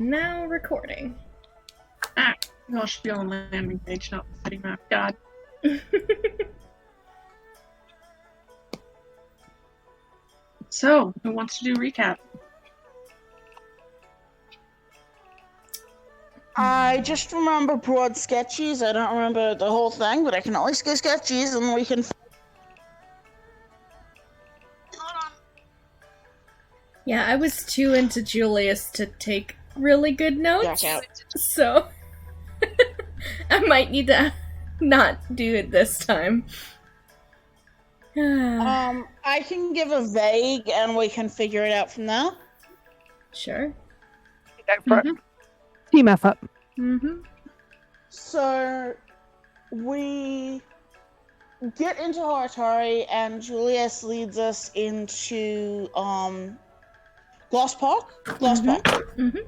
Now recording. Ah, I should be on the landing page, not the city map. God. So, who wants to do recap? I just remember broad sketches. I don't remember the whole thing, but I can always go sketches and we can. Yeah, I was too into Julius to take really good notes, so I might need to not do it this time. I can give a vague and we can figure it out from there. Sure. Team effort. Mm-hmm. So, we get into Haratari and Julius leads us into, Gloss Park? Gloss Park. Mm-hmm.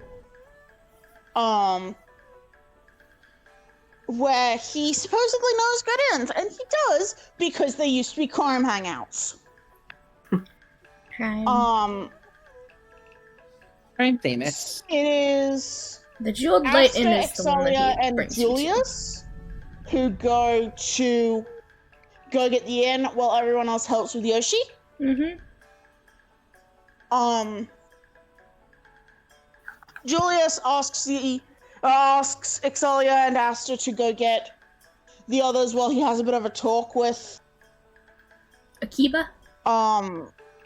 Where he supposedly knows good ends, and he does, because they used to be crime hangouts. Crime. Crime famous. It is The Jeweled Light Inn is the one Exalia that he and brings you to. Julius who go get the inn while everyone else helps with Yoshi. Mm-hmm. Julius asks Exalia and Asta to go get the others while he has a bit of a talk with Akiba?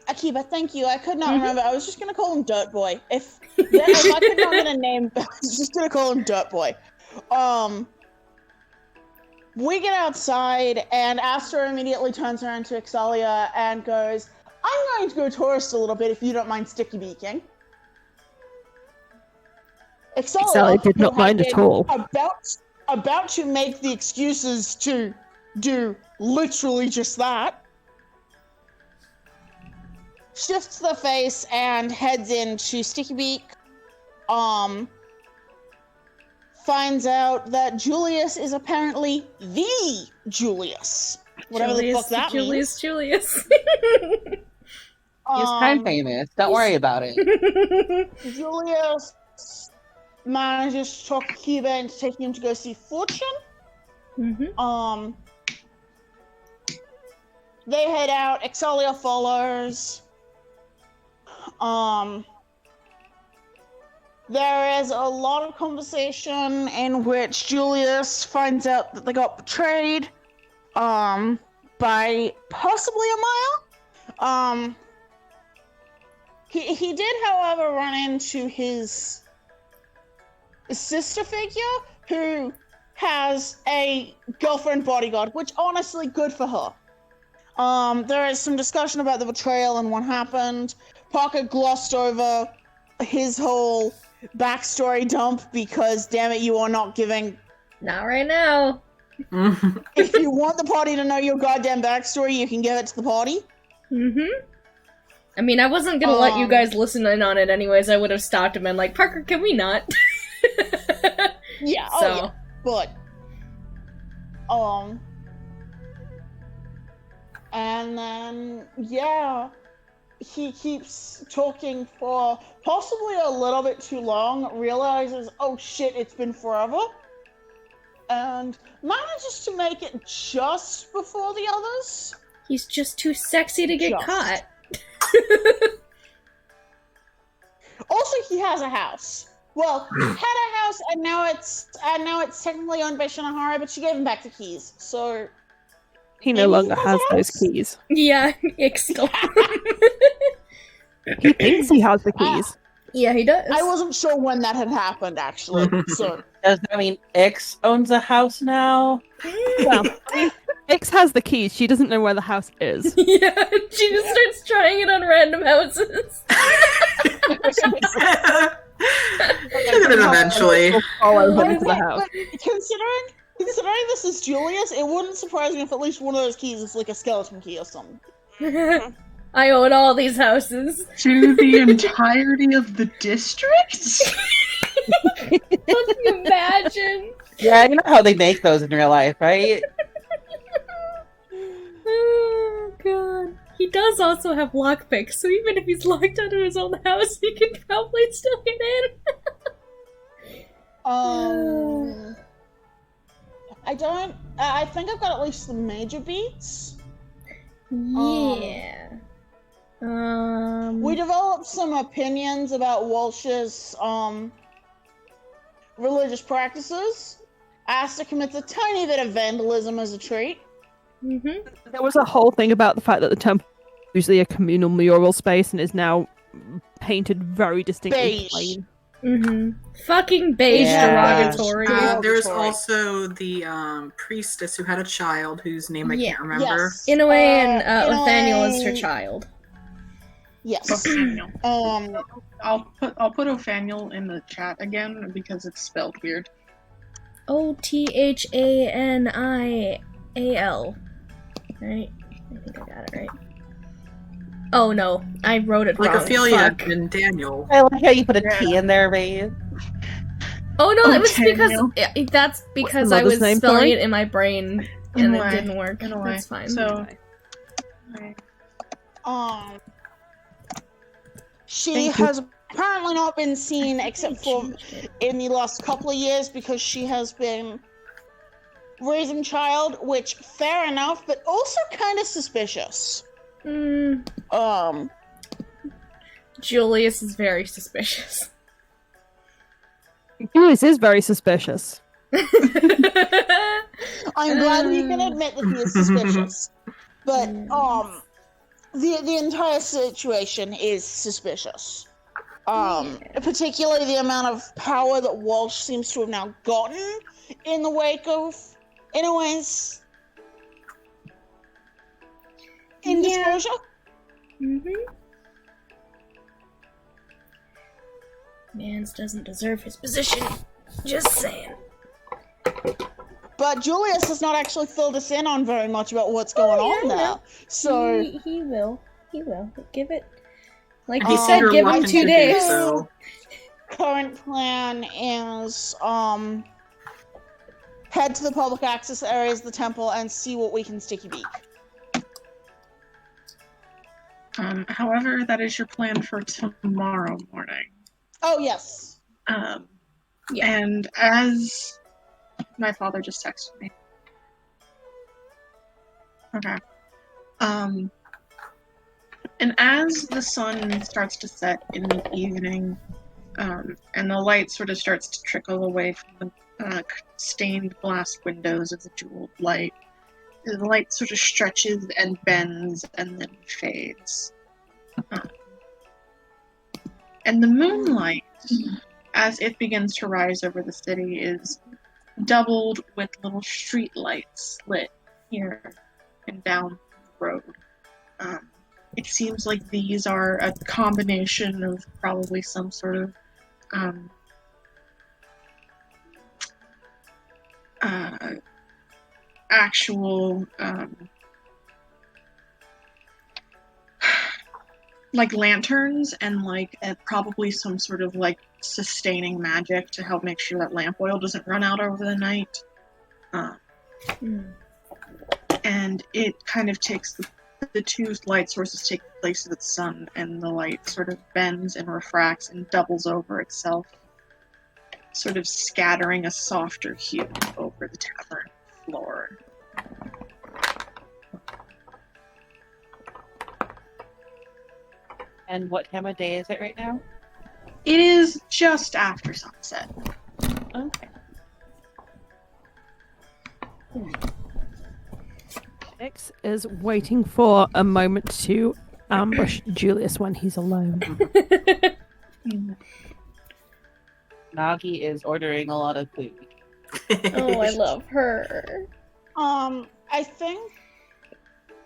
Akiba, thank you. I could not remember. I was just gonna call him Dirt Boy. If I could not get a name, I was just gonna call him Dirt Boy. We get outside, and Asta immediately turns around to Exalia and goes, "I'm going to go tourist a little bit if you don't mind sticky beaking." Exalia did not mind at all. About to make the excuses to do literally just that. Shifts the face and heads into Sticky Beak. Finds out that Julius is apparently the Julius. Whatever the fuck that means. Julius. He's crime famous. Don't worry about it. Julius manages to talk Akiba into taking him to go see Fortune. Mm-hmm. They head out. Exalia follows. There is a lot of conversation in which Julius finds out that they got betrayed, by possibly Amaya. He did, however, run into his sister figure, who has a girlfriend bodyguard, which honestly, good for her. There is some discussion about the betrayal and what happened. Parker glossed over his whole backstory dump because, damn it, you are not giving... Not right now. If you want the party to know your goddamn backstory, you can give it to the party. Mm-hmm. I mean, I wasn't gonna let you guys listen in on it anyways. I would have stopped him and like, Parker, can we not? Yeah, so. yeah, but... And then, yeah... He keeps talking for possibly a little bit too long, realizes, oh shit, it's been forever, and manages to make it just before the others. He's just too sexy to get caught. Also, he has a house. Well, had a house, and now it's technically owned by Shinohara, but she gave him back the keys, so... He no longer has those keys. Yeah, Nick still. He thinks he has the keys. Yeah, he does. I wasn't sure when that had happened, actually. So Does that mean X owns a house now? Well, X has the keys. She doesn't know where the house is. Yeah, she just starts trying it on random houses. Look at it eventually. Follow him to the house. Considering this is Julius, it wouldn't surprise me if at least one of those keys is like a skeleton key or something. I own all these houses. To the entirety of the district? Can you imagine? Yeah, you know how they make those in real life, right? Oh, God. He does also have lockpicks, so even if he's locked out of his own house, he can probably still get in. I don't. I think I've got at least the major beats. Yeah. We developed some opinions about Walsh's religious practices. Asta commits a tiny bit of vandalism as a treat. Mm-hmm. There was a whole thing about the fact that the temple is usually a communal mural space and is now painted very distinctly Beige. plain. Mm-hmm. Fucking beige Yeah. derogatory. There's Derogatory. also the priestess who had a child whose name I can't remember. Yes. In a way, and in a Othaniel is her way- child. Yes. Othaniel. Um. I'll put Othaniel in the chat again because it's spelled weird. Othanial. Right? I think I got it right. Oh no, I wrote it Like wrong. Ophelia Fuck. and Daniel. I like how you put a T in there, Ray. Oh no, that was Othaniel. because that's because the I was mother's name, spelling sorry? it in my brain In and a it way. didn't work. In a way. That's fine. So, She Thank you. has apparently not been seen except for in the last couple of years because she has been raising child, which fair enough, but also kind of suspicious. Julius is very suspicious. Julius is very suspicious. I'm glad we can admit that he is suspicious. But the entire situation is suspicious. Particularly the amount of power that Walsh seems to have now gotten in the wake of Inoue indisclosure. Mans doesn't deserve his position. Just saying. But Julius has not actually filled us in on very much about what's going on there. So He will. He will. Give it. Like And you he's said, sure give him wanting 2 to do days. so. current plan is head to the public access areas of the temple and see what we can sticky beak. however, that is your plan for tomorrow morning. Oh yes. Yeah. And as my father just texted me. Okay. And as the sun starts to set in the evening, and the light sort of starts to trickle away from the stained glass windows of the jeweled light, the light sort of stretches and bends and then fades. And the moonlight, as it begins to rise over the city, is doubled with little street lights lit here and down the road. It seems like these are a combination of probably some sort of actual like lanterns and like probably some sort of like sustaining magic to help make sure that lamp oil doesn't run out over the night. And it kind of takes the two light sources take the place of the sun, and the light sort of bends and refracts and doubles over itself, sort of scattering a softer hue over the tavern floor. And what time of day is it right now? It is just after sunset. Okay. X is waiting for a moment to ambush Julius when he's alone. Nagi is ordering a lot of food. Oh, I love her. I think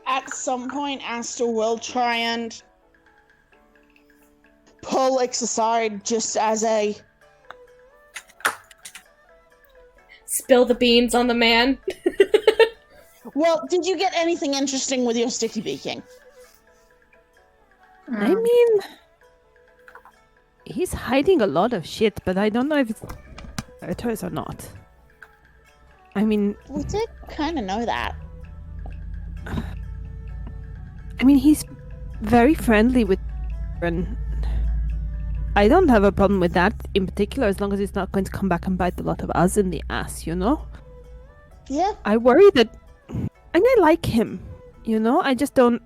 at some point Asta will try and pull Ix aside just as a Spill the beans on the man. well, did you get anything interesting with your sticky beaking? I mean, he's hiding a lot of shit, but I don't know if it's photos or not. I mean, We did kind of know that. he's very friendly with and I don't have a problem with that in particular, as long as it's not going to come back and bite a lot of us in the ass, you know? Yeah. I worry that... And I like him, you know? I just don't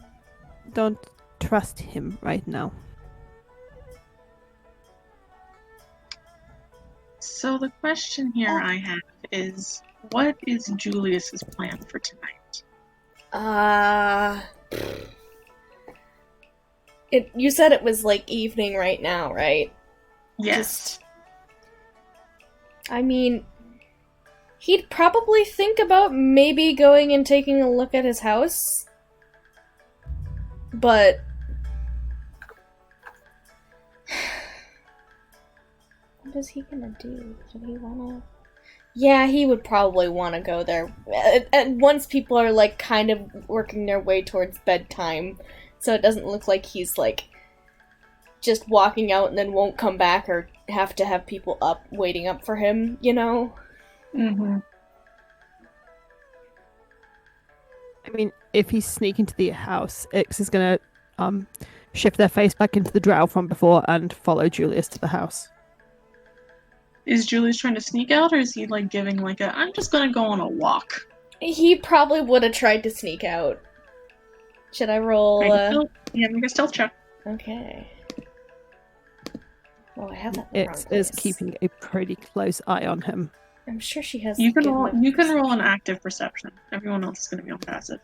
trust him right now. So the question here I have is, what is Julius's plan for tonight? You said it was like evening right now, right? Yes. I mean, he'd probably think about maybe going and taking a look at his house. But what is he gonna do? Did he wanna... Yeah, he would probably want to go there. And once people are, like, kind of working their way towards bedtime, so it doesn't look like he's, like, just walking out and then won't come back or have to have people up, waiting up for him, you know? Mm-hmm. I mean, if he's sneaking to the house, Ix is gonna shift their face back into the drow from before and follow Julius to the house. Is Julius trying to sneak out, or is he, like, giving, like, I'm just gonna go on a walk? He probably would have tried to sneak out. Should I roll, make a stealth check. Okay. Oh, I have that in the wrong Ix is place. keeping a pretty close eye on him. I'm sure she has... You can good roll. enough You can roll an perception. active perception. Everyone else is gonna be on passive.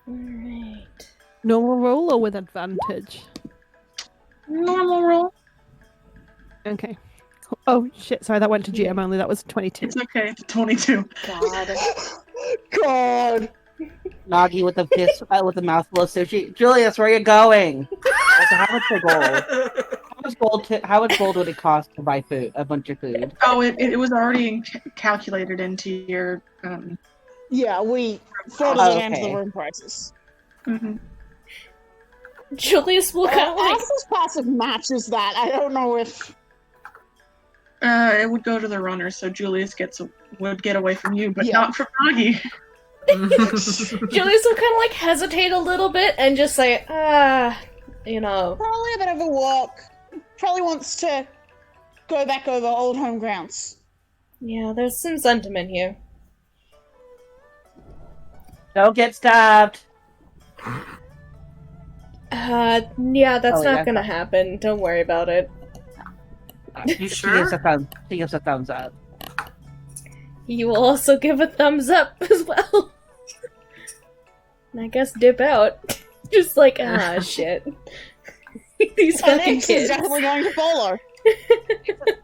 Alright. Normal roll or with advantage? Normal roll. Okay. Oh shit! Sorry, that went to GM only. That was 22. It's okay. It's 22. God. God. Nagi with with a mouthful of sushi. Julius, where are you going? Also, how much gold? How much gold would it cost to buy a bunch of food? Oh, it was already calculated into your. Yeah, we sorted Oh, it into okay. the room prices. Mm-hmm. Julius will kind of like... Asta's passive matches that. I don't know if... It would go to the runner, so Julius would get away from you, but Yeah. not from Nagi. Julius will kind of like hesitate a little bit and just say, you know. Probably a bit of a walk. Probably wants to go back over old home grounds. Yeah, there's some sentiment here. Don't get stabbed. Yeah, that's Oh, not yeah. gonna happen. Don't worry about it. You She sure? gives a thumbs up. You will also give a thumbs up as well. And I guess dip out. Just like, shit. These And fucking Ix is kids. definitely going to follow.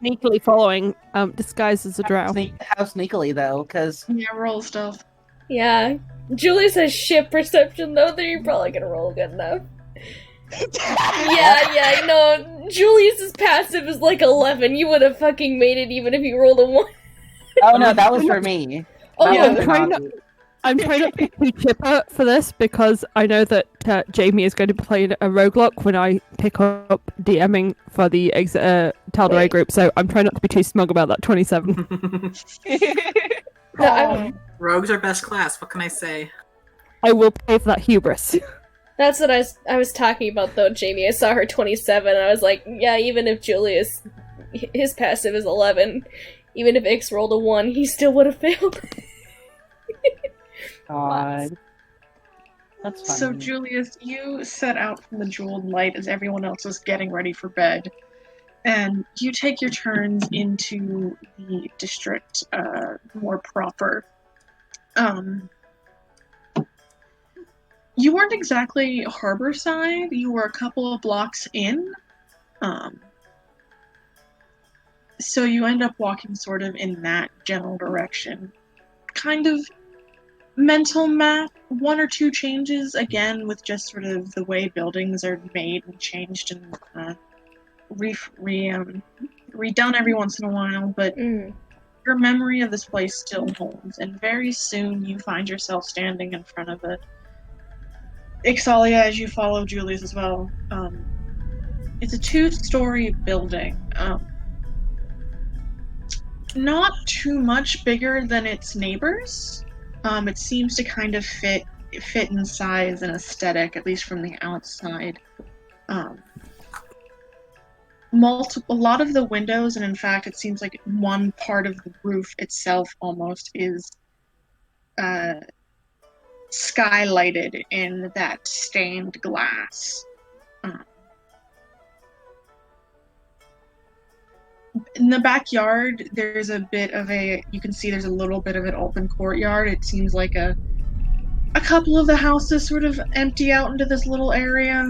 Sneakily following, disguised as a drow. How sneakily though? Because Yeah, roll stealth. Yeah. Julius has shit perception though, then you're probably gonna roll good enough. Yeah, no. Julius's passive is like 11. You would have fucking made it even if you rolled a 1. oh no, that was for me. Oh, That yeah, was for trying Nagi. I'm trying not to be too chipper for this because I know that Jamie is going to play a roguelock when I pick up DMing for the Tal'Dorei Wait. group, so I'm trying not to be too smug about that 27. No, I, Rogues are best class. What can I say? I will pay for that hubris. that's what I was talking about though, Jamie. I saw her 27 and I was like, yeah, even if Julius, his passive is 11, even if Ix rolled a 1, he still would have failed. God. That's funny. So, Julius, you set out from the jeweled light as everyone else was getting ready for bed, and you take your turns into the district more proper. You weren't exactly harbor side, you were a couple of blocks in. So you end up walking sort of in that general direction. Kind of mental map, 1 or 2 changes, again, with just sort of the way buildings are made and changed and redone every once in a while, but your memory of this place still holds, and very soon you find yourself standing in front of it. Ixalia, as you follow Julius as well, it's a 2-story building. Not too much bigger than its neighbors. It seems to kind of fit in size and aesthetic, at least from the outside. a lot of the windows, and in fact, it seems like one part of the roof itself almost is skylighted in that stained glass. In the backyard, there's a bit of you can see there's a little bit of an open courtyard. It seems like a couple of the houses sort of empty out into this little area.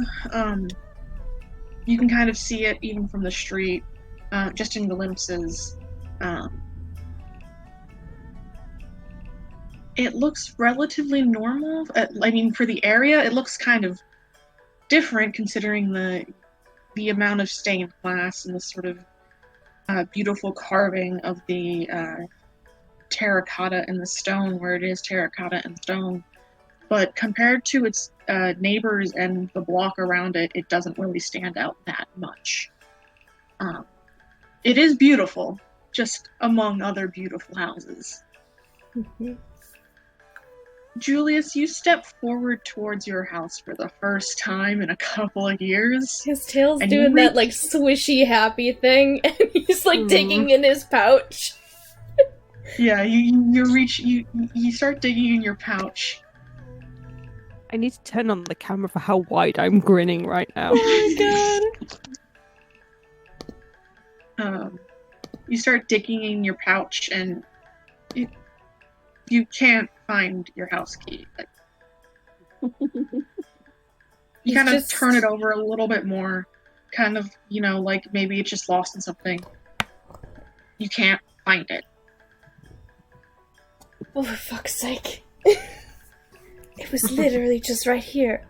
You can kind of see it even from the street, just in glimpses. It looks relatively normal. I mean, for the area, it looks kind of different considering the amount of stained glass and the sort of beautiful carving of the terracotta and the stone, where it is terracotta and stone. But compared to its neighbors and the block around it, it doesn't really stand out that much. It is beautiful, just among other beautiful houses. Mm-hmm. Julius, you step forward towards your house for the first time in a couple of years. His tail's And doing you that like swishy happy thing, and he's like digging in his pouch. Yeah, you start digging in your pouch. I need to turn on the camera for how wide I'm grinning right now. Oh my god. You start digging in your pouch, and you can't find your house key. You kind of turn it over a little bit more, kind of, like maybe it's just lost in something. You can't find it. Oh, for fuck's sake. It was literally just right here.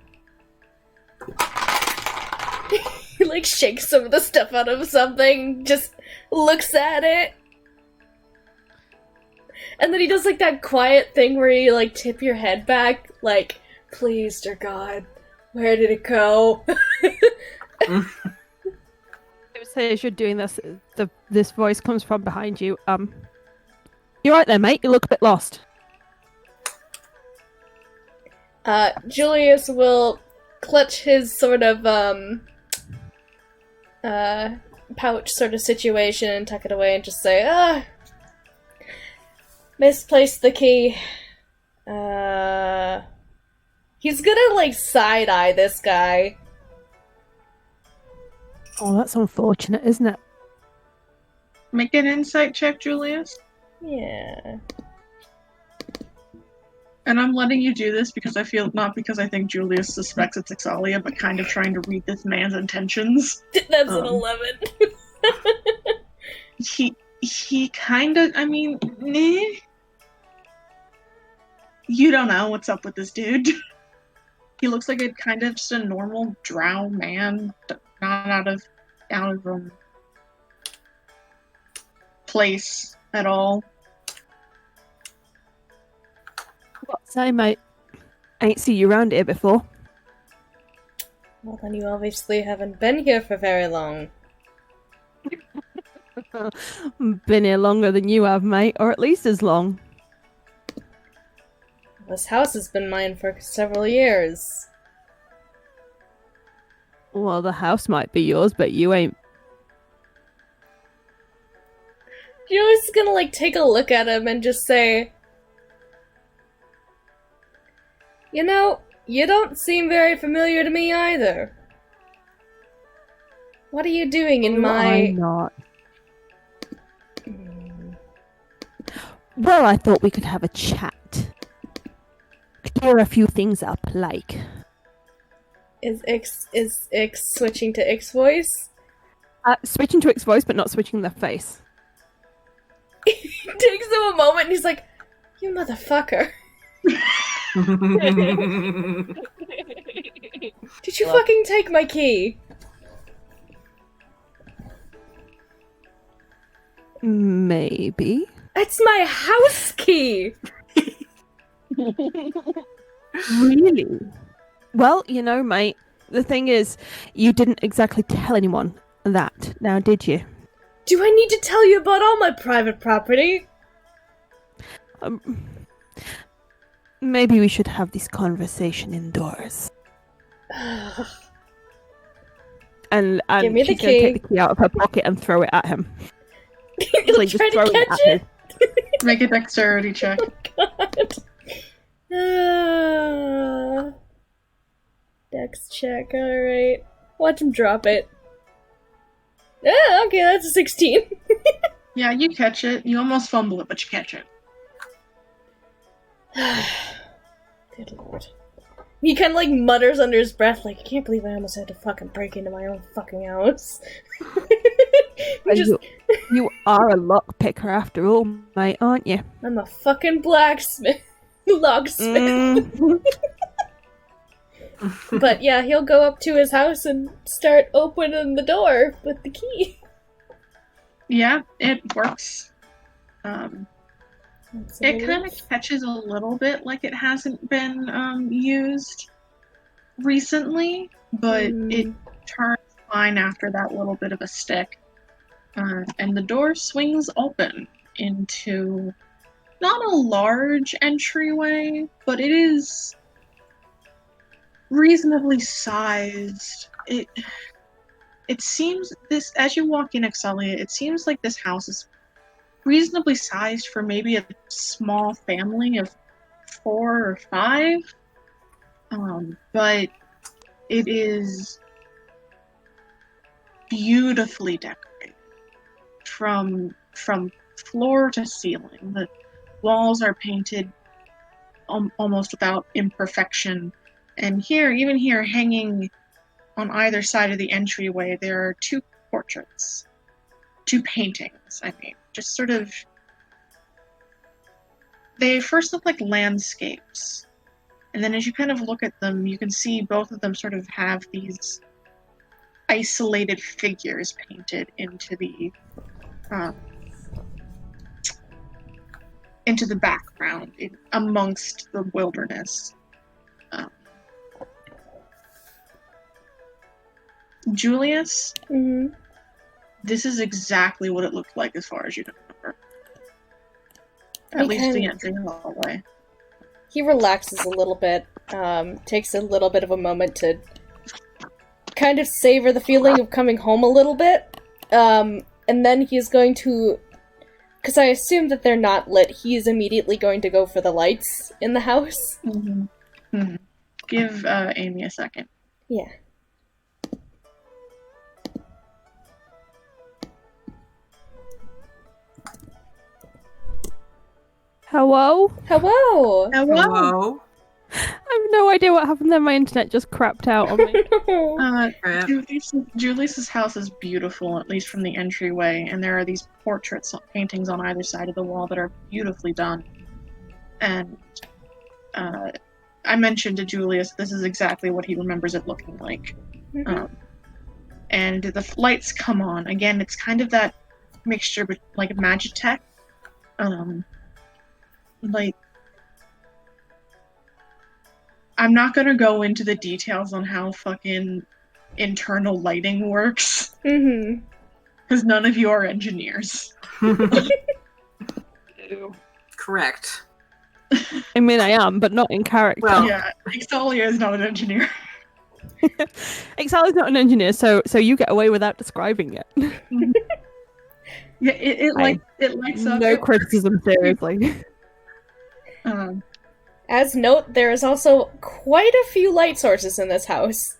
He like shakes some of the stuff out of something, just looks at it. And then he does like that quiet thing where you like tip your head back, like, please, dear God, where did it go? I would say as you're doing this, this voice comes from behind you. You're right there, mate. You look a bit lost. Julius will clutch his sort of, pouch sort of situation and tuck it away and just say, misplaced the key. He's gonna, like, side-eye this guy. Oh, that's unfortunate, isn't it? Make an insight check, Julius. Yeah. And I'm letting you do this because not because I think Julius suspects it's Ixalia, but kind of trying to read this man's intentions. That's an 11. He kind of, you don't know what's up with this dude. He looks like a kind of just a normal drow man, not out of place at all. What say, mate? I ain't seen you around here before. Well, then you obviously haven't been here for very long. Been here longer than you have, mate, or at least as long. This house has been mine for several years. Well, the house might be yours, but you ain't. Julius is gonna, like, take a look at him and just say, you know, you don't seem very familiar to me either. What are you doing in I'm not. Well, I thought we could have a chat. Clear a few things up, like. Is Ix switching to Ix voice? Switching to Ix voice, but not switching their face. It takes him a moment and he's like, you motherfucker. Did you fucking take my key? Maybe. It's my house key! Really? Well, mate, the thing is, you didn't exactly tell anyone that, now did you? Do I need to tell you about all my private property? Maybe we should have this conversation indoors. and Give me the she's gonna key. take the key out of her pocket and throw it at him. You'll Like, try to throwing catch at it? him. Make a dexterity check. God. Dex check, alright. Watch him drop it. Ah, okay, that's a 16. Yeah, you catch it. You almost fumble it, but you catch it. Good lord. He kind of like mutters under his breath, like, I can't believe I almost had to fucking break into my own fucking house. He just- You are a lockpicker after all, mate, aren't you? I'm a fucking blacksmith. Locksmith. Mm. But yeah, he'll go up to his house and start opening the door with the key. Yeah, it works. It kind of catches a little bit like it hasn't been used recently, but it turns fine after that little bit of a stick. And the door swings open into not a large entryway, but it is reasonably sized. It seems this as you walk in, Excelia, it seems like this house is reasonably sized for maybe a small family of 4 or 5. But it is beautifully decorated from floor to ceiling. The walls are painted almost without imperfection. And even here, hanging on either side of the entryway, there are 2 portraits. 2 paintings, I mean. Just sort of... They first look like landscapes. And then as you kind of look at them, you can see both of them sort of have these isolated figures painted into the background amongst the wilderness. Julius, this is exactly what it looked like as far as you can remember. At least the entry hallway. He relaxes a little bit, takes a little bit of a moment to kind of savor the feeling of coming home a little bit, and then he's going to, because I assume that they're not lit, he's immediately going to go for the lights in the house. Give Amy a second. Yeah. Hello? Hello! Hello. I have no idea what happened there. My internet just crapped out on me. Crap. Julius's house is beautiful, at least from the entryway, and there are these portraits, paintings on either side of the wall that are beautifully done. And I mentioned to Julius this is exactly what he remembers it looking like. And the lights come on. Again, it's kind of that mixture with like Magitech. Like, I'm not gonna go into the details on how fucking internal lighting works. Because none of you are engineers. Correct. I mean, I am, but not in character. Well, Yeah, Excelia is not an engineer. Excel is not an engineer, so you get away without describing it. Yeah, it lights up. No criticism, seriously. As note, there is also quite a few light sources in this house.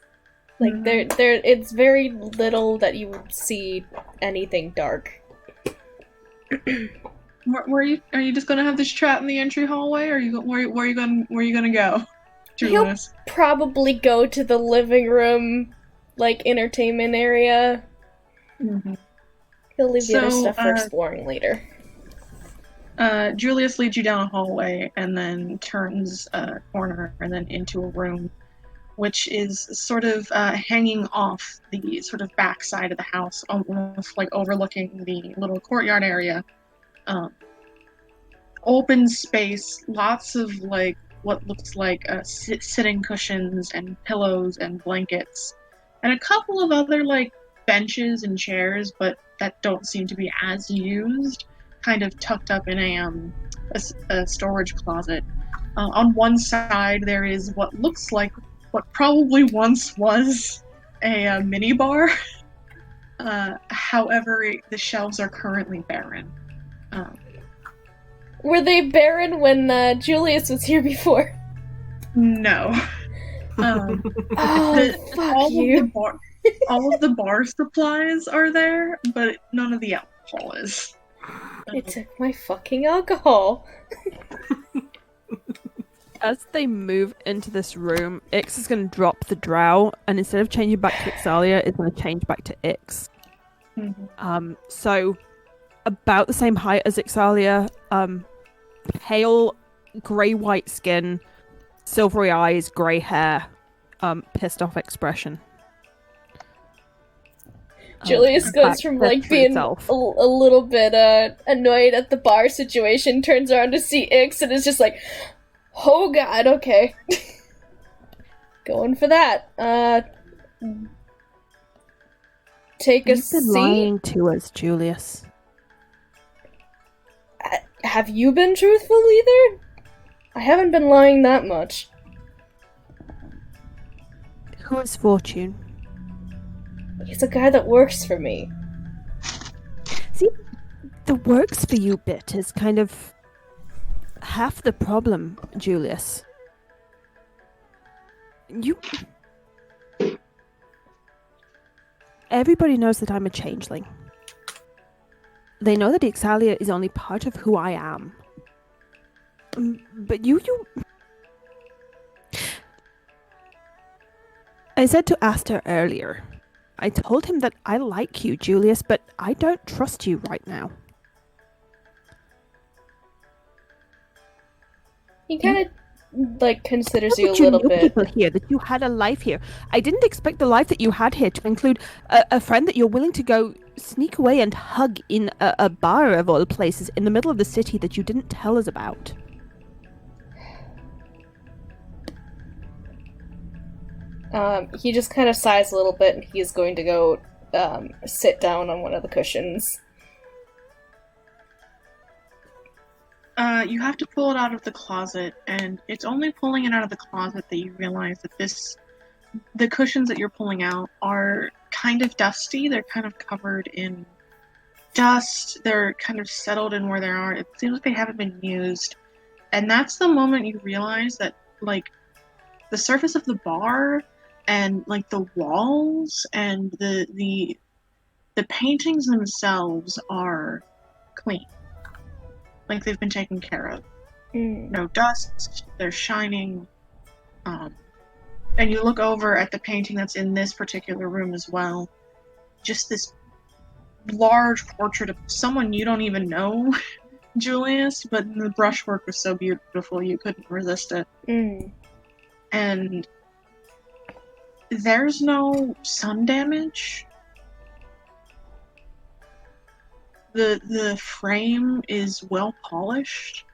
Like, it's very little that you would see anything dark. Are you just gonna have this chat in the entry hallway, or where are you gonna go? Julius? He'll probably go to the living room, like, entertainment area. He'll leave the other stuff for exploring later. Julius leads you down a hallway and then turns a corner and then into a room, which is sort of hanging off the sort of back side of the house, almost like overlooking the little courtyard area. Open space, lots of like what looks like sitting cushions and pillows and blankets, and a couple of other like benches and chairs, but that don't seem to be as used. Kind of tucked up in a storage closet. On one side, there is what looks like what probably once was a mini bar. However, the shelves are currently barren. Were they barren when Julius was here before? No. Oh, fuck all you. All of the bar supplies are there, but none of the alcohol is. They took my fucking alcohol. As they move into this room, Ix is going to drop the drow, and instead of changing back to Ixalia, it's going to change back to Ix. So, about the same height as Ixalia, pale, grey-white skin, silvery eyes, grey hair, pissed off expression. Julius goes Back from to like being a itself. little bit annoyed at the bar situation, turns around to see Ix, and is just like, oh god, okay. Going for that. Take a You've been seat. lying to us, Julius. Have you been truthful either? I haven't been lying that much. Who is Fortune? He's a guy that works for me. See, the works for you bit is kind of half the problem, Julius. Everybody knows that I'm a changeling. They know that Ixalia is only part of who I am. But you... I said to Aster earlier, I told him that I like you, Julius, but I don't trust you right now. He kind of considers Not you a that you little knew bit. people here, that you had a life here. I didn't expect the life that you had here to include a friend that you're willing to go sneak away and hug in a bar of all places in the middle of the city that you didn't tell us about. He just kind of sighs a little bit, and he's going to go sit down on one of the cushions. You have to pull it out of the closet, and it's only pulling it out of the closet that you realize that the cushions that you're pulling out are kind of dusty. They're kind of covered in dust. They're kind of settled in where they are. It seems like they haven't been used. And that's the moment you realize that, like, the surface of the bar and, like, the walls and the paintings themselves are clean. Like they've been taken care of. No dust, they're shining. And you look over at the painting that's in this particular room as well. Just this large portrait of someone you don't even know, Julius, but the brushwork was so beautiful you couldn't resist it. And there's no sun damage. The frame is well polished.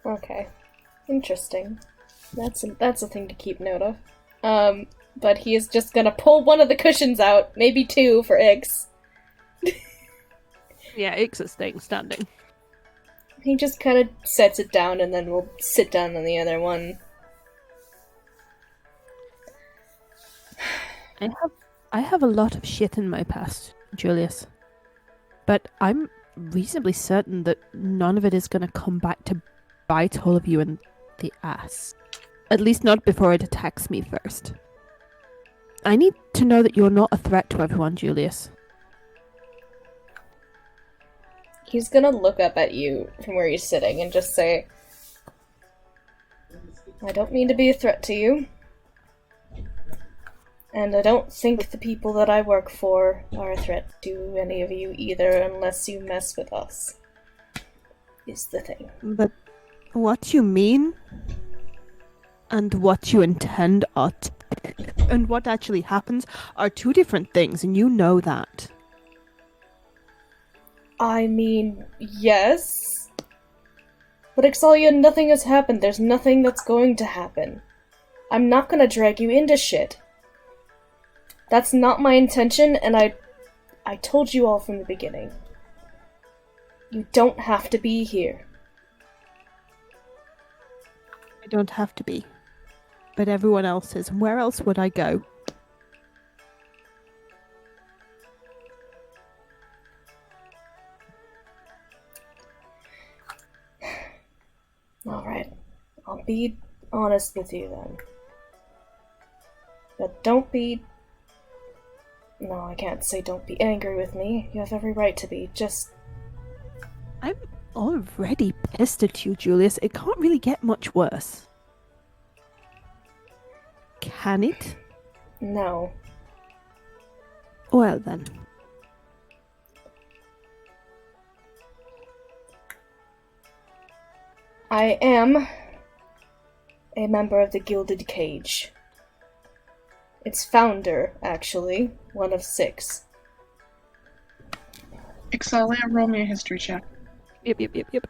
Okay. Interesting. That's a thing to keep note of. But he is just gonna pull one of the cushions out, maybe two for Ix. Yeah, Ix is staying standing. He just kind of sets it down, and then we'll sit down on the other one. I have a lot of shit in my past, Julius. But I'm reasonably certain that none of it is going to come back to bite all of you in the ass. At least not before it attacks me first. I need to know that you're not a threat to everyone, Julius. He's gonna look up at you from where he's sitting and just say, I don't mean to be a threat to you. And I don't think the people that I work for are a threat to any of you either, unless you mess with us. Is the thing. But what you mean and what you intend and what actually happens are two different things, and you know that. I mean, yes. But Ixalia, nothing has happened. There's nothing that's going to happen. I'm not gonna drag you into shit. That's not my intention, and I told you all from the beginning. You don't have to be here. I don't have to be. But everyone else is. And where else would I go? Alright. I'll be honest with you then. But don't be... No, I can't say don't be angry with me. You have every right to be. Just... I'm already pissed at you, Julius. It can't really get much worse. Can it? No. Well then. I am a member of the Gilded Cage. Its founder, actually. One of 6. Ixalia, roll me a history check. Yep.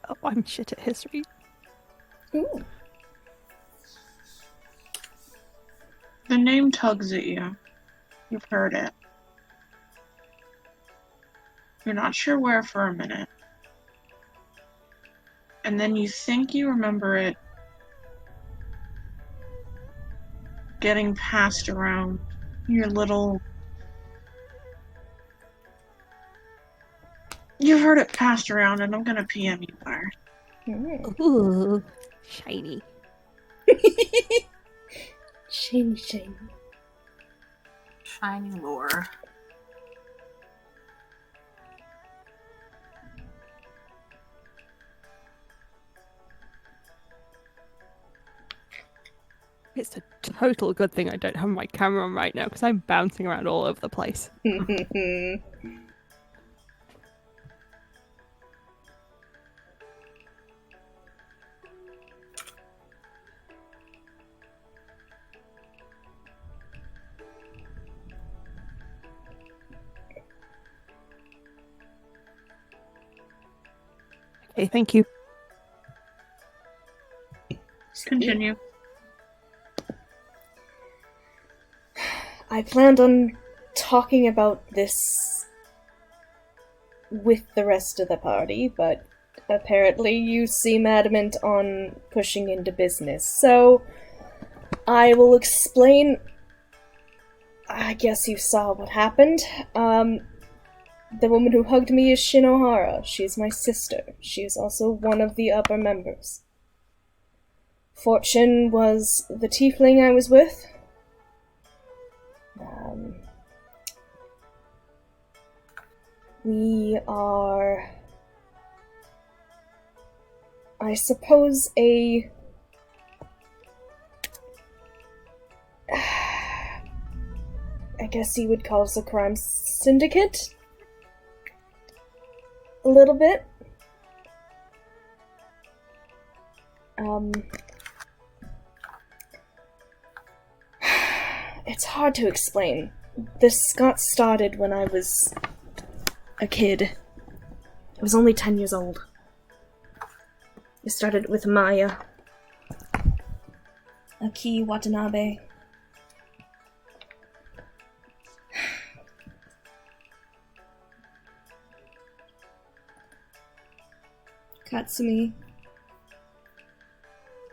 Oh, I'm shit at history. Ooh. The name tugs at you. You've heard it. You're not sure where for a minute. And then you think you remember it getting passed around your little... You've heard it passed around, and I'm gonna PM you where. Ooh, shiny. Shiny. Shiny lore. It's a total good thing I don't have my camera on right now because I'm bouncing around all over the place. Okay, thank you. Continue. I planned on talking about this with the rest of the party, but apparently you seem adamant on pushing into business. So, I will explain. I guess you saw what happened. The woman who hugged me is Shinohara. She's my sister. She is also one of the upper members. Fortune was the tiefling I was with. We are, I suppose, I guess you would call us a crime syndicate? A little bit. It's hard to explain. This got started when I was a kid. I was only 10 years old. It started with Maya. Aki Watanabe. Katsumi.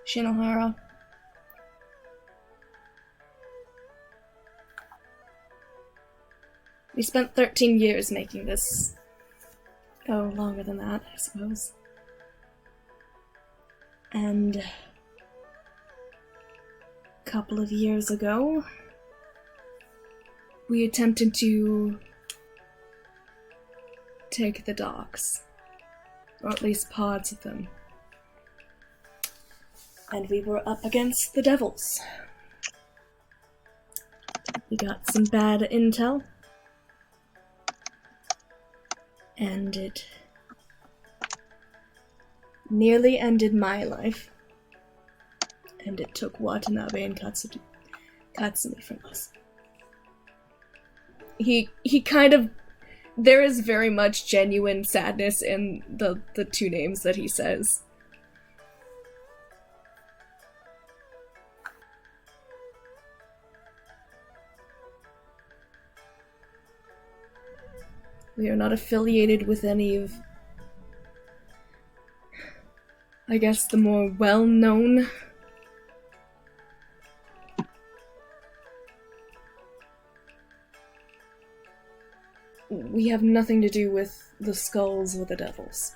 Shinohara. We spent 13 years making this. Oh, longer than that, I suppose. And a couple of years ago, we attempted to take the docks. Or at least parts of them. And we were up against the devils. We got some bad intel. And it nearly ended my life. And it took Watanabe and Katsumi from us. He kind of... There is very much genuine sadness in the two names that he says. We are not affiliated with any of, I guess, the more well-known. We have nothing to do with the Skulls or the Devils.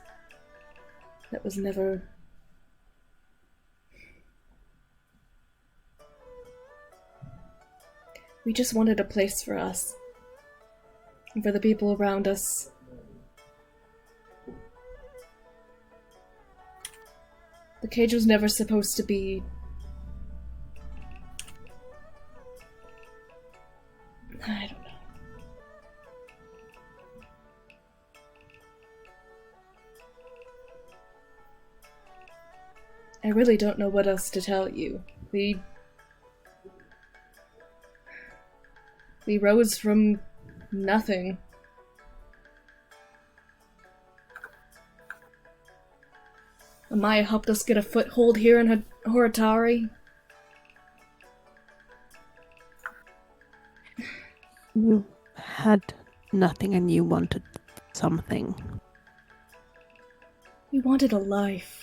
That was never... We just wanted a place for us. And for the people around us. The cage was never supposed to be... I don't know. I really don't know what else to tell you. We rose from nothing. Amaya helped us get a foothold here in Horitari. You had nothing and you wanted something. We wanted a life.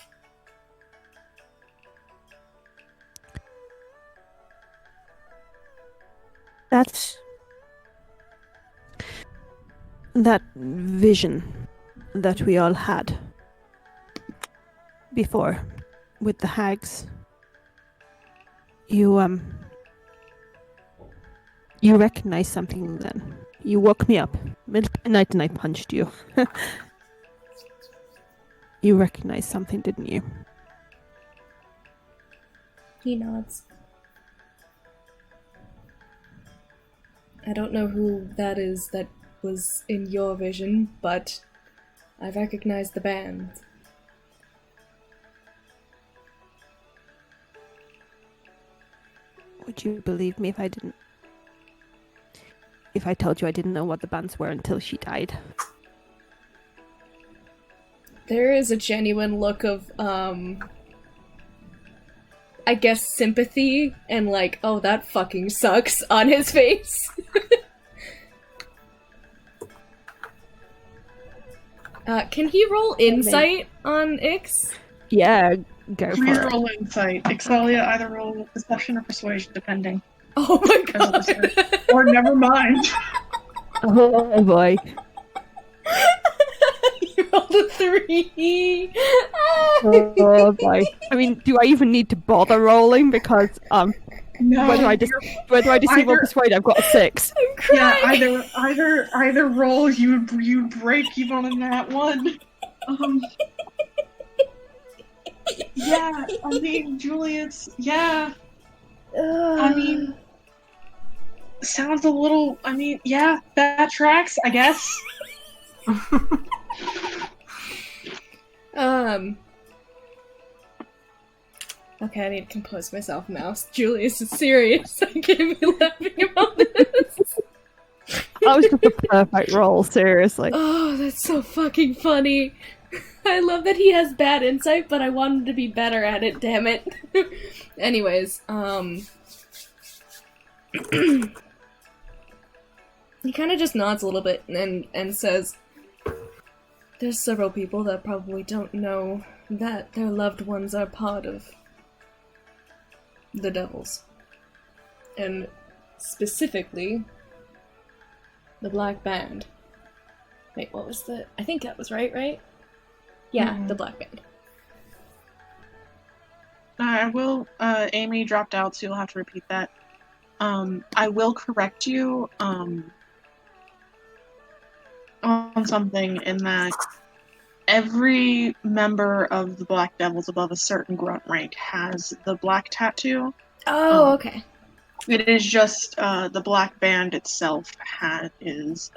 That vision that we all had before with the hags. You recognized something then. You woke me up midnight and I punched you. You recognized something, didn't you? He nods. I don't know who that is that was in your vision, but I recognize the band. Would you believe me if I didn't? If I told you I didn't know what the bands were until she died? There is a genuine look of, I guess sympathy and like, oh, that fucking sucks on his face. Can he roll insight on Ix? Yeah, go for Please it. roll insight. Excelia, either roll deception or persuasion, depending. Oh my Because of god. the or never mind. Oh boy. You rolled a 3. Oh boy. I mean, do I even need to bother rolling? Because No. whether I deceive or Either- persuade, I've got a 6. I'm crying. Yeah, either roll you break even on that one. Yeah, I mean, Julius. Yeah, I mean, sounds a little. I mean, yeah, that tracks. I guess. Okay, I need to compose myself now. Julius is serious. I can't be laughing about this. That was just a perfect roll, seriously. Oh, that's so fucking funny. I love that he has bad insight, but I want him to be better at it, damn it. Anyways, he kind of just nods a little bit and says, there's several people that probably don't know that their loved ones are part of the Devils. And specifically, the Black Band. Wait, what was the... I think that was right? Yeah, the Black Band. I will. Amy dropped out, so you'll have to repeat that. I will correct you on something in that every member of the Black Devils above a certain grunt rank has the black tattoo. Oh, okay. It is just the Black Band itself is.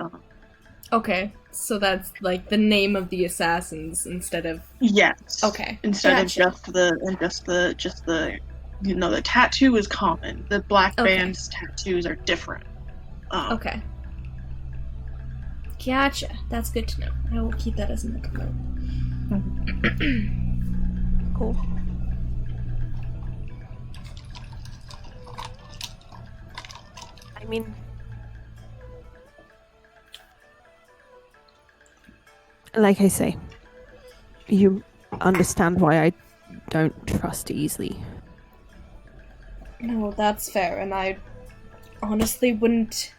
Okay, so that's like the name of the assassins instead of... Yes. Okay. Instead Gotcha. of just the the tattoo is common. The Black Okay. Band's tattoos are different. Okay. Gotcha. That's good to know. I will keep that as a mental note. Cool. I mean, Like I say, you understand why I don't trust easily. No, that's fair, and I honestly wouldn't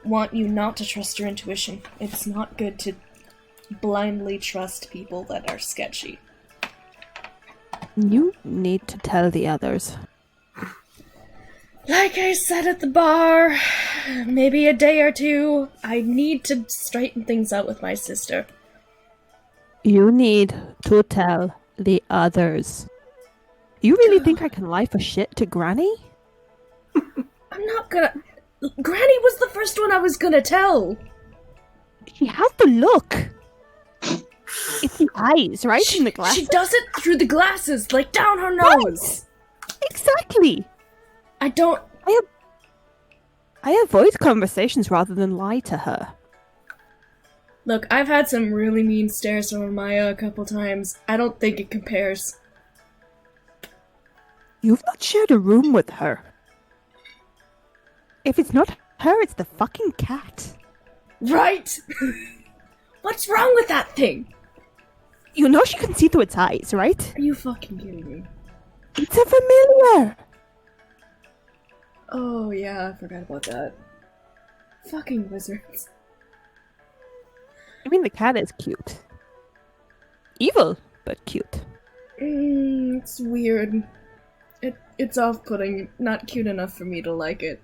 want you not to trust your intuition. It's not good to blindly trust people that are sketchy. You need to tell the others. Like I said at the bar, maybe a day or two, I need to straighten things out with my sister. You need to tell the others. You really think I can lie for shit to Granny? I'm not gonna... Granny was the first one I was gonna tell! She has the look. It's the eyes, right? In the She glasses? does it through the glasses, like down her nose! Exactly. I don't... I avoid conversations rather than lie to her. Look, I've had some really mean stares from Amaya a couple times. I don't think it compares. You've not shared a room with her. If it's not her, it's the fucking cat. Right? What's wrong with that thing? You know she can see through its eyes, right? Are you fucking kidding me? It's a familiar. Oh yeah, I forgot about that. Fucking wizards. I mean, the cat is cute. Evil, but cute. It's weird. It's off-putting. Not cute enough for me to like it.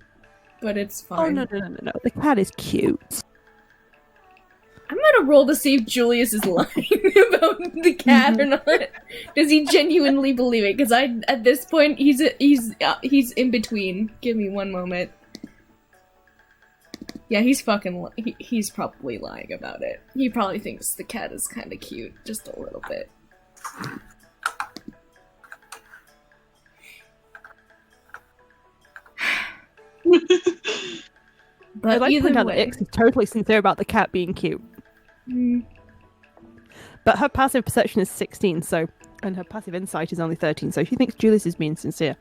But it's fine. Oh, no. The cat is cute. I'm gonna roll to see if Julius is lying about the cat or not. Does he genuinely believe it? Because at this point, he's in between. Give me one moment. Yeah, he's he's probably lying about it. He probably thinks the cat is kind of cute, just a little bit. But I'd like to either point out that way, Ix is totally sincere about the cat being cute. But her passive perception is 16, so, and her passive insight is only 13, so she thinks Julius is being sincere.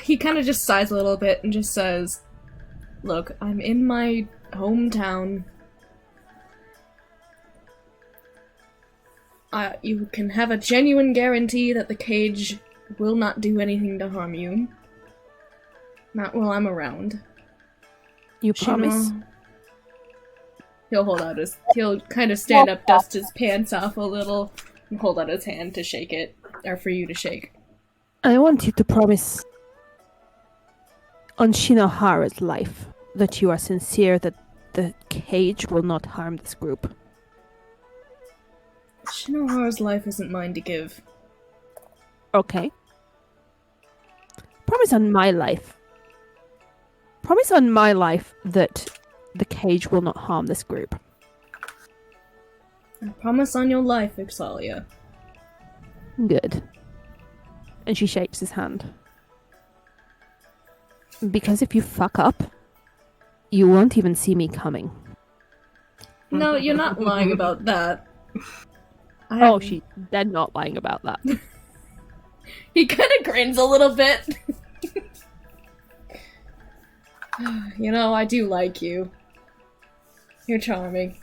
he kind of just sighs a little bit and just says, "Look, I'm in my hometown. You can have a genuine guarantee that the cage will not do anything to harm you. Not while I'm around." You promise? He'll kind of stand up, dust his pants off a little, and hold out his hand to shake it, or for you to shake. I want you to promise on Shinohara's life that you are sincere that the cage will not harm this group. Shinohara's life isn't mine to give. Okay. Promise on my life. Promise on my life that the cage will not harm this group. I promise on your life, Ixalia. Good. And she shakes his hand. Because if you fuck up, you won't even see me coming. No, you're not lying about that. Oh, she's dead not lying about that. He kind of grins a little bit. You know, I do like you. You're charming.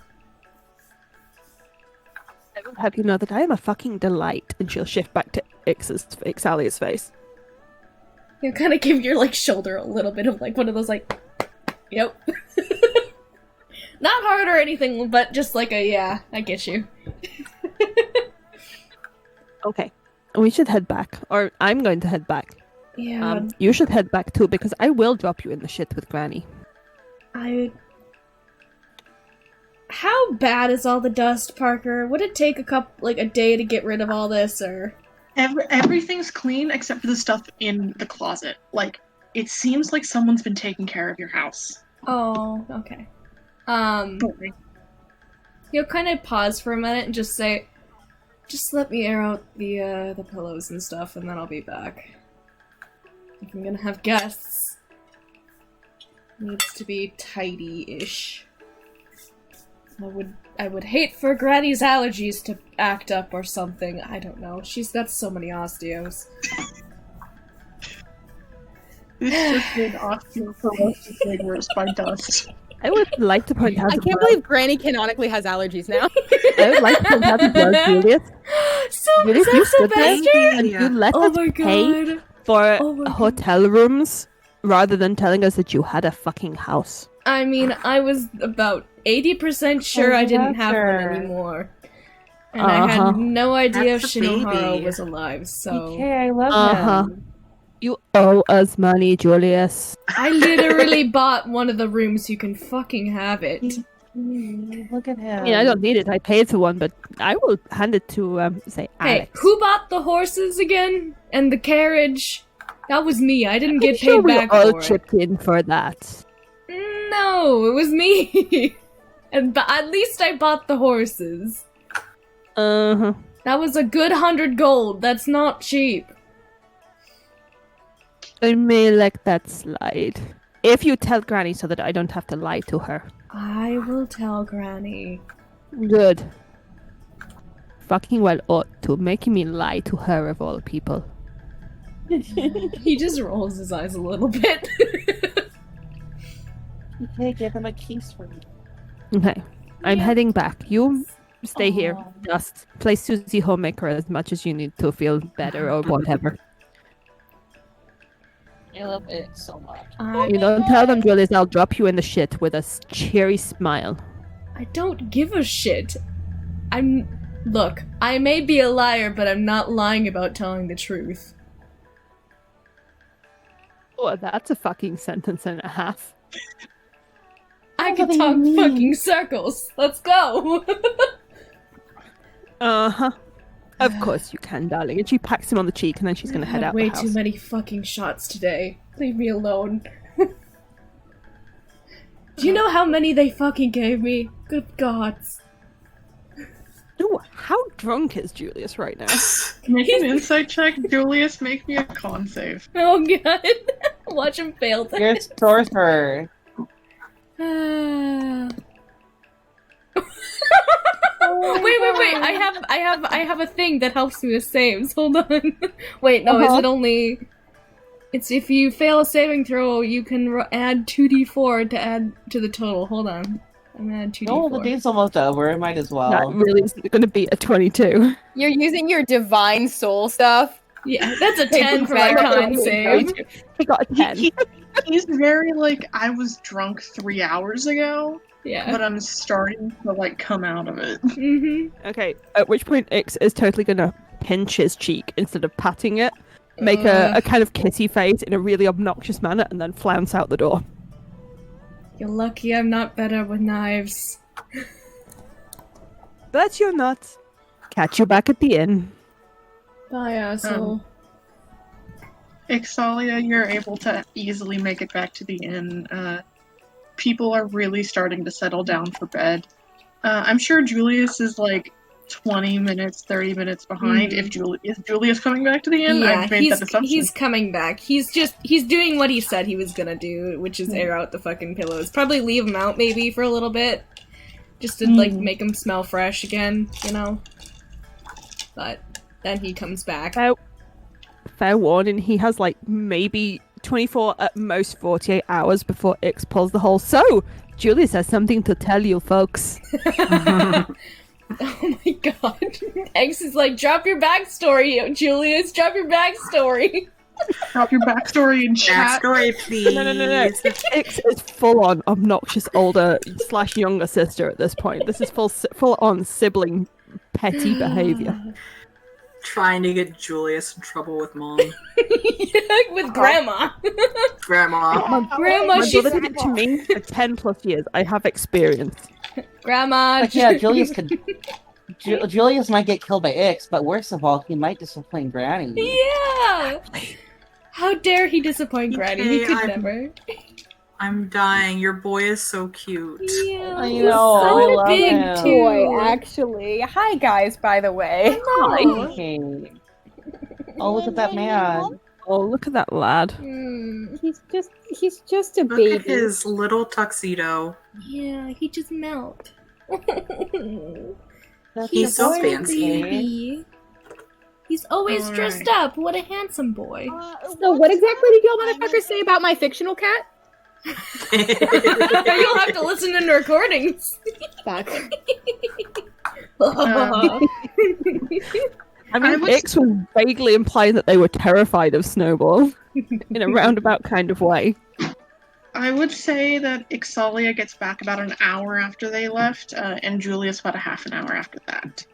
I will have you know that I am a fucking delight, and she'll shift back to Ixalia's face. You kind of give your, shoulder a little bit of, one of those, yep. Not hard or anything, but just yeah, I get you. Okay. We should head back. Or I'm going to head back. Yeah. You should head back too, because I will drop you in the shit with Granny. How bad is all the dust, Parker? Would it take a day to get rid of all this, or? Everything's clean except for the stuff in the closet. It seems like someone's been taking care of your house. Oh, okay. He'll kind of pause for a minute and just say, "Just let me air out the pillows and stuff, and then I'll be back. If I'm gonna have guests, it needs to be tidy-ish. I would hate for Granny's allergies to act up or something. I don't know. She's got so many osteos." This just made osteoporosis made worse by dust. I would like to point out I as can't well- believe Granny canonically has allergies now. I would like to point out as well, Julius. So Julius, is you that stood there Sylvester? and you let Oh us my pay god. for Oh my God. hotel rooms rather than telling us that you had a fucking house. I mean, I was about 80% sure I didn't have one Sylvester. anymore. And I Uh-huh. had no idea if That's a Shinohara baby. was alive, so... Okay, I love Uh-huh. him. You owe us money, Julius. I literally bought one of the rooms, you can fucking have it. Look at him. I mean, I don't need it. I paid for one, but I will hand it to, say, Hey, Alex. who bought the horses again? And the carriage? That was me, I didn't get Sure paid we back all for it. chipped in for that. No, it was me. But at least I bought the horses. Uh-huh. That was a good 100 gold. That's not cheap. I may let that slide. If you tell Granny so that I don't have to lie to her. I will tell Granny. Good. Fucking well ought to, making me lie to her of all people. He just rolls his eyes a little bit. Okay, give him a kiss for me. Okay, I'm Yeah. heading back. You stay here. Aw. Just play Susie Homemaker as much as you need to feel better or whatever. I love it so much. You don't tell them, Julius, I'll drop you in the shit with a cheery smile. I don't give a shit. Look, I may be a liar, but I'm not lying about telling the truth. Oh, that's a fucking sentence and a half. I What can do you talk mean? fucking circles. Let's go. Uh-huh. Of course you can, darling. And she packs him on the cheek and then she's gonna head Had out way the house. too many fucking shots today. Leave me alone. Do you know how many they fucking gave me? Good gods. Ooh, how drunk is Julius right now? Make an insight check, Julius. Make me a con save. Oh god. Watch him fail that. You're a sorcerer. Wait. I have a thing that helps me with saves. Hold on. Wait, no, is it only... It's if you fail a saving throw, you can add 2d4 to add to the total. Hold on. I'm gonna add 2d4. No, the date's almost over. It might as well. That really isn't gonna be a 22. You're using your divine soul stuff. Yeah, that's a 10 for my con save. He got a 10. He's very like, I was drunk 3 hours ago, Yeah. but I'm starting to like come out of it. Mm-hmm. Okay, at which point Ix is totally gonna pinch his cheek instead of patting it, make a kind of kissy face in a really obnoxious manner, and then flounce out the door. You're lucky I'm not better with knives. But you're not. Catch you back at the inn. Bye, asshole. Ixalia, you're able to easily make it back to the inn. People are really starting to settle down for bed. I'm sure Julius is like 20 minutes, 30 minutes behind. If is Julius coming back to the inn? I've made that assumption. he's coming back. He's doing what he said he was gonna do, which is air out the fucking pillows. Probably leave him out maybe for a little bit. Just to like make him smell fresh again, you know? But then he comes back. Fair warning, he has like maybe 24 at most 48 hours before Ix pulls the whole. So, Julius has something to tell you, folks. Oh my god. X is like, drop your backstory, Julius. Drop your backstory. Drop your backstory in chat. Backstory, please. No. Ix is full on obnoxious older / younger sister at this point. This is full on sibling petty behavior. Trying to get Julius in trouble with mom. With grandma. Grandma. Grandma, My she's brother did it to me for 10 plus years. I have experience. grandma. Like, yeah, Julius could. Julius might get killed by Ix, but worst of all, he might disappoint Granny. Yeah. How dare he disappoint Granny? He Okay, could never. I'm dying. Your boy is so cute. Yeah, I he's know, so I love big him. too. Boy, actually. Hi, guys, by the way. Okay. Oh, look at that man. Oh, look at that lad. Hmm. He's just a Look baby. at his little tuxedo. Yeah, he just melt. That's He's the so boy, fancy. okay? Baby. He's always dressed up. What a handsome boy. So what exactly did y'all motherfuckers say about my fictional cat? You'll have to listen to the recordings. Fuck. I mean, was- Ix was vaguely implying that they were terrified of Snowball in a roundabout kind of way. I would say that Ixalia gets back about an hour after they left, and Julius about a half an hour after that.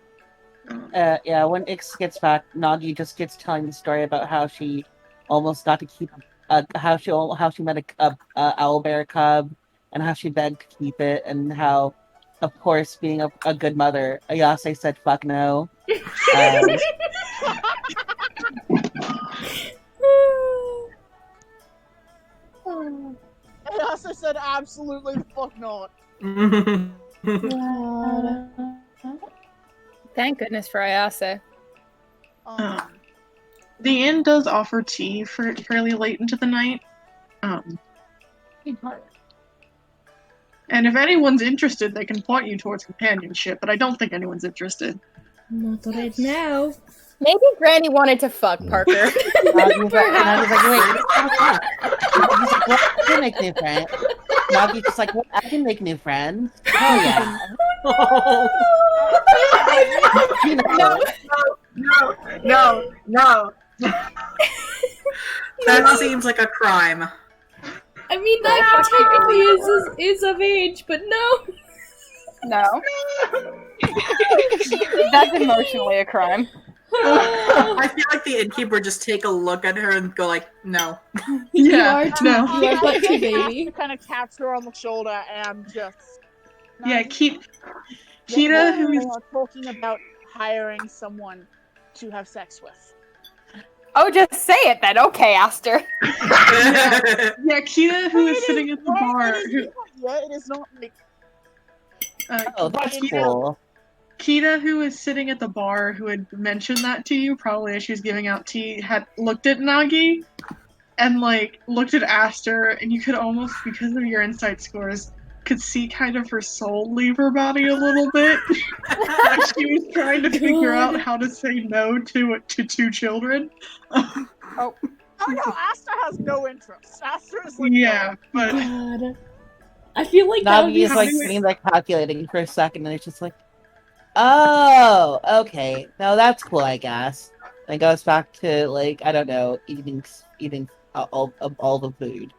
Yeah, when Ix gets back, Nagi just gets telling the story about how she almost got to keep, how she met a owlbear cub, and how she begged to keep it, and how, of course, being a good mother, Ayase said fuck no. I also said absolutely the fuck not. Thank goodness for Ayase. The inn does offer tea for fairly late into the night. And if anyone's interested, they can point you towards companionship, but I don't think anyone's interested. Not right now. Maybe Granny wanted to fuck Parker. Nagi's like, wait, he's like, well, I can make new friends. Nagi's just like, well, I can make new friends. Oh yeah. You know. No. That seems like a crime. I mean, that technically is of age, but no. No. That's emotionally a crime. I feel like the innkeeper would just take a look at her and go like, no. You Yeah, are too, no. you are but too baby. To kind of taps her on the shoulder and just. Yeah, Kita, who We is are talking about hiring someone to have sex with. Oh, just say it then. Okay, Aster. Kita, who is sitting at the bar. Yeah, it is not me. Oh, that's Kita, cool. Kita, who is sitting at the bar, who had mentioned that to you, probably as she was giving out tea, had looked at Nagi and like looked at Aster, and you could almost, because of your insight scores, could see kind of her soul leave her body a little bit. Like she was trying to figure out how to say no to two children. Oh no, Asta has no interest. Asta is like, Yeah, but God. I feel like that would Nagi be is like sitting there calculating for a second, and it's just like, oh, okay, no, that's cool, I guess. And goes back to like, I don't know, eating all the food.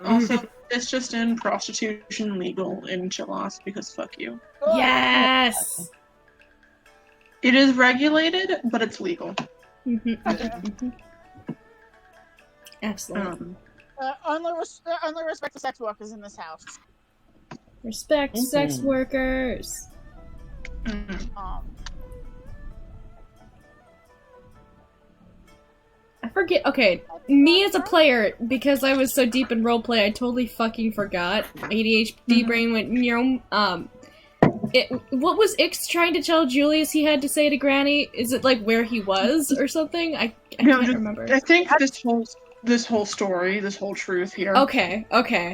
also it's just in prostitution legal in Chilas because fuck you. Yes. It is regulated, but it's legal. Excellent. only respect the sex workers in this house. Respect sex workers. I forget. Okay, me as a player, because I was so deep in roleplay, I totally fucking forgot. ADHD brain went, what was Ix trying to tell Julius he had to say to Granny? Is it like where he was or something? I can't remember. I think this whole story, this whole truth here. Okay.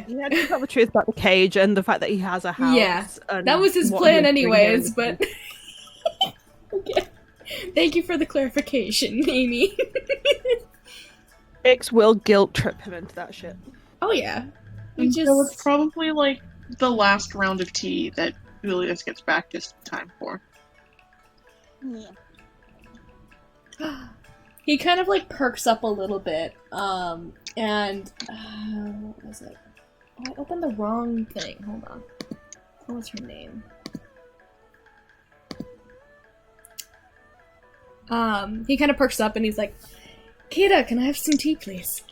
He had to tell the truth about the cage and the fact that he has a house. Yeah, and that was his what plan he was doing here in anyways, the but... Okay. Thank you for the clarification, Amy. Ix will guilt trip him into that shit. Oh yeah. And so it's probably like the last round of tea that Julius gets back this time for. Yeah. He kind of like perks up a little bit, and what was it? Oh, I opened the wrong thing. Hold on. What was her name? He kind of perks up and he's like, Kita, can I have some tea, please?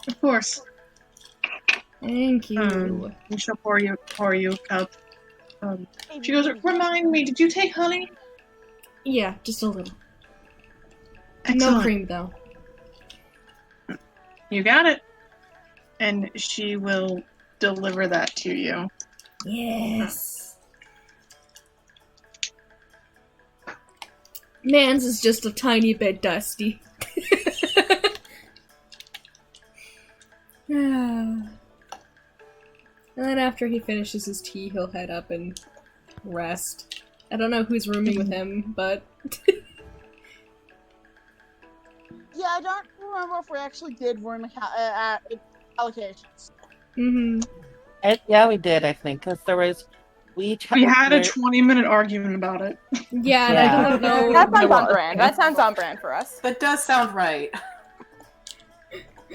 Of course. Thank you. We shall pour you a cup. She goes, remind me, did you take honey? Yeah, just a little. Excellent. No cream, though. You got it. And she will deliver that to you. Yes. Man's is just a tiny bit dusty. And then after he finishes his tea, he'll head up and rest. I don't know who's rooming with him, but Yeah, I don't remember if we actually did room allocations. Yeah, we did, I think, because there was we had a 20-minute argument about it. yeah, and Yeah. I don't know. That sounds on brand. That sounds on brand for us. That does sound right.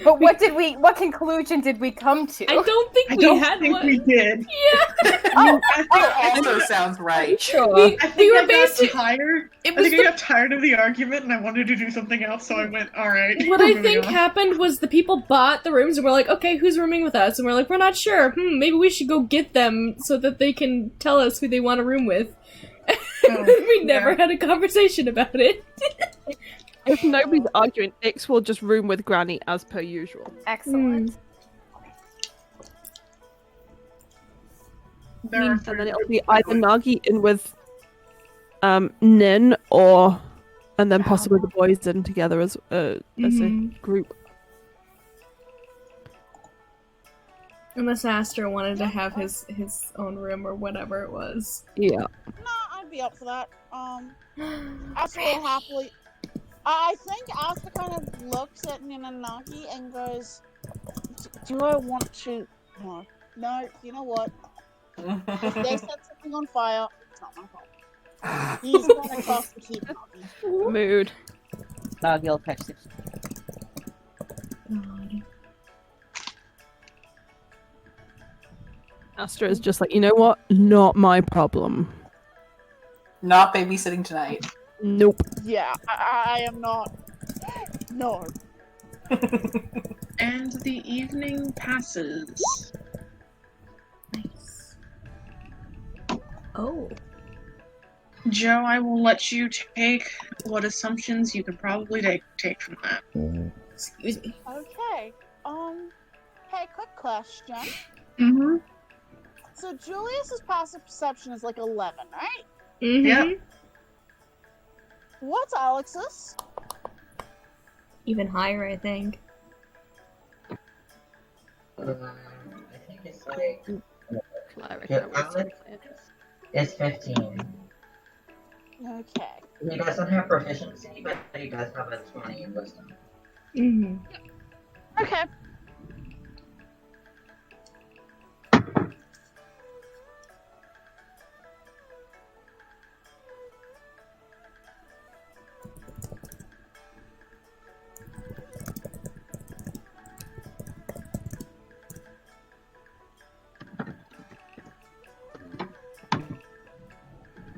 But what conclusion did we come to? I don't think I we don't had think one. we did. Also sounds right. Sure. We I were got basically. tired. It I was think I got tired of the argument and I wanted to do something else, so I went, alright. What I moving think on. happened was the people bought the rooms and were like, okay, who's rooming with us? And we're like, we're not sure. Maybe we should go get them so that they can tell us who they want to room with. Oh, We never had a conversation about it. If nobody's arguing, Ix will just room with Granny as per usual. Excellent. There are And three then it'll groups, be by either the way. Nagi in with Nin and then possibly the boys in together as a group. Unless Aster wanted to have his own room or whatever it was. Yeah. No, I'd be up for that. Aster will happily. I think Aster kind of looks at Ninanagi and goes, "Do I want to? No. You know what? If they set something on fire, it's not my fault. He's gonna cost the keep Nagi." Mood. Nagi will catch this. Astra is just like, you know what? Not my problem. Not babysitting tonight. Nope. Yeah, I am not. No. And the evening passes. Nice. Oh. Joe, I will let you take what assumptions you could probably take from that. Excuse me. Okay. Hey, quick question. Mm-hmm. So Julius's passive perception is like 11, right? Mm-hmm. Yep. What's Alex's? Even higher, I think. I think it's like Cleric, Yeah, I would say. it's 15. Okay. He doesn't have proficiency, but he does have a 20 in wisdom. Mm-hmm. Okay.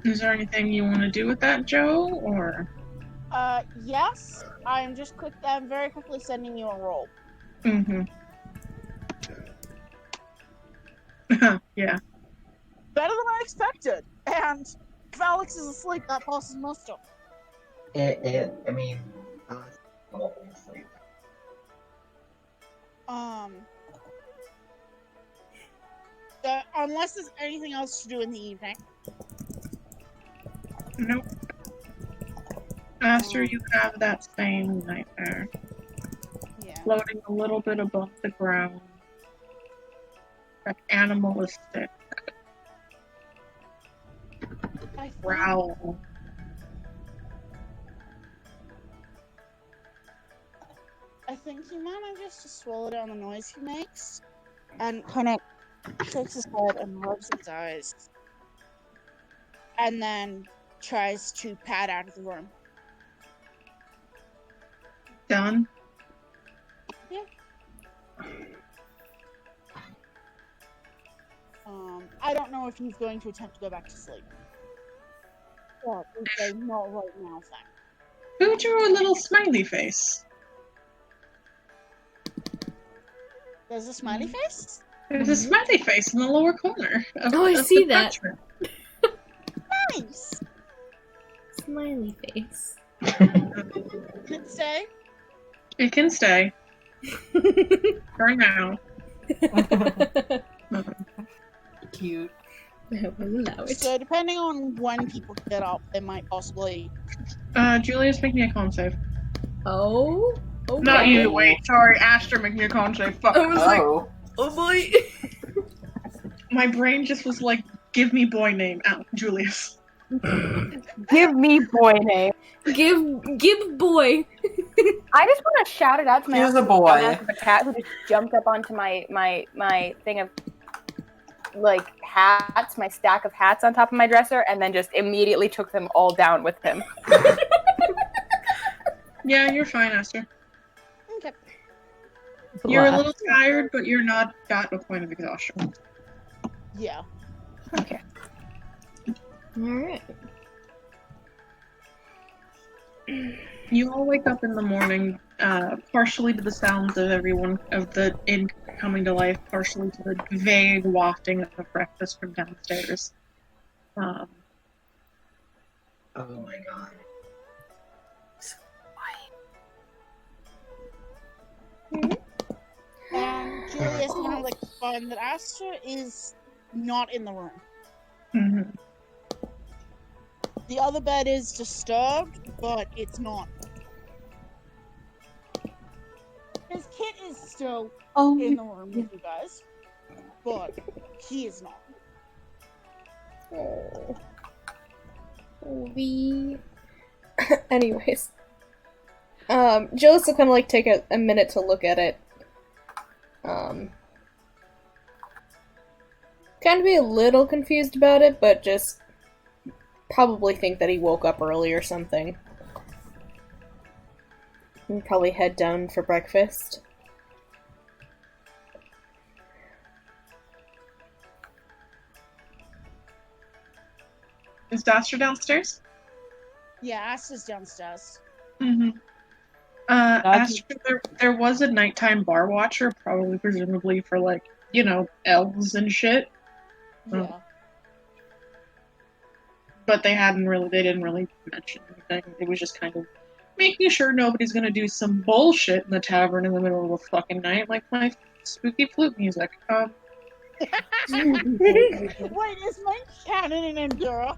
Is there anything you want to do with that, Joe, or? Yes. I'm very quickly sending you a roll. Mm-hmm. Yeah. Better than I expected. And if Alex is asleep, that passes muster. I mean, obviously. Unless there's anything else to do in the evening. Nope. Aster, you have that same nightmare. Yeah. Floating a little bit above the ground. Like animalistic I think, growl. I think he manages to swallow down the noise he makes and kind of shakes his head and rubs his eyes. And then tries to pad out of the room. Done? I don't know if he's going to attempt to go back to sleep. Well, it's a not right now thing. Who drew a little smiley face? There's a smiley face? There's a smiley face in the lower corner. Oh, I see that. portrait. Nice! Smiley face. Can stay. It can stay. For now. Cute. I will allow it. So depending on when people get up, they might possibly... Julius, make me a con save. Oh? Okay. Not you, wait. Sorry, Aster, make me a con save. Fuck. I was like, Oh. oh boy. My brain just was like, give me boy name out, Julius. Give me boy name. Give boy. I just want to shout it out to my Here's a absolute boy. dumbass of a cat who just jumped up onto my thing of like hats, my stack of hats on top of my dresser, and then just immediately took them all down with him. Yeah, you're fine, Esther. Okay. You're a little tired, but you're not at a point of exhaustion. Yeah. Okay. Alright. You all wake up in the morning, partially to the sounds of the inn coming to life, partially to the vague wafting of breakfast from downstairs. Oh my god. Julius kind of like find that Asta is not in the room. Mm-hmm. The other bed is disturbed, but it's not. His kit is still in the room with you guys, but he is not. Oh. We. Anyways. Julius will kind of like take a minute to look at it. Kind of be a little confused about it, but just probably think that he woke up early or something. And probably head down for breakfast. Is Daster downstairs? Yeah, Asta's downstairs. Mm-hmm. Aster, there was a nighttime bar watcher, probably presumably for like, elves and shit. Yeah. But they didn't really mention anything. It was just kind of making sure nobody's gonna do some bullshit in the tavern in the middle of a fucking night, like my spooky flute music. Wait, is mine canon in Endura?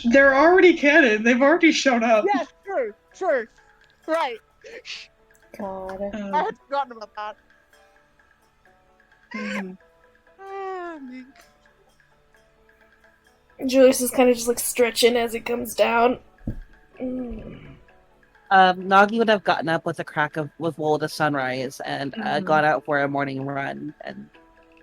They're already canon. They've already shown up. Yeah, true. Right. God. I had forgotten about that. Mhm. Oh, man. Julius is kind of just like stretching as he comes down. Nagi would have gotten up with Wolda sunrise and Mhm. gone out for a morning run and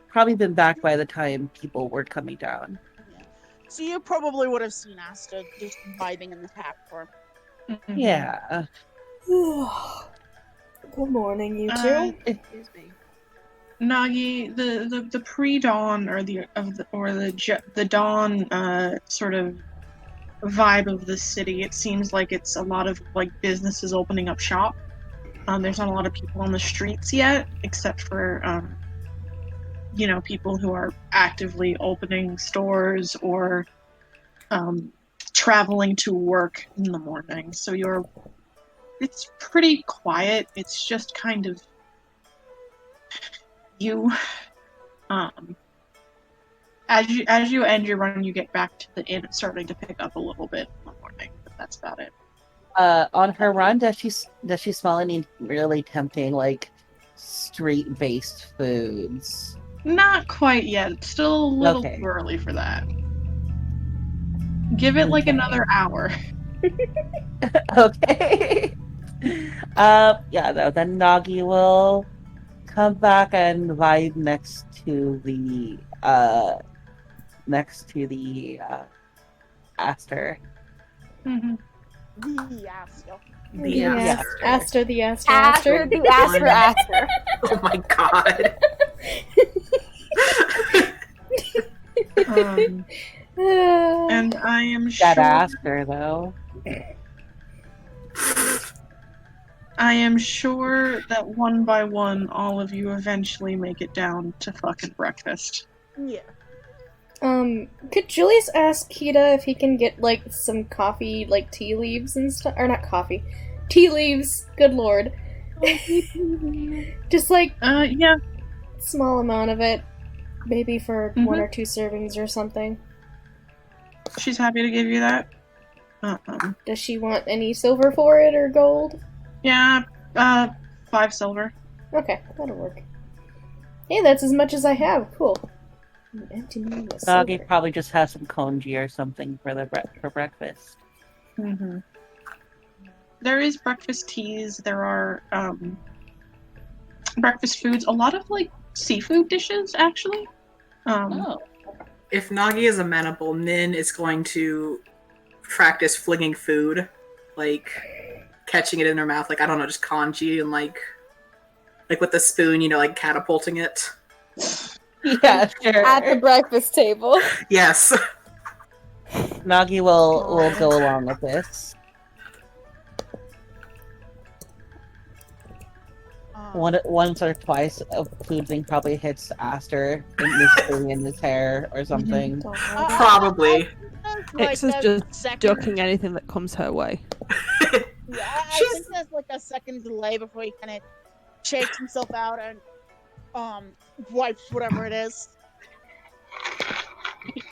probably been back by the time people were coming down. Yeah. So you probably would have seen Asta just vibing in the platform. Mhm. Yeah. Good morning, you two. Excuse me. Nagi, the pre-dawn or the dawn sort of vibe of the city. It seems like it's a lot of like businesses opening up shop. There's not a lot of people on the streets yet, except for people who are actively opening stores or traveling to work in the morning. So it's pretty quiet. It's just kind of you. As you end your run, you get back to the inn. It's starting to pick up a little bit in the morning, but that's about it. On her run, does she smell any really tempting like street-based foods? Not quite yet. It's still a little Okay. too early for that. Give it like Okay. another hour. Okay. Yeah, no, then Nagi will come back and vibe next to the Aster. Mm-hmm. The Asta. The Aster. Aster the Aster. Aster, the Aster, Aster. Oh my god. And I am sure. That Aster, though. I am sure that one by one, all of you eventually make it down to fucking breakfast. Yeah. Could Julius ask Kita if he can get, like, some coffee, like, tea leaves and stuff? Or not coffee. Tea leaves! Good lord. Just, like, Yeah. small amount of it. Maybe for Mhm. 1 or 2 servings or something. She's happy to give you that. Does she want any silver for it, or gold? Yeah, 5 silver. Okay, that'll work. Hey, that's as much as I have. Cool. An empty moon with Nagi silver. probably just has some congee or something for for breakfast. Mm-hmm. There is breakfast teas. There are breakfast foods. A lot of like seafood dishes, actually. Oh. If Nagi is amenable, Nin is going to practice flinging food, like catching it in her mouth, like I don't know, just kanji and like with the spoon, like catapulting it. Yeah, sure. At the breakfast table. Yes. Nagi will go along with this. Once or twice, a food thing probably hits Aster in his hair or something. Probably. Ix is just ducking anything that comes her way. Yeah, I think there's like a second delay before he kind of shakes himself out and wipes whatever it is.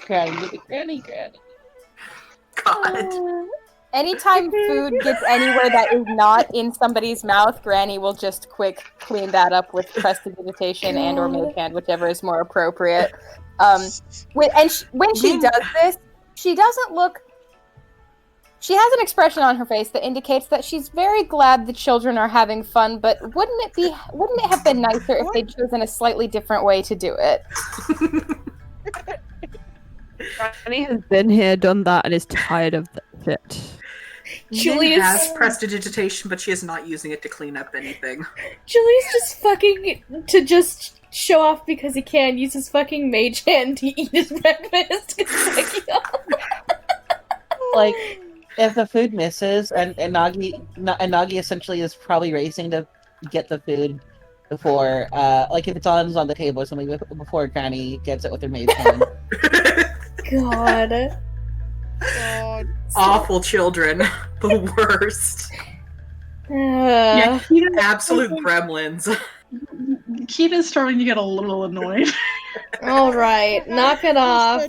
Granny. God. Anytime food gets anywhere that is not in somebody's mouth, Granny will just quick clean that up with prestidigitation and or mage hand, whichever is more appropriate. When she does this, she doesn't look. She has an expression on her face that indicates that she's very glad the children are having fun, but wouldn't it have been nicer if they'd chosen a slightly different way to do it? Granny has been here, done that, and is tired of that shit. Julius has prestidigitation, but she is not using it to clean up anything. Julius just fucking to just show off because he can use his fucking mage hand to eat his breakfast. Like, if the food misses, and Nagi essentially is probably racing to get the food before, like if it's on the table or something, before Granny gets it with her mage hand. God. Awful children. The worst. Yeah, Absolute gremlins. Kita's starting to get a little annoyed. Alright, knock it off.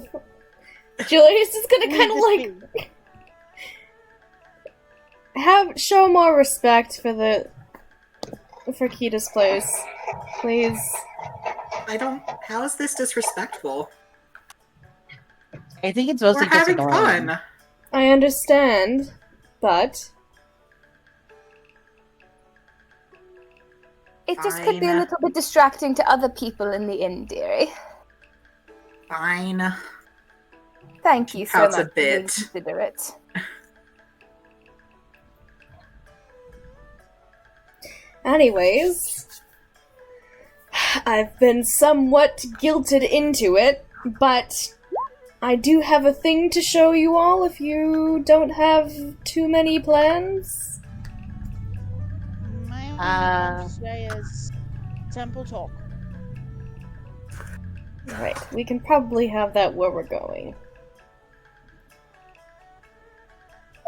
Julius is gonna kind of like show more respect for Kita's place, please. How is this disrespectful? I think it's mostly We're having just annoying. fun. I understand, but It just could be a little bit distracting to other people in the inn, dearie. Fine. Thank you so Pouts much a for being bit. considerate. anyways, I've been somewhat guilted into it, but I do have a thing to show you all if you don't have too many plans. My only thing to say is temple talk. Right, we can probably have that where we're going.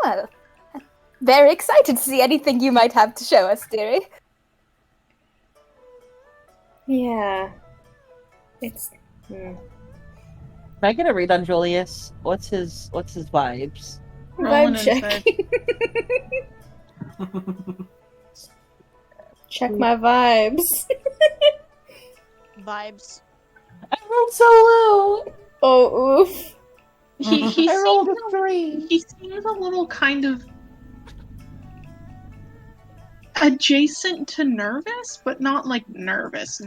Well, I'm very excited to see anything you might have to show us, dearie. Yeah. It's... Can I get a read on Julius? What's his vibes? Vibe check. Check my vibes. Vibes. I rolled so low! Oh, oof. He I rolled seems, a 3. he seems a little kind of adjacent to nervous, but not like nervous.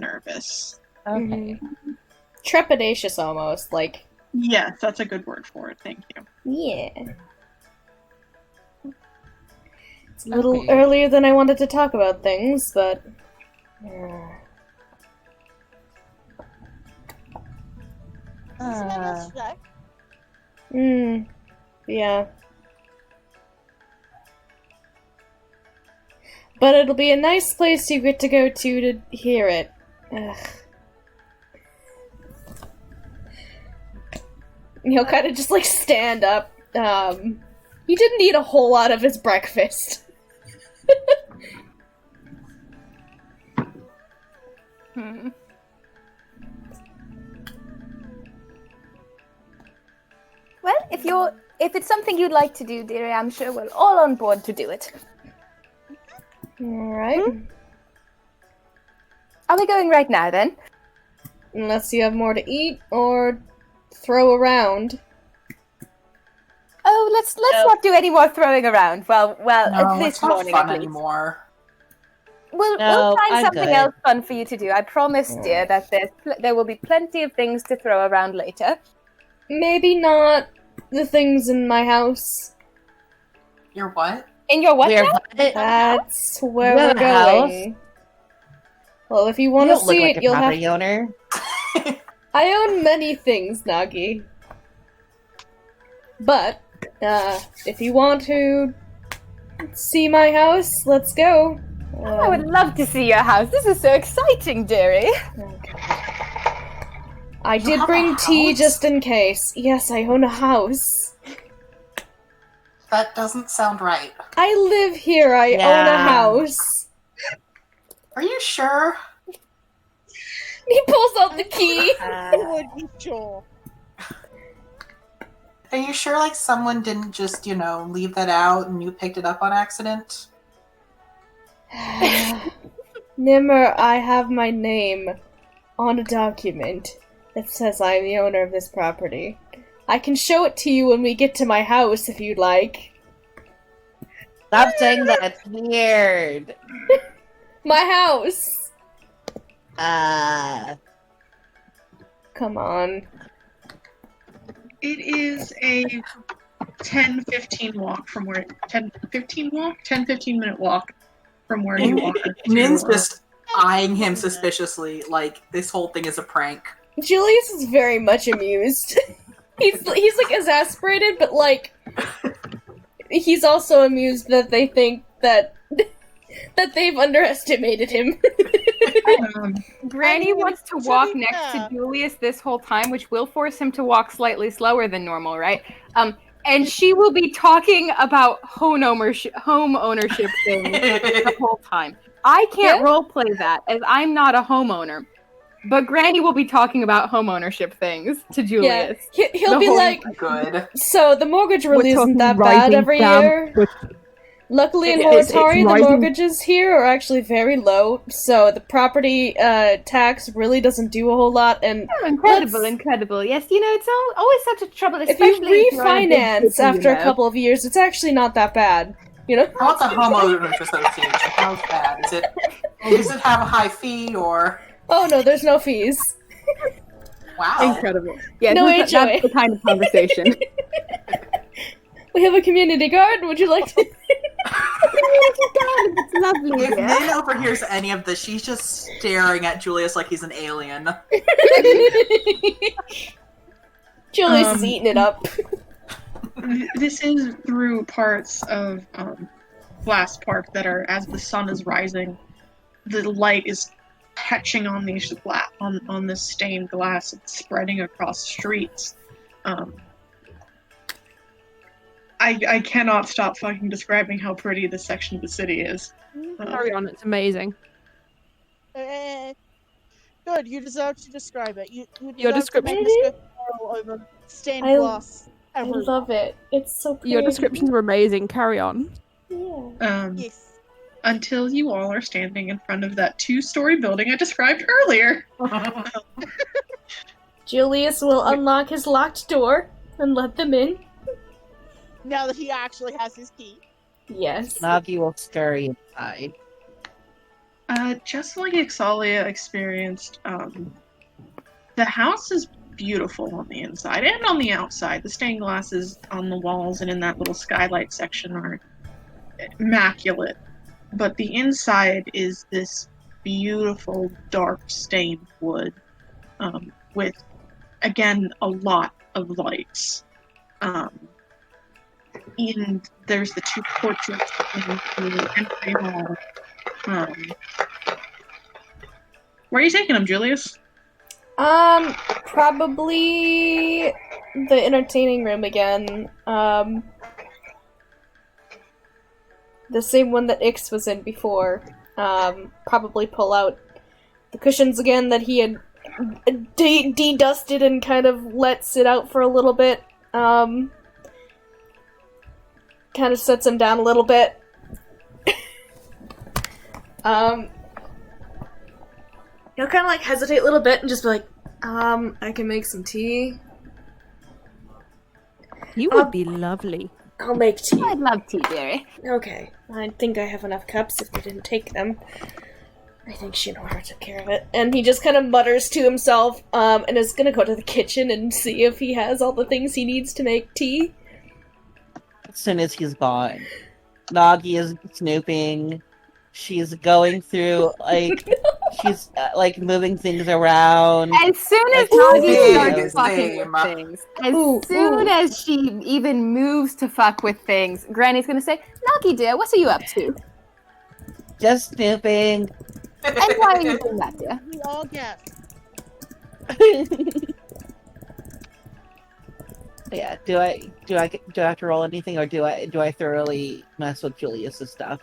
Okay. Trepidatious almost, like... Yes, that's a good word for it, thank you. Yeah. It's a little Okay. earlier than I wanted to talk about things, but... Yeah. But it'll be a nice place you get to go to hear it. Ugh. He'll kind of just, like, stand up. He didn't eat a whole lot of his breakfast. Well, if it's something you'd like to do, dearie, I'm sure we're all on board to do it. Alright. Are we going right now, then? unless you have more to eat or throw around. Oh, let's not do any more throwing around. Well, No, this it's not morning fun at least. anymore. We'll No, find I'm something good. else fun for you to do. I promise, dear, that there will be plenty of things to throw around later. Maybe not the things in my house. Your what? In your what? We're now? That's where You we're have a house? going. Well, if you You want to don't look see like it, a you'll have. property owner. I own many things, Nagi. But if you want to see my house, let's go. I would love to see your house. This is so exciting, dearie. I You did have bring a tea house? just in case. Yes, I own a house. That doesn't sound right. I live here. I own a Yeah. house. Are you sure? He pulls out the key. Would be sure. Are you sure, like, someone didn't just, leave that out and you picked it up on accident? Nimmer, I have my name on a document that says I am the owner of this property. I can show it to you when we get to my house if you'd like. Stop saying that. It's weird. My house! Uh, Come on. It is a 10-15 walk from where 10-15 minute walk from where you are. Min's just eyeing him suspiciously, like this whole thing is a prank. Julius is very much amused. he's like exasperated, but like he's also amused that they think that that they've underestimated him. Granny I mean, wants to to walk be next fair- to Julius this whole time, which will force him to walk slightly slower than normal, right? And she will be talking about home ownership things the whole time. I can't Yeah? roleplay that as I'm not a homeowner. But Granny will be talking about home ownership things to Yeah, Julius. he'll The be whole- like, Good. so the mortgage We're really isn't talking that bad rising every stamp, year. which- Luckily in It's Horitari, the rising- mortgages here are actually very low, so the property tax really doesn't do a whole lot, and Oh, incredible, Let's- incredible. Yes, it's always such a trouble, if you especially if you're in a big refinance city, after a couple of years, it's actually not that bad, you know? How about the homeowners association? How's that? Does it have a high fee or? Oh no, there's no fees. Wow. Incredible. Yeah, No that's HOA. the kind of conversation. We have a community garden, would you like to? It's lovely. If Yeah. Min overhears any of this, she's just staring at Julius like he's an alien. Julius is eating it up. This is through parts of Glass Park that are, as the sun is rising, the light is catching on these on this stained glass. It's spreading across streets. I cannot stop fucking describing how pretty this section of the city is. Carry on, it's amazing. Good, you deserve to describe it. You Your deserve to description- make us go oral over stained I- glass. I everywhere. love it. It's so pretty. Your descriptions were amazing. Carry on. Yeah. Yes. Until you all are standing in front of that 2-story building I described earlier. Julius will unlock his locked door and let them in. Now that he actually has his key. Yes. Nagi will scurry inside. Just like Ixalia experienced, the house is beautiful on the inside and on the outside. The stained glasses on the walls and in that little skylight section are immaculate. But the inside is this beautiful dark stained wood with, again, a lot of lights. And there's the 2 portraits in the entry hall. Where are you taking them, Julius? Probably the entertaining room again. The same one that Ix was in before. Probably pull out the cushions again that he had de-dusted and kind of let sit out for a little bit. Kind of sets him down a little bit. He'll kind of like hesitate a little bit and just be like, I can make some tea. You would be lovely. I'll make tea. I'd love tea, dearie. Okay, I think I have enough cups if we didn't take them. I think Shinora took care of it. And he just kind of mutters to himself, and is gonna go to the kitchen and see if he has all the things he needs to make tea. As soon as he's gone, Nagi is snooping. She's going through, like, she's, like, moving things around. As soon as Ooh. Nagi starts Same. fucking with things, as Ooh, soon ooh. as she even moves to fuck with things, Granny's gonna say, Nagi dear, what are you up to? Just snooping. And why are you doing that, dear? We all get. Yeah, do I have to roll anything, or do I thoroughly mess with Julius's stuff?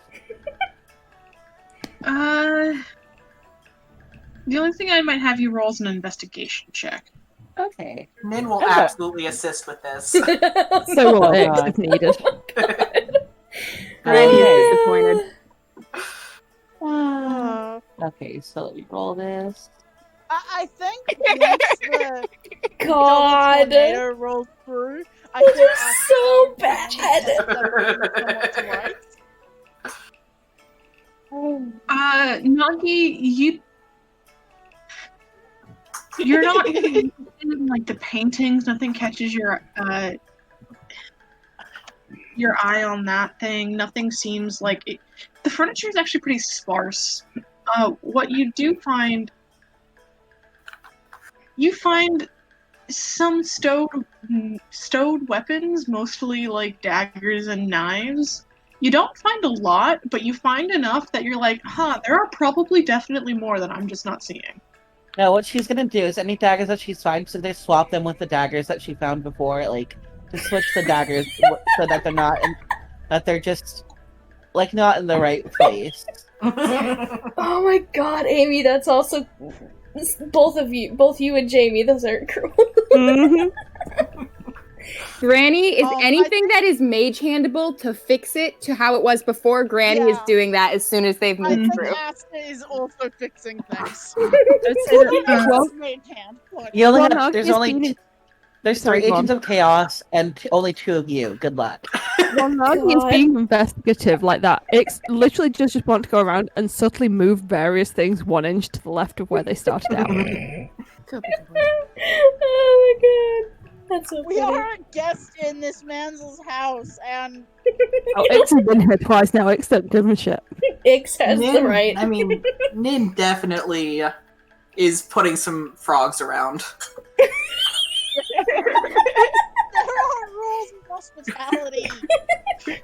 The only thing I might have you roll is an investigation check. Okay. Nin will Okay. absolutely assist with this. So will Oh, Ix God. if needed. Granny Okay. is disappointed. Okay, so let me roll this. I think once the God! tornado rolls through, I Those think are so bad! Nagi, you're not interested in, like, the paintings. Nothing catches your eye on that thing. Nothing seems like it. The furniture is actually pretty sparse. What you do find, you find some stowed weapons, mostly like daggers and knives. You don't find a lot, but you find enough that you're like, huh, there are probably definitely more that I'm just not seeing. Now, what she's gonna do is any daggers that she's found, so they swap them with the daggers that she found before, like, to switch the daggers so that they're not, that they're just, like, not in the right place. Oh my god, Amy, that's also... Both you and Jamie, those are cruel. Mhm. Granny, is I anything that is mage handable to fix it to how it was before, Granny is Yeah. doing that as soon as they've I moved think through. Asta is also fixing things. I'd say that, well, Main hand, but- You only well, have, Nagi there's has only, been in- there's Sorry, three go on. agents of chaos and only two of you. Good luck. well, Nagi is God. being investigative like that. Ix literally just want to go around and subtly move various things 1 inch to the left of where they started out. Oh my god. That's so We funny. are a guest in this man's house, and Oh, Ix has been here twice now. Ix don't give a shit. Ix has the Nin, right. I mean, Nin definitely is putting some frogs around. there are rules of hospitality. You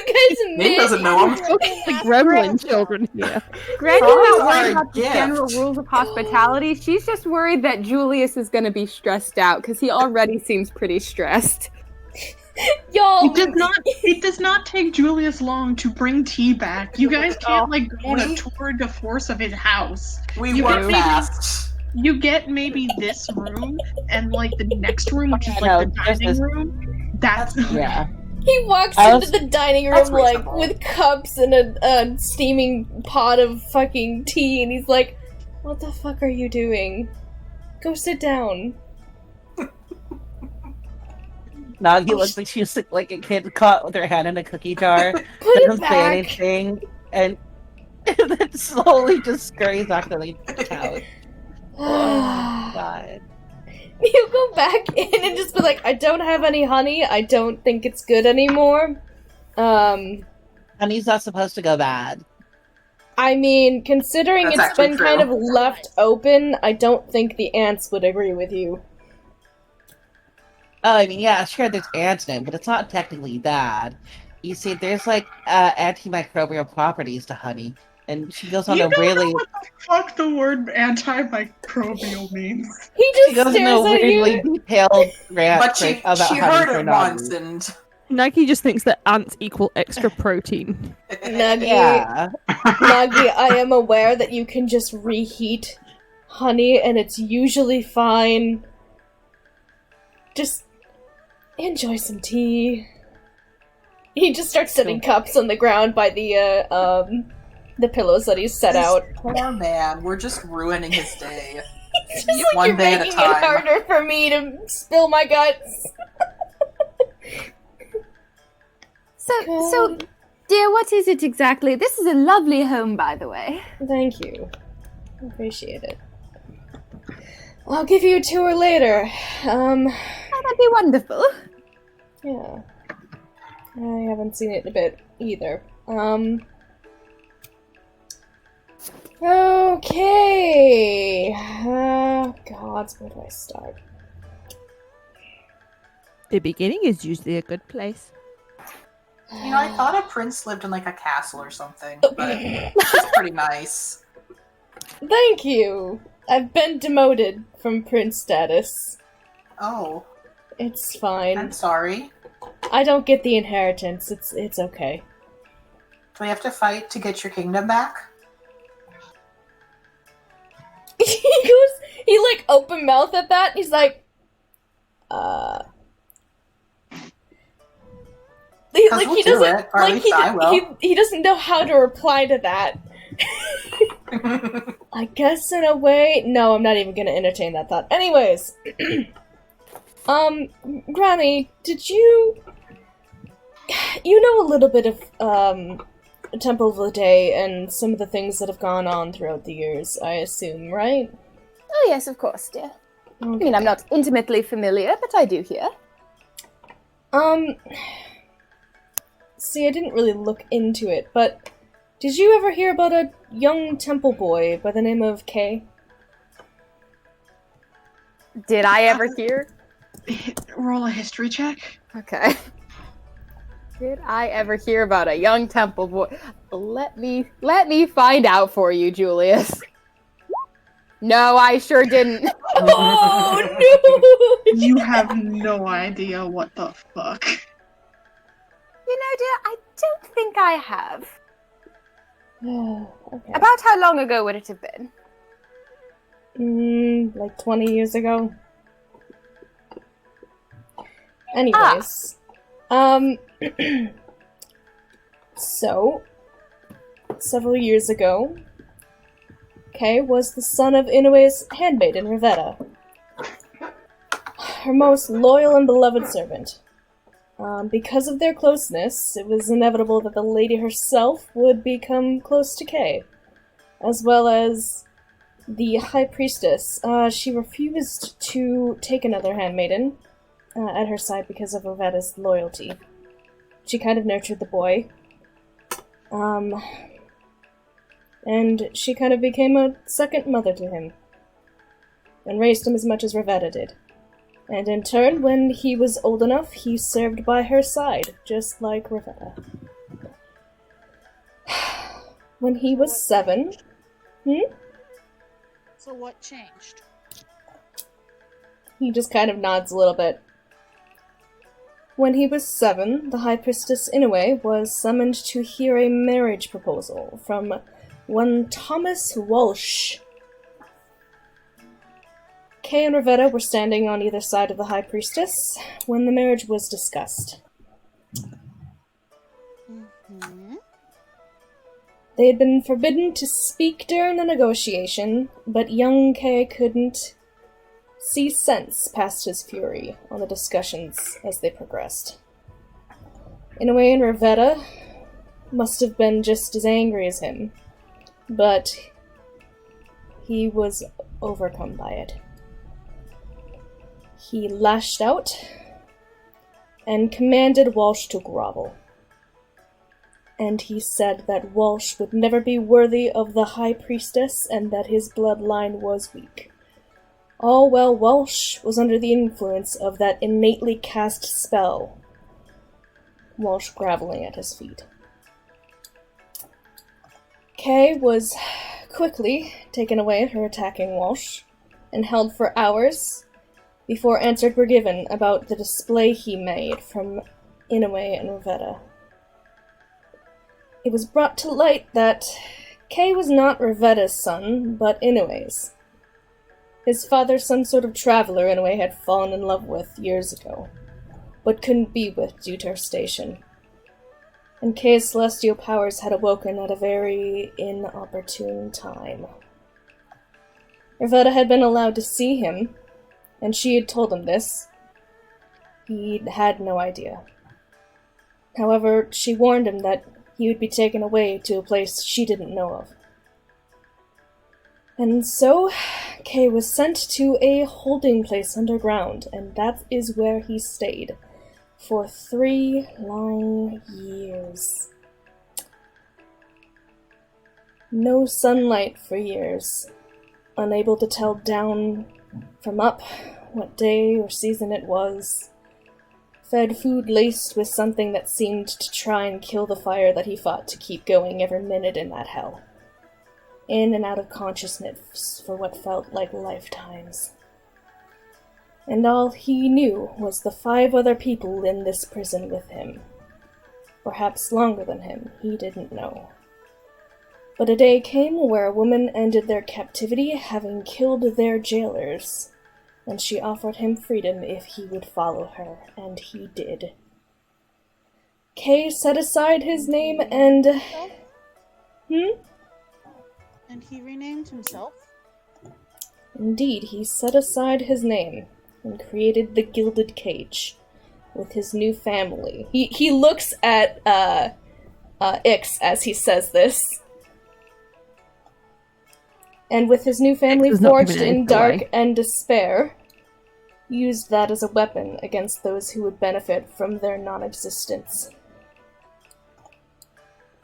guys Nin made doesn't know him. The gremlin children here. Granny's Frogs not worried are a about the gift. general rules of hospitality. She's just worried that Julius is going to be stressed out because he already seems pretty stressed. Y'all. It does not take Julius long to bring tea back. You guys can't, like, go on a tour de force of his house. We You work get fast. You get maybe this room and, like, the next room, which is like No, the just dining this- room. That's Yeah. He walks I into was- the dining That's room like reasonable. with cups and a steaming pot of fucking tea, and he's like, "What the fuck are you doing? Go sit down." Nagi looks like she's like a kid caught with her hand in a cookie jar. Put it Doesn't say back. anything, and then slowly just scurries back to the couch. Oh, God. You go back in and just be like, "I don't have any honey. I don't think it's good anymore." Honey's not supposed to go bad. I mean, considering That's it's actually been true. kind of left open, I don't think the ants would agree with you. Oh, I mean, yeah, sure, there's ants in it, but it's not technically bad. You see, there's like antimicrobial properties to honey, and she goes on You a don't really, know what the fuck the word antimicrobial means. He she just goes in a stares at weirdly you. detailed rant But she about honey heard for it Nagi. once, and Nagi just thinks that ants equal extra protein. Nagi, Yeah, Nagi, I am aware that you can just reheat honey and it's usually fine. Just enjoy some tea. He just starts setting cups on the ground by the pillows that he's set This out. Poor man, we're just ruining his day. It's just like One you're day at a making it time. harder for me to spill my guts. So, dear, what is it exactly? This is a lovely home, by the way. Thank you. Appreciate it. I'll give you a tour later. Oh, that'd be wonderful. Yeah. I haven't seen it in a bit either. Okay. God, where do I start? The beginning is usually a good place. You know, I thought a prince lived in like a castle or something, but it's pretty nice. Thank you. I've been demoted from prince status. Oh, It's fine. I'm sorry. I don't get the inheritance. It's okay. Do we have to fight to get your kingdom back? he like open mouth at that. He's like, Because we'll do it, or at least I will. he doesn't know how to reply to that. I guess in a way, no, I'm not even gonna entertain that thought. Anyways, Granny, did you know a little bit of Temple of the Day and some of the things that have gone on throughout the years? I assume, right? Oh, yes, of course, dear. Okay. I mean, I'm not intimately familiar, but I do hear. See, I didn't really look into it, but did you ever hear about a young temple boy by the name of Kay? Did I ever hear? Roll a history check. Okay. Did I ever hear about a young temple boy? Let me find out for you, Julius. No, I sure didn't. Oh no! You have no idea what the fuck. You know, dear, I don't think I have. Okay. About how long ago would it have been? Like 20 years ago. Anyways, so several years ago, Kay was the son of Inoue's handmaiden, Rivetta, her most loyal and beloved servant. Because of their closeness, it was inevitable that the lady herself would become close to Kay, as well as the High Priestess. She refused to take another handmaiden at her side because of Rivetta's loyalty. She kind of nurtured the boy. And she kind of became a second mother to him, and raised him as much as Rivetta did. And in turn, when he was old enough, he served by her side, just like Rivetta. When he was 7... So what changed? He just kind of nods a little bit. When he was 7, the High Priestess Inoue was summoned to hear a marriage proposal from one Thomas Walsh. Kay and Rivetta were standing on either side of the High Priestess when the marriage was discussed. Mm-hmm. They had been forbidden to speak during the negotiation, but young Kay couldn't see sense past his fury on the discussions as they progressed. Inoue and Rivetta must have been just as angry as him, but he was overcome by it. He lashed out and commanded Walsh to grovel. And he said that Walsh would never be worthy of the High Priestess and that his bloodline was weak. All while Walsh was under the influence of that innately cast spell. Walsh groveling at his feet. Kay was quickly taken away her attacking Walsh and held for hours before answers were given about the display he made from Inoue and Rivetta. It was brought to light that Kay was not Rivetta's son, but Inoue's. His father, some sort of traveler Inoue had fallen in love with years ago, but couldn't be with due to her station. And Kay's celestial powers had awoken at a very inopportune time. Rivetta had been allowed to see him, and she had told him this. He had no idea. However, she warned him that he would be taken away to a place she didn't know of. And so, Kay was sent to a holding place underground, and that is where he stayed for 3 long years. No sunlight for years, unable to tell down from up what day or season it was, fed food laced with something that seemed to try and kill the fire that he fought to keep going every minute in that hell. In and out of consciousness for what felt like lifetimes. And all he knew was the 5 other people in this prison with him. Perhaps longer than him, he didn't know. But a day came where a woman ended their captivity, having killed their jailers, and she offered him freedom if he would follow her, and he did. Kay set aside his name and... And he renamed himself? Indeed, he set aside his name and created the Gilded Cage with his new family. He looks at Ix as he says this. And with his new family forged in dark and despair, used that as a weapon against those who would benefit from their non-existence.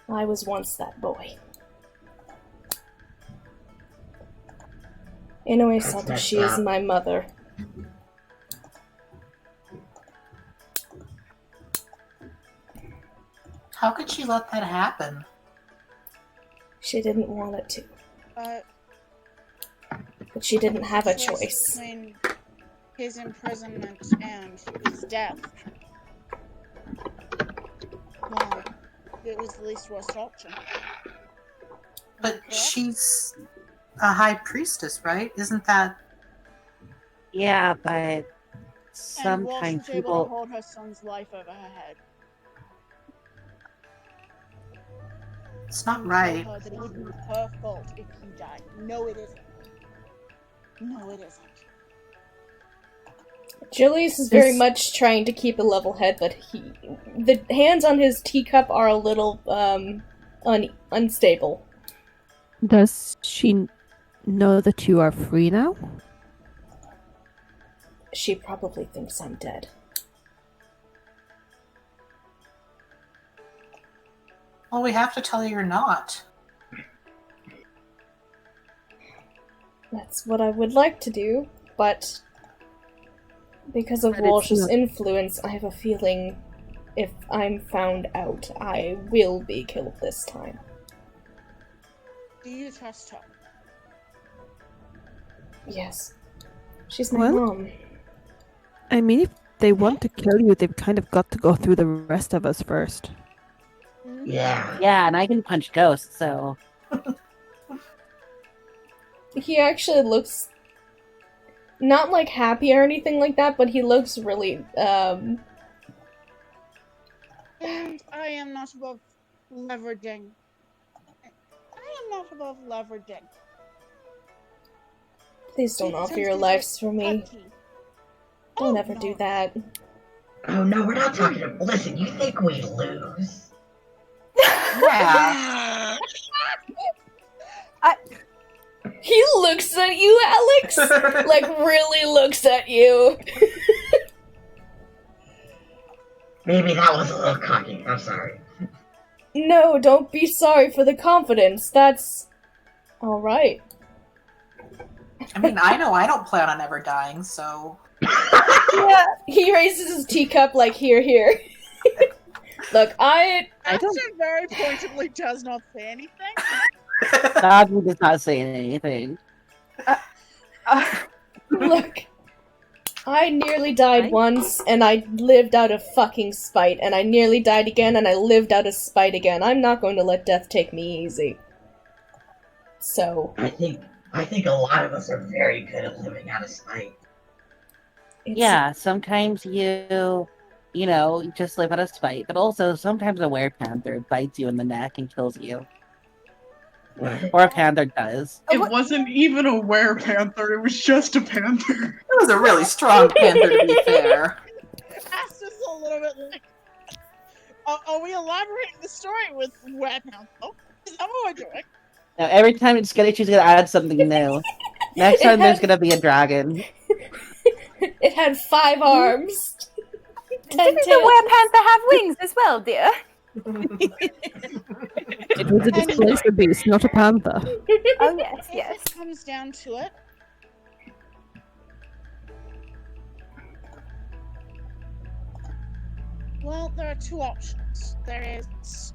I was once that boy. Inoue Satoshi is my mother. How could she let that happen? She didn't want it to. But she didn't What have was a the choice choice. between his imprisonment and his death? Well, it was the least worst option. But she's a high priestess, right? Isn't that... Yeah, but And sometimes was able to people. hold her son's life over her head. It's not And right. told her that it would be her fault if he died. No, it isn't. No, it isn't. Julius is very much trying to keep a level head, but the hands on his teacup are a little unstable. Does she know that you are free now? She probably thinks I'm dead. Well, we have to tell you you're not. That's what I would like to do, but because of But it's Walsh's not- influence, I have a feeling if I'm found out, I will be killed this time. Do you trust her? Yes. She's my Well- mom. I mean, if they want to kill you, they've kind of got to go through the rest of us first. Yeah. Yeah, and I can punch ghosts, so. He actually looks not like happy or anything like that, but he looks really And I am not above leveraging. I am not above leveraging. please don't She offer tends your to be lives for me. touchy. Don't Oh, ever do no. that. Oh no, we're not talking. Listen, you think we lose? Yeah. He looks at you, Alex! Like, really looks at you. Maybe that was a little cocky. I'm sorry. No, don't be sorry for the confidence. That's... alright. I mean, I know I don't plan on ever dying, so... Yeah, he raises his teacup like, here. Look, After very pointedly does not say anything. Nagi does not say anything. Look, I nearly died once, and I lived out of fucking spite, and I nearly died again, and I lived out of spite again. I'm not going to let death take me easy. So... I think a lot of us are very good at living out of spite. Yeah, sometimes you just live out of spite, but also sometimes a werepanther bites you in the neck and kills you. Or a panther does. It wasn't even a were-panther, it was just a panther. It was a really strong panther, to be fair. That's just a little bit like. Are we elaborating the story with were-panther? Is that what we're doing? Now, every time it's gonna, she's gonna add something new. Next time there's gonna be a dragon. It had 5 arms. 10 Didn't the tails. were-panther have wings as well, dear? It was a displacer beast, not a panther. Oh, yes, If yes. it comes down to it, well, there are 2 options. There is,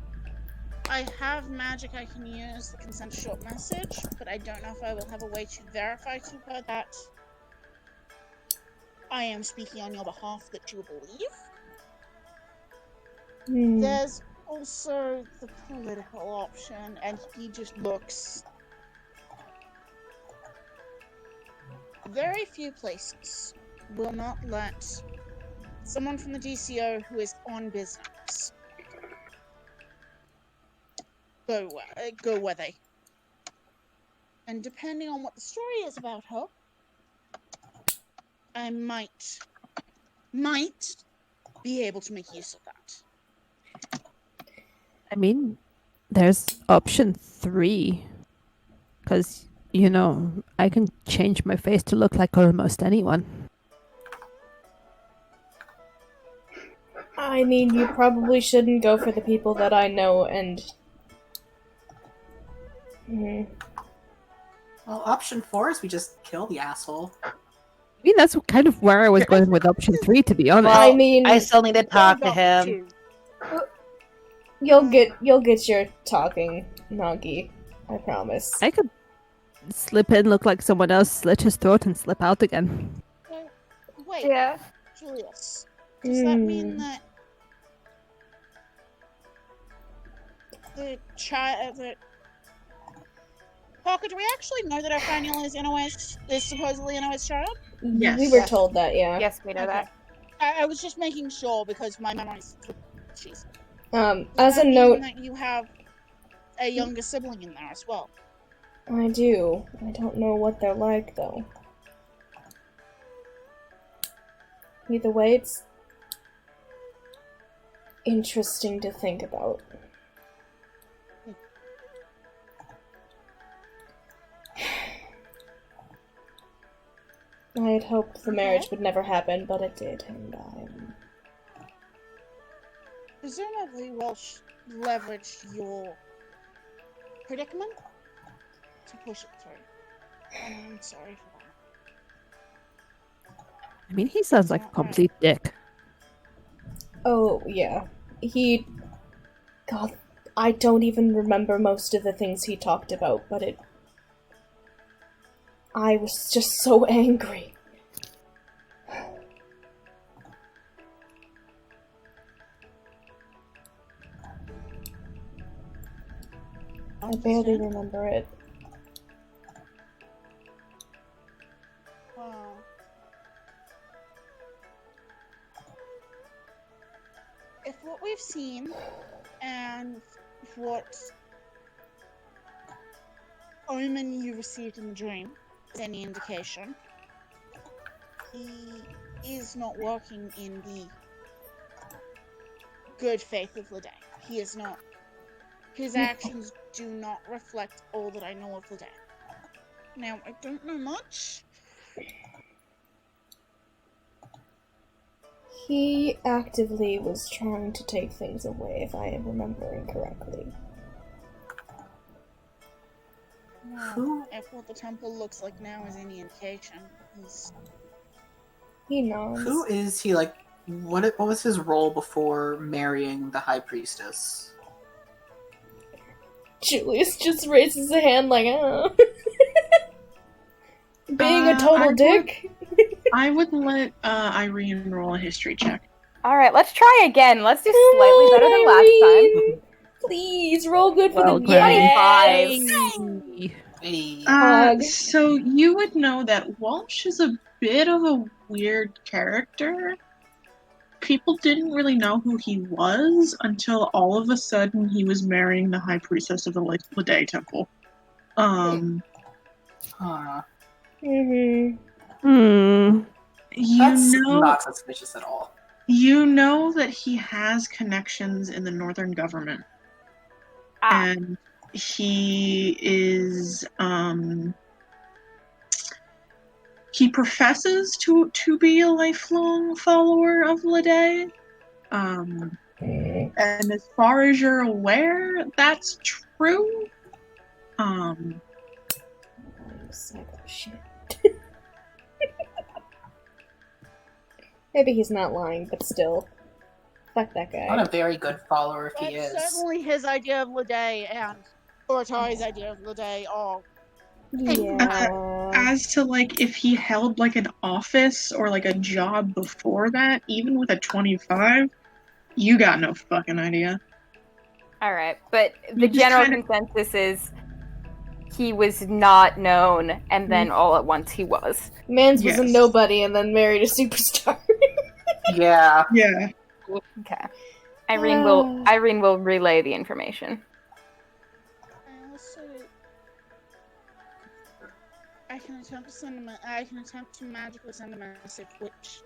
I have magic I can use that can send a short message, but I don't know if I will have a way to verify to her that I am speaking on your behalf that you believe. There's also the political option, and he just looks. Very few places will not let someone from the DCO who is on business go where they. And depending on what the story is about her, I might be able to make use of that. I mean, there's option 3. Because, you know, I can change my face to look like almost anyone. I mean, you probably shouldn't go for the people that I know and... Well, option 4 is we just kill the asshole. I mean, that's kind of where I was going with option 3, to be honest. I mean, I still need to talk to him. you'll get your talking, Nagi. I promise. I could slip in, look like someone else, slit his throat, and slip out again. Wait, Yeah. Julius, does that mean that the child that Parker, do we actually know that Nathaniel is supposedly Inoe's child? Yes. We were told that, yeah. Yes, we know Okay. that. I was just making sure because my memory's. Jeez. As Does a that mean note, that you have a younger sibling in there as well. I do. I don't know what they're like, though. Either way, it's interesting to think about. I had hoped the marriage would never happen, but it did, and Presumably, Welsh leveraged your predicament to push it through. And I'm sorry for that. I mean, he sounds like a complete dick. Oh, yeah. God, I don't even remember most of the things he talked about, but I was just so angry. I barely remember it. Wow. If what we've seen and what omen you received in the dream is any indication, he is not working in the good faith of Lede. He is not. His actions do not reflect all that I know of Lede. Now, I don't know much. He actively was trying to take things away, if I am remembering correctly. Well, if what the temple looks like now is any indication, He nods. Who is he? Like, what was his role before marrying the High Priestess? Julius just raises a hand like, oh. Being a total dick. I would let Irene roll a history check. Alright, let's try again. Let's do slightly better than last time. Please, roll good for Well, the Granny. Yes! Hey. Pog. So you would know that Walsh is a bit of a weird character. People didn't really know who he was until all of a sudden he was marrying the High Priestess of the Lede Temple. Huh. Mm-hmm. Hmm. That's not suspicious at all. You know that he has connections in the northern government. And he is he professes to be a lifelong follower of Lede. And as far as you're aware, that's true. Shit. Maybe he's not lying, but still. Fuck that guy. Not a very good follower if he But is. certainly his idea of Lede and Oratai's idea of Lede are Yeah. As to like if he held like an office or like a job before that, even with a 25, you got no fucking idea. All right, but the You just general kinda- consensus is he was not known, and then all at once he was. Mans was a Yes. nobody and then married a superstar. Yeah. Yeah. Okay. Irene will relay the information. I can attempt to magically send a message, which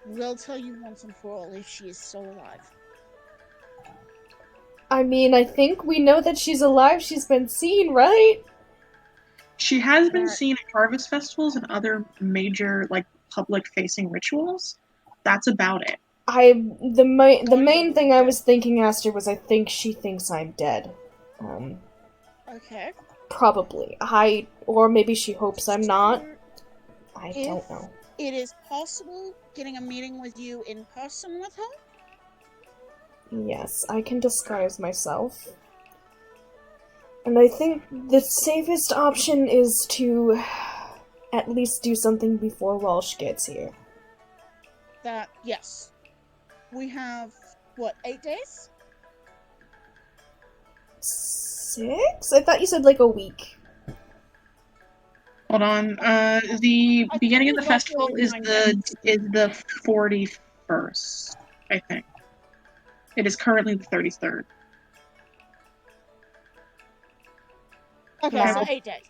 will tell you once and for all if she is still alive. I mean, I think we know that she's alive. She's been seen, right? She has been seen at harvest festivals and other major like public-facing rituals. That's about it. The main thing I was thinking, Aster, was I think she thinks I'm dead. Okay. Probably. Or maybe she hopes I'm not. I don't know. It is possible getting a meeting with you in person with her? Yes, I can disguise myself. And I think the safest option is to at least do something before Walsh gets here. Yes. We have, 8 days? 6? I thought you said like a week. Hold on. The beginning of the festival is the 41st, I think. It is currently the 33rd. Okay, so 8 days.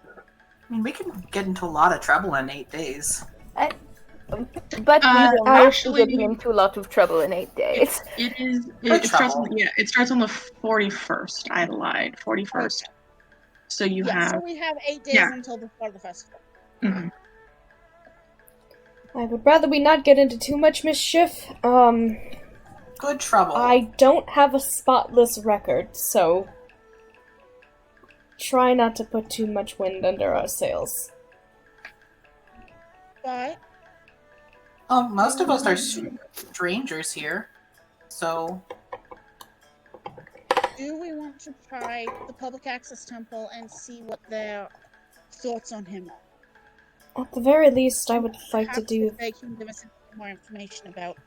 I mean, we can get into a lot of trouble in 8 days. But we will not be getting into a lot of trouble in 8 days. It starts on the 41st. I lied. 41st. So you have. So we have 8 days until the start of the festival. Mm-hmm. I would rather we not get into too much mischief. Good trouble. I don't have a spotless record, so try not to put too much wind under our sails. But most of us are strangers here, so. Do we want to try the public access temple and see what their thoughts on him are? At the very least, I would like to do. They can give us more information about.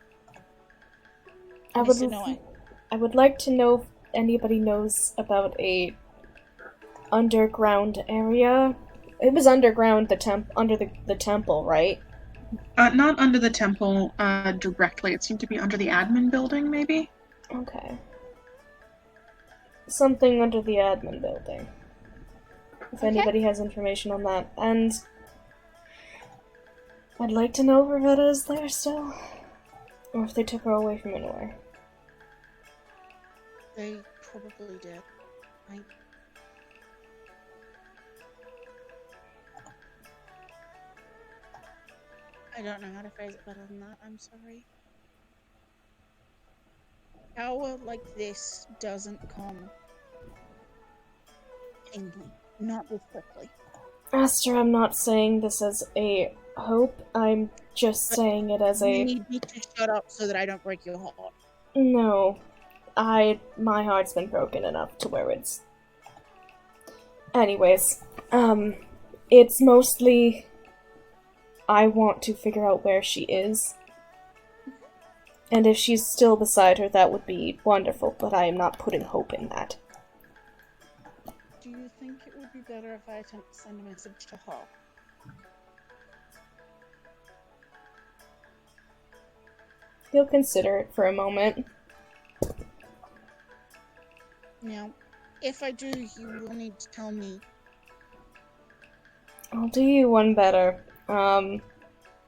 I would like to know if anybody knows about a underground area. It was underground, under the temple, right? Not under the temple directly. It seemed to be under the admin building, maybe? Okay. Something under the admin building. If anybody has information on that. And I'd like to know if Rivetta is there still. Or if they took her away from anywhere. They probably did. I don't know how to phrase it better than that. I'm sorry. Power like this doesn't come easily. Not this quickly. Aster, I'm not saying this as a hope. I'm just saying it as You a... need me to shut up so that I don't break your heart. No. My heart's been broken enough to where it's... Anyways, it's mostly... I want to figure out where she is. And if she's still beside her, that would be wonderful, but I am not putting hope in that. Do you think it would be better if I attempt to send a message to her? You'll consider it for a moment. Now, if I do, you will need to tell me I'll do you one better.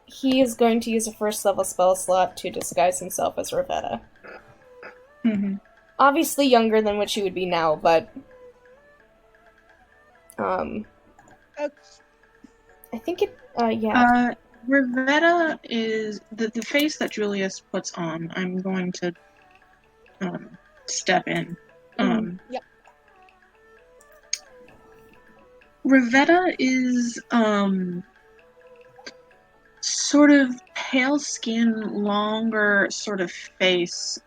He is going to use a first level spell slot to disguise himself as Ravetta. Mm-hmm. Obviously younger than what she would be now, but Okay. I think it yeah. Ravetta is the face that Julius puts on. I'm going to step in. Yep. Ravetta is sort of pale skin, longer sort of face,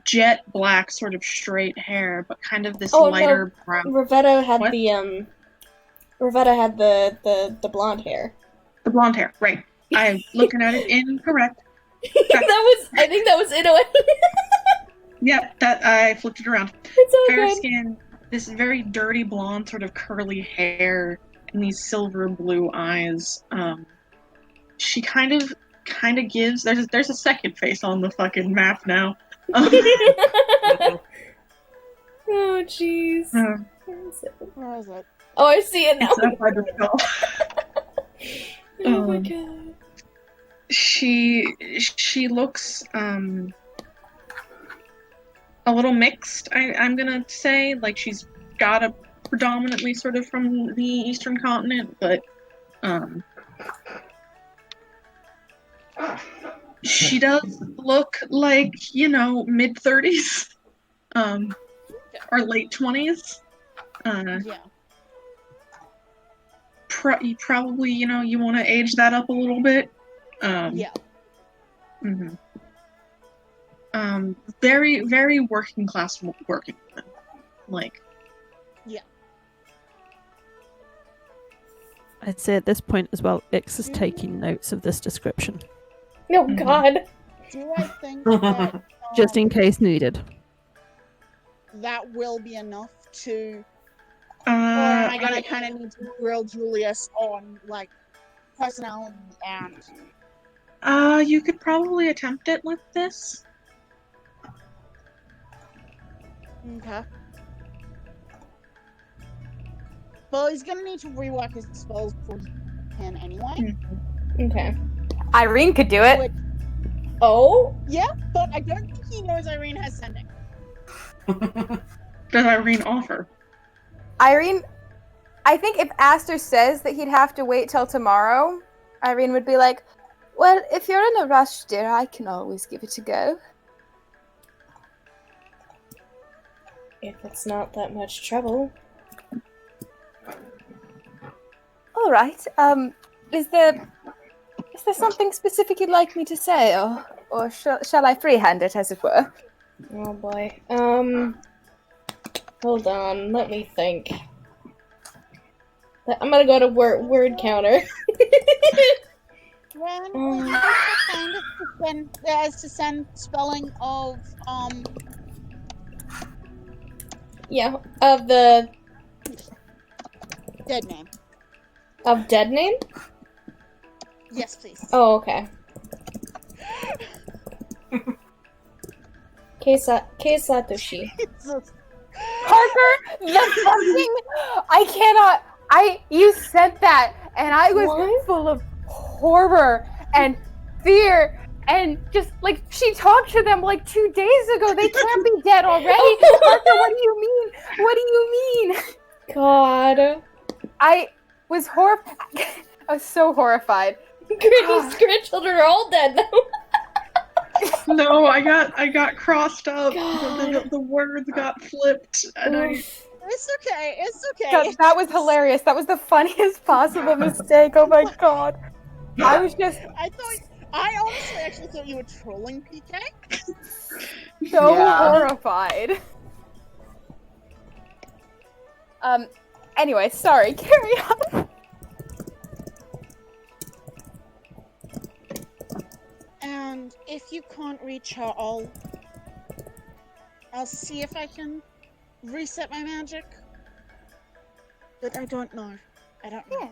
jet black sort of straight hair, but kind of this lighter brown. Ravetta had What? Ravetta had the blonde hair. The blonde hair, right. I'm looking at it incorrect. I think that was Inoue. Yep, that I flipped it around. It's all Fair good. skin, this very dirty blonde sort of curly hair, and these silver blue eyes. She kind of gives. There's a second face on the fucking map now. Oh jeez. Where is it? Oh, I see it now. It's up by the skull. Oh my god. She looks a little mixed. I'm gonna say, like, she's got a predominantly sort of from the Eastern continent, but she does look like, mid-30s, or late 20s. Yeah. Probably, you want to age that up a little bit. Yeah. Mm-hmm. Very, very working class working woman. Like. Yeah. I'd say at this point as well, Ix is taking notes of this description. Oh god. Do I think that Just in case needed. that will be enough to, or am I gonna kind of need to grill Julius on like personality and? You could probably attempt it with this. Okay. Well, he's gonna need to rework his spells before he can anyway. Okay. Irene could do it. Which, Oh? yeah, but I don't think he knows Irene has sending. Does Irene offer? Irene, I think if Aster says that he'd have to wait till tomorrow, Irene would be like, well, if you're in a rush, dear, I can always give it a go. If it's not that much trouble. All right. Is there something specific you'd like me to say, or shall I freehand it, as it were? Oh boy. Hold on, let me think. I'm gonna go to word counter. When we kind of to send spelling of Yeah, of the dead name. of dead name? Yes, please. Oh, okay. Keisatoshi. Parker, the fucking you said that, and I was What? full of horror and fear, and just like she talked to them like 2 days ago. They can't be dead already. Parker, what do you mean? What do you mean? God. I was horrified. I was so horrified. Granny's grandchildren are all dead now. No, I got crossed up. God. The words got flipped, and It's okay. It's okay. That was hilarious. That was the funniest possible mistake. Oh my god. I was just I honestly actually thought you were trolling PK. so Yeah. horrified. Anyway, sorry, carry on. And if you can't reach her, I'll see if I can reset my magic. But I don't know. I don't know.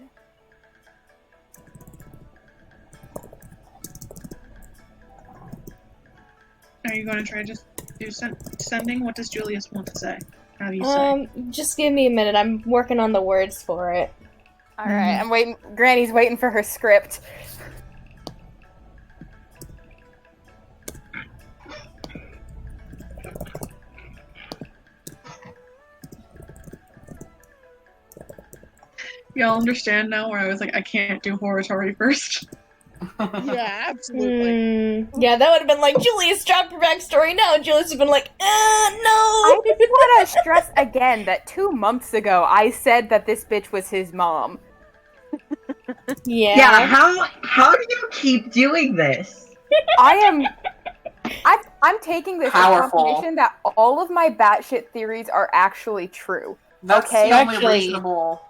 are you going to try just do sending? What does Julius want to say? How do you say? Just give me a minute. I'm working on the words for it. All right, I'm waiting. Granny's waiting for her script. Y'all understand now where I was like, I can't do Horatory first. Yeah, absolutely. Yeah, that would have been like, Julius, drop your backstory now. And Julius would have been like, no. I just want to stress again that 2 months ago I said that this bitch was his mom. Yeah. Yeah, how do you keep doing this? I'm taking this as Powerful. confirmation that all of my batshit theories are actually true. That's Okay. the only Actually- reasonable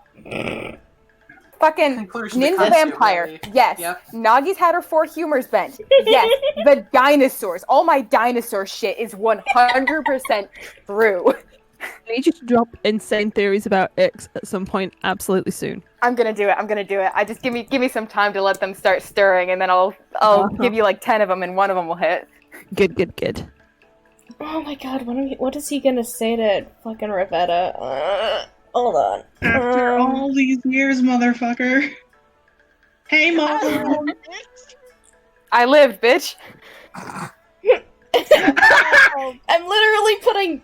Fucking conclusion to ninja come to, vampire. really. Yes. Yep. Nagi's had her 4 humors bent. Yes. The dinosaurs. All my dinosaur shit is 100% true. I need you to drop insane theories about Ix at some point absolutely soon. I'm gonna do it. I just give me some time to let them start stirring, and then I'll give you like 10 of them, and one of them will hit. Good. Oh my god, what is he gonna say to fucking Ravetta? Hold on. After all these years, motherfucker. Hey, Mom. I lived, bitch. I'm literally putting,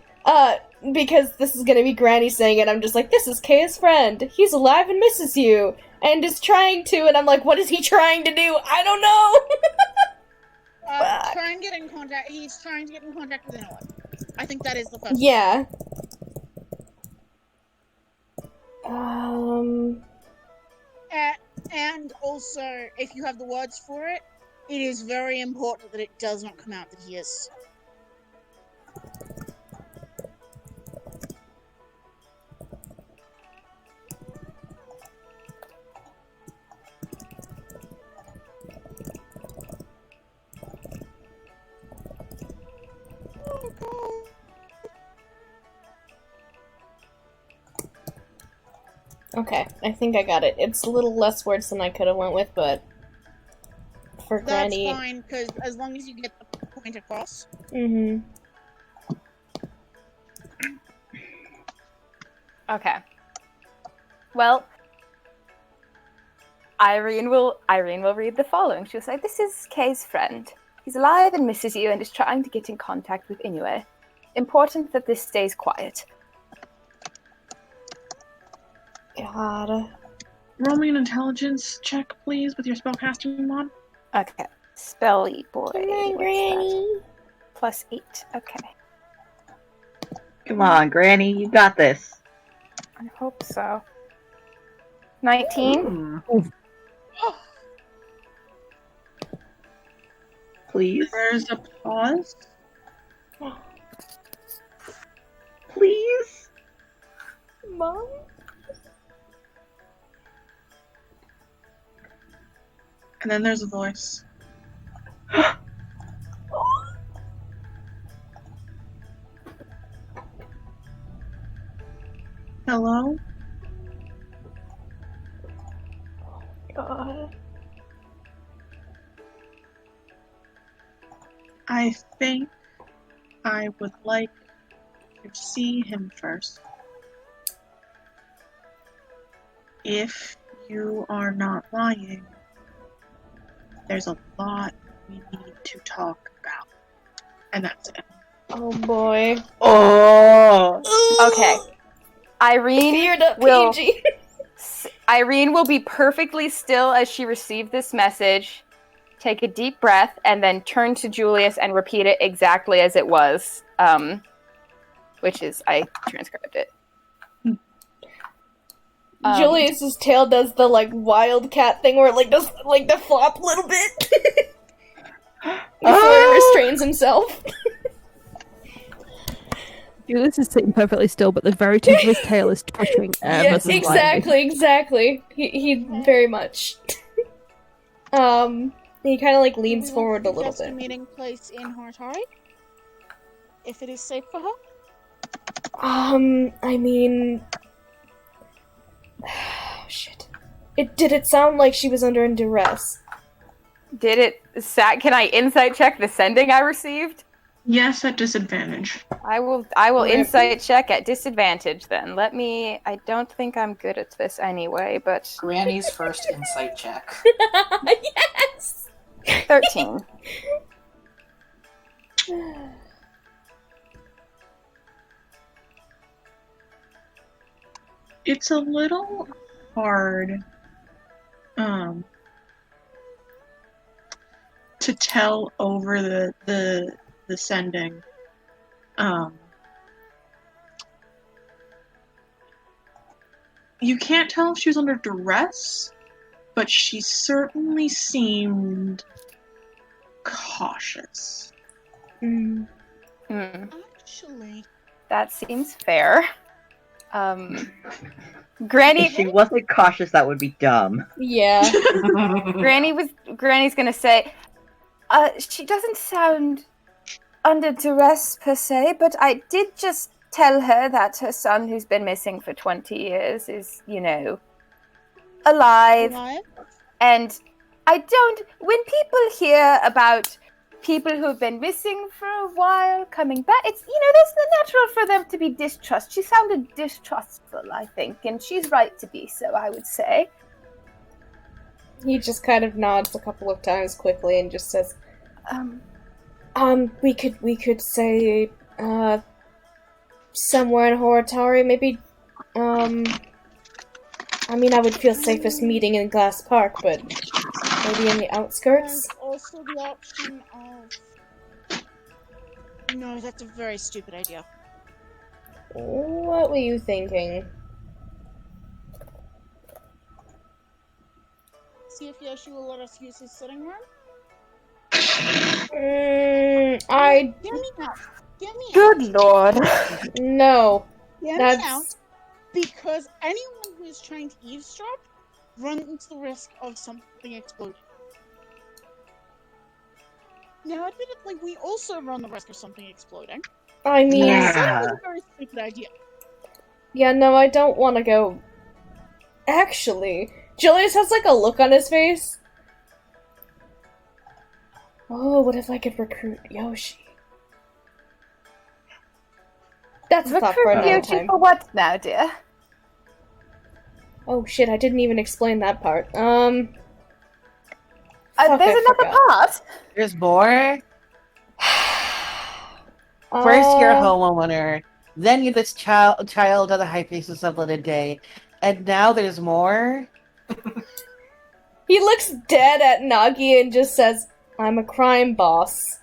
because this is gonna be Granny saying it, I'm just like, this is Kaya's friend. He's alive and misses you. And is trying to, and I'm like, what is he trying to do? I don't know! Try and get in contact. He's trying to get in contact with anyone. I think that is the first. Yeah. And also, if you have the words for it, it is very important that it does not come out that he is. Okay, I think I got it. It's a little less words than I could have went with, but for That's Granny. fine, because as long as you get the point across. Mm-hmm. Okay. Well, Irene will read the following. She'll say, "This is Kay's friend. He's alive and misses you and is trying to get in contact with Inoue. Important that this stays quiet." God. Roll me an intelligence check, please, with your spellcasting mod. Okay. Spelly boy. Come on, What's Granny. that? +8. Okay. Come on, Granny, you got this. I hope so. 19. Please. There's a pause. Please. Mom? And then there's a voice. Hello? God. I think I would like to see him first. If you are not lying, there's a lot we need to talk about. And that's it. Oh boy. Oh. Okay. Irene Feared up will PG. Irene will be perfectly still as she received this message, take a deep breath, and then turn to Julius and repeat it exactly as it was. Which is, I transcribed it. Julius's tail does the like wildcat thing where it like does like the flop a little bit before he restrains himself. Julius is sitting perfectly still, but the very tip of his tail is twitching ever Yes, so slightly. exactly. He very much. He kind of like leans forward a little Suggest a bit. meeting place in Horitari, if it is safe for her. I mean, shit. Did it sound like she was under duress? Can I insight check the sending I received? Yes, at disadvantage. I will Okay. insight check at disadvantage then. I don't think I'm good at this anyway, but Granny's first insight check. Yes! 13. It's a little hard to tell over the sending. You can't tell if she was under duress, but she certainly seemed cautious. Hmm. Actually, That seems fair. Granny If she wasn't cautious, that would be dumb. Yeah. Granny's gonna say, she doesn't sound under duress per se, but I did just tell her that her son, who's been missing for 20 years, is, alive. And when people hear about people who have been missing for a while coming back, it's, that's natural for them to be distrust. She sounded distrustful, I think, and she's right to be so, I would say. He just kind of nods a couple of times quickly and just says, we could say, somewhere in Horitari, maybe, I would feel safest meeting in Glass Park, but maybe in the outskirts? And also the option of... No, that's a very stupid idea. What were you thinking? See if Yoshi will let us use his sitting room? I... Hear me out. Hear me Good out. lord. No. Hear me That's... out. Because anyone who is trying to eavesdrop runs the risk of something exploding. Now, admittedly, we also run the risk of something exploding. I mean... Yeah. So it was a very stupid idea. Yeah, no, I don't want to go... Actually, Julius has, a look on his face. Oh, what if I could recruit Yoshi? That's a thought for Recruit another Yoshi time. for what now, dear? Oh shit, I didn't even explain that part. Fuck, There's I another forgot. Oh, part. there's more? First you're a homeowner, then you're this child of the high priestess of Linen Day, and now there's more? He looks dead at Nagi and just says, I'm a crime boss.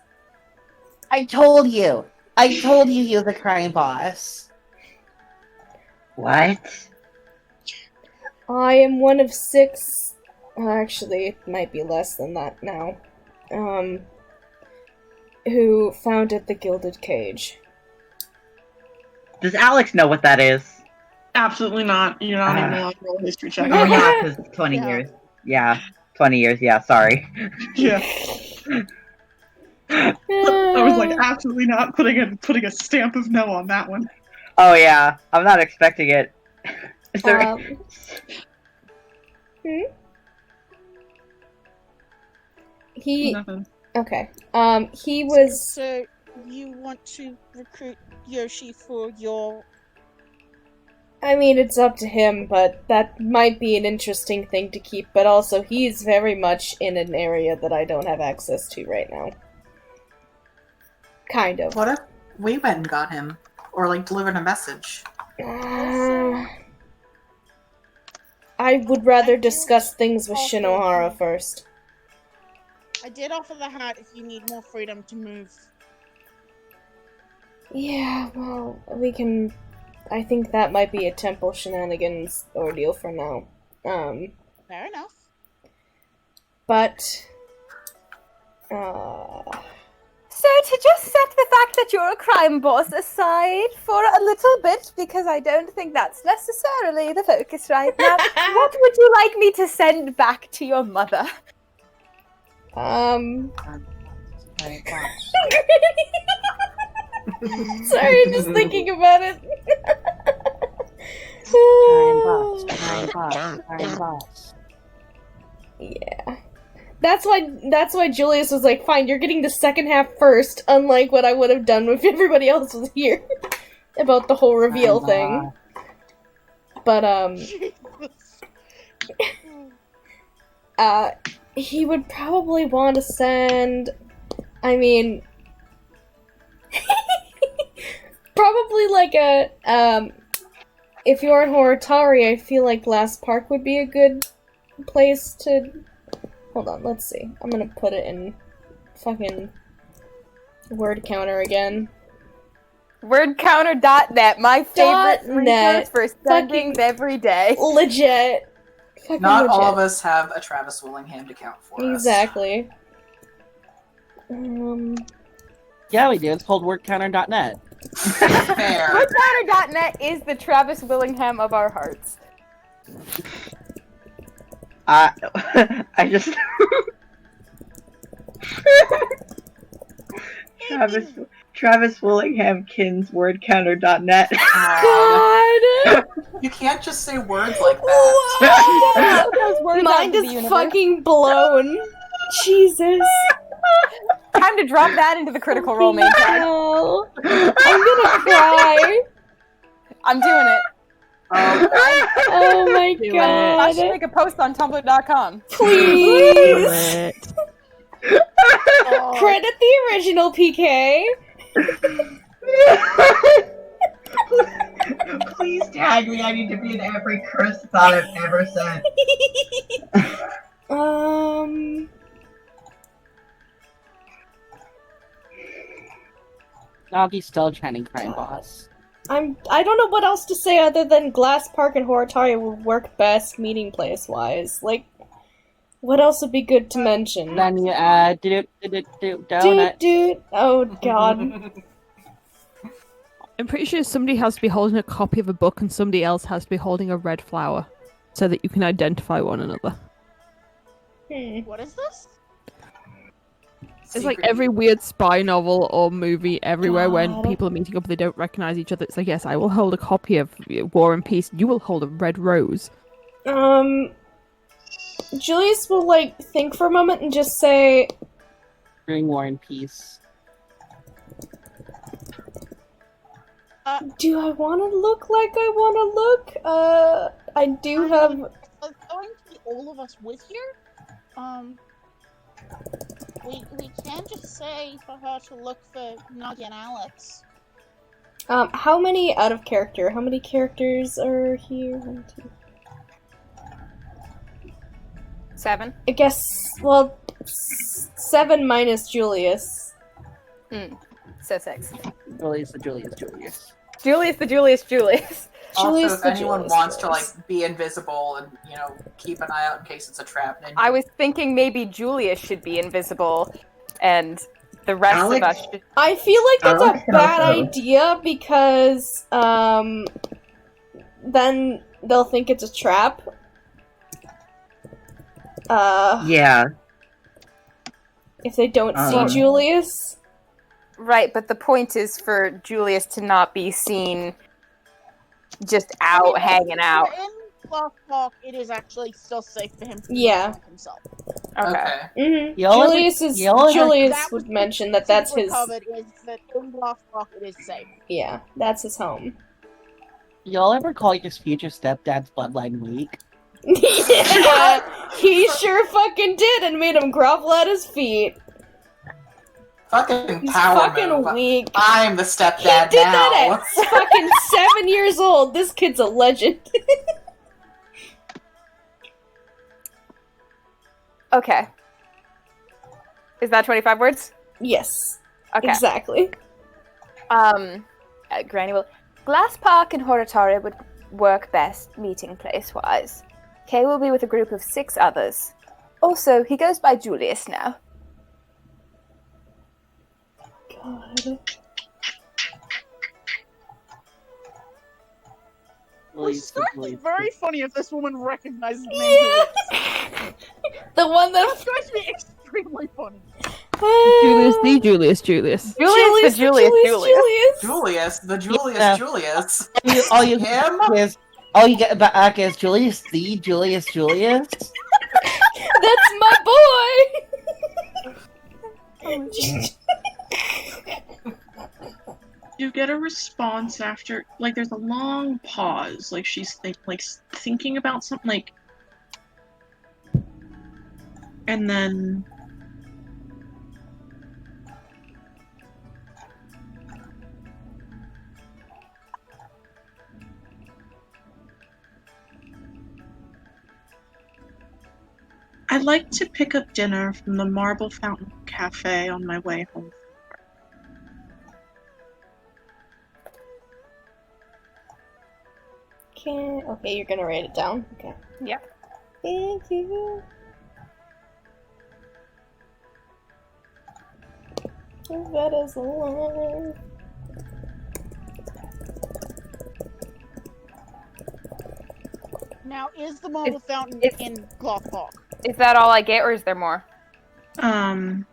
I told you he was a crime boss. What? I am one of 6... actually, it might be less than that now. Who founded the Gilded Cage. Does Alex know what that is? Absolutely not. You're not even allowed to roll a history check. Oh yeah, because 20 Yeah. years. Yeah, 20 years. Yeah, sorry. Yeah. I was absolutely not putting a stamp of no on that one. Oh yeah, I'm not expecting it. Is there? He... Nothing. Okay. He was... So, you want to recruit Yoshi for your... I mean, it's up to him, but that might be an interesting thing to keep, but also he's very much in an area that I don't have access to right now. Kind of. What if we went and got him? Or, delivered a message? I would rather discuss things with Shinohara first. I did offer the hat if you need more freedom to move. Yeah, well, we can... I think that might be a temple shenanigans ordeal for now. Fair enough. But... So to just set the fact that you're a crime boss aside for a little bit, because I don't think that's necessarily the focus right now, what would you like me to send back to your mother? Sorry, just thinking about it. Crime boss. Yeah. That's why Julius was like, fine, you're getting the second half first, unlike what I would have done if everybody else was here. About the whole reveal thing. But, he would probably want to send, I mean, probably like a, if you're in Horitari, I feel like Glass Park would be a good place to, hold on, let's see. I'm gonna put it in fucking word counter again. Wordcounter.net, my favorite .net. resource for sendings every day. Legit. Fucking Not legit. all of us have a Travis Willingham to count for us. Exactly. Yeah, we do. It's called wordcounter.net. Fair. Wordcounter.net is the Travis Willingham of our hearts. I just Travis Willingham Kins wordcounter.net. God! You can't just say words like that. Those words out Mind to the is universe. fucking blown. Jesus. Time to drop that into the critical role main tag. No. I'm gonna cry. I'm doing it. Oh my Do it. I should god. make a post on tumblr.com. Please. Oh, Credit the original PK. Please tag me. I need to be in every curse thought I've ever said. Nagi's still chanting crime boss. I don't know what else to say other than Glass Park and Horitari would work best meeting place wise. Like, what else would be good to mention? Then you add donut. Dude. Oh god. I'm pretty sure somebody has to be holding a copy of a book and somebody else has to be holding a red flower so that you can identify one another. what is this? It's like every weird spy novel or movie everywhere when God. people are meeting up they don't recognize each other. It's like, yes, I will hold a copy of War and Peace. You will hold a red rose. Julius will, like, think for a moment and just say, Bring War and Peace. do I want to look like I want to look? I do have... Going to be all of us with here? We can just say for her to look for Nagi and Alex. How many out of character? How many characters are here? 1, 2... 7. I guess, well, 7 minus Julius. So 6. Julius. Julius the Julius. Also, Julius if the anyone Julius wants to Julius. like be invisible and keep an eye out in case it's a trap, then I was thinking maybe Julius should be invisible and the rest of Alex? us should... I feel like that's Alex a can bad also- idea because, then they'll think it's a trap. Yeah. If they don't see Julius. Right, but the point is for Julius to not be seen just out hanging out. In Glass Park, it is actually still safe for him to Yeah. protect himself. Okay. Mm-hmm. Y'all Julius That would was mention that that's his... Covered is that in Glass Park it is safe. Yeah, that's his home. Y'all ever call your future stepdad's bloodline weak? Yeah, he sure fucking did and made him grovel at his feet. fucking He's power fucking move. weak. I'm the He stepdad did now. that at fucking 7 years old. This kid's a legend. Okay. Is that 25 words? Yes, Okay. exactly. Granny will... Glass Park and Horitari would work best meeting place-wise. Kay will be with a group of 6 others. Also, he goes by Julius now. God. It's certainly very funny if this woman recognizes the name. Yeah. The one That's that... going to be extremely funny. Julius the Julius. Julius the Julius. Julius, the Julius, Yeah. Julius. All you Him? all you get back is Julius the Julius. That's my You get a response after, like, there's a long pause, like she's thinking about something, like, and then I'd like to pick up dinner from the Marble Fountain Cafe on my way home. Okay, you're gonna write it down? Okay. Yeah. Thank you. Vetta's alive. Now, is the marble fountain in Glothpark? Is that all I get, or is there more? Um,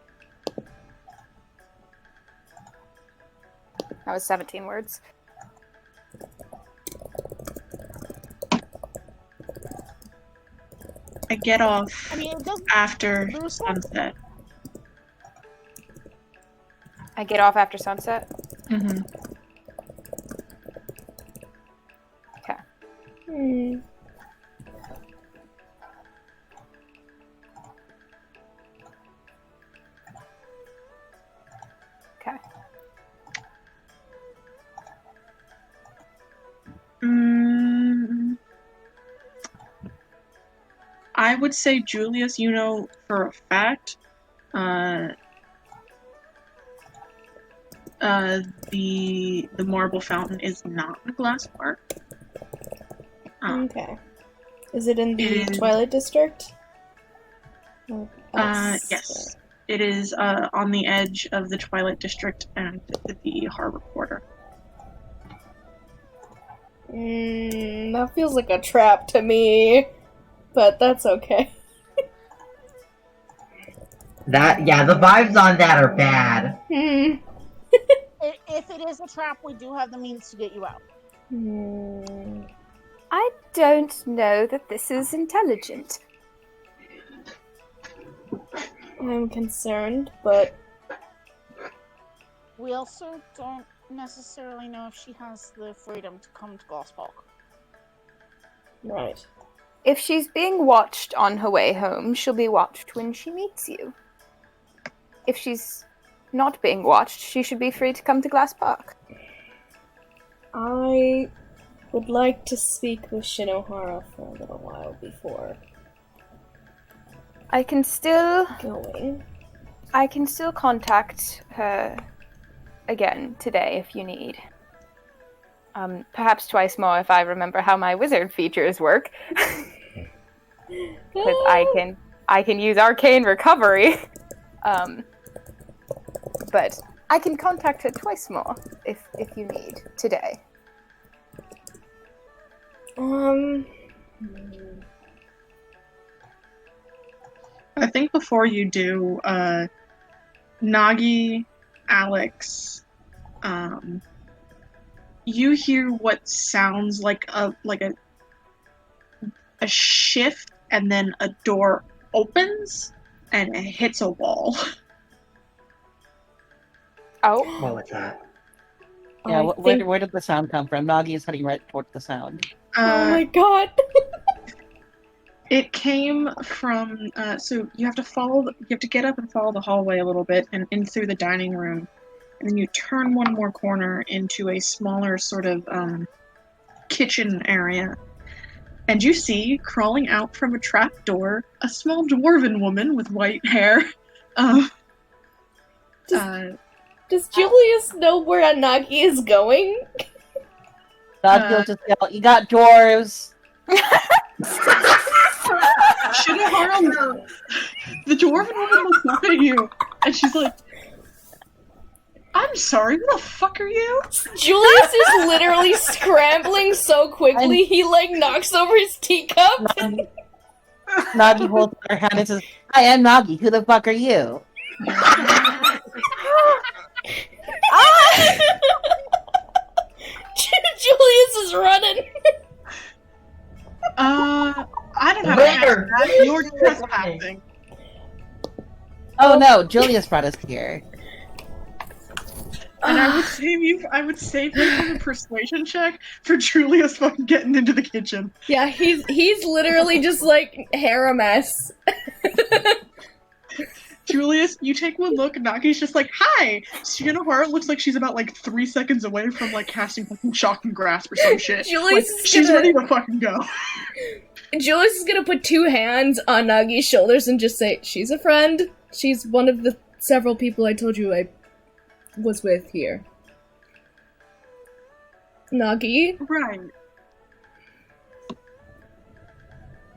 That was 17 words. I get off I mean, it doesn't. after There's sunset. I get off after sunset? Mm-hmm. Okay. Hmm. Okay. I would say, Julius, you know for a fact, the Marble Fountain is not in Glasspark. Okay. Is it in the It is- Twilight District? Or Yes. It is on the edge of the Twilight District and the Harbor Quarter. That feels like a trap to me, but that's okay. Yeah, the vibes on that are bad. If it is a trap, we do have the means to get you out. I don't know that this is intelligent. I'm concerned, but We also don't necessarily know if she has the freedom to come to Glasspark. right. If she's being watched on her way home, she'll be watched when she meets you. If she's not being watched, she should be free to come to Glasspark. I would like to speak with Shinohara for a little while before I can still going. contact her again today if you need. Perhaps twice more if I remember how my wizard features work. Because I can use arcane recovery. But I can contact her twice more if you need today. I think before you do, Nagi, Alex, you hear what sounds like a shift, and then a door opens and it hits a wall. Oh. What was that? Yeah, I think- where did the sound come from? Nagi is heading right towards the sound. Oh my god! It came from so you have to get up and follow the hallway a little bit and in through the dining room, and then you turn one more corner into a smaller sort of kitchen area, and you see crawling out from a trap door a small dwarven woman with white hair. Does Julius know where Anagi is going? Nagi will just yell, "You got dwarves!" Shinohara, the dwarven woman looks up at you, and she's like, "I'm sorry, who the fuck are you?" Julius is literally scrambling so quickly, he like knocks over his teacup. Nagi holds her hand and says, "I am Nagi. Who the fuck are you?" Julius is running. I don't have Where? that. You're trespassing. Oh no, Julius brought us here. And I would save him from a persuasion check for Julius fucking getting into the kitchen. Yeah, he's literally just like hair a mess. Julius, you take one look, and Nagi's just like, "Hi!" Shinohara looks like she's about like 3 seconds away from like casting fucking shock and grasp or some shit. Julius Like, is she's gonna- ready to fucking go. Julius is gonna put 2 hands on Nagi's shoulders and just say, "She's a friend. She's one of the several people I told you I was with here." Nagi, Right.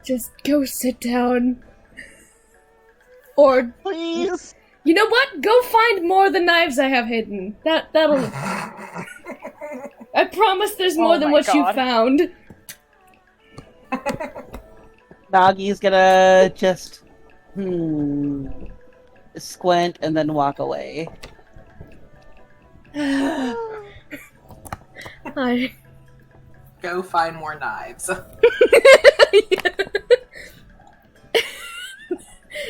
just go sit down. Or Please. you know what? Go find more of the knives I have hidden. That'll. I promise there's more Oh than my what you God. found. Nagi's gonna just squint and then walk away. I. Go find more knives.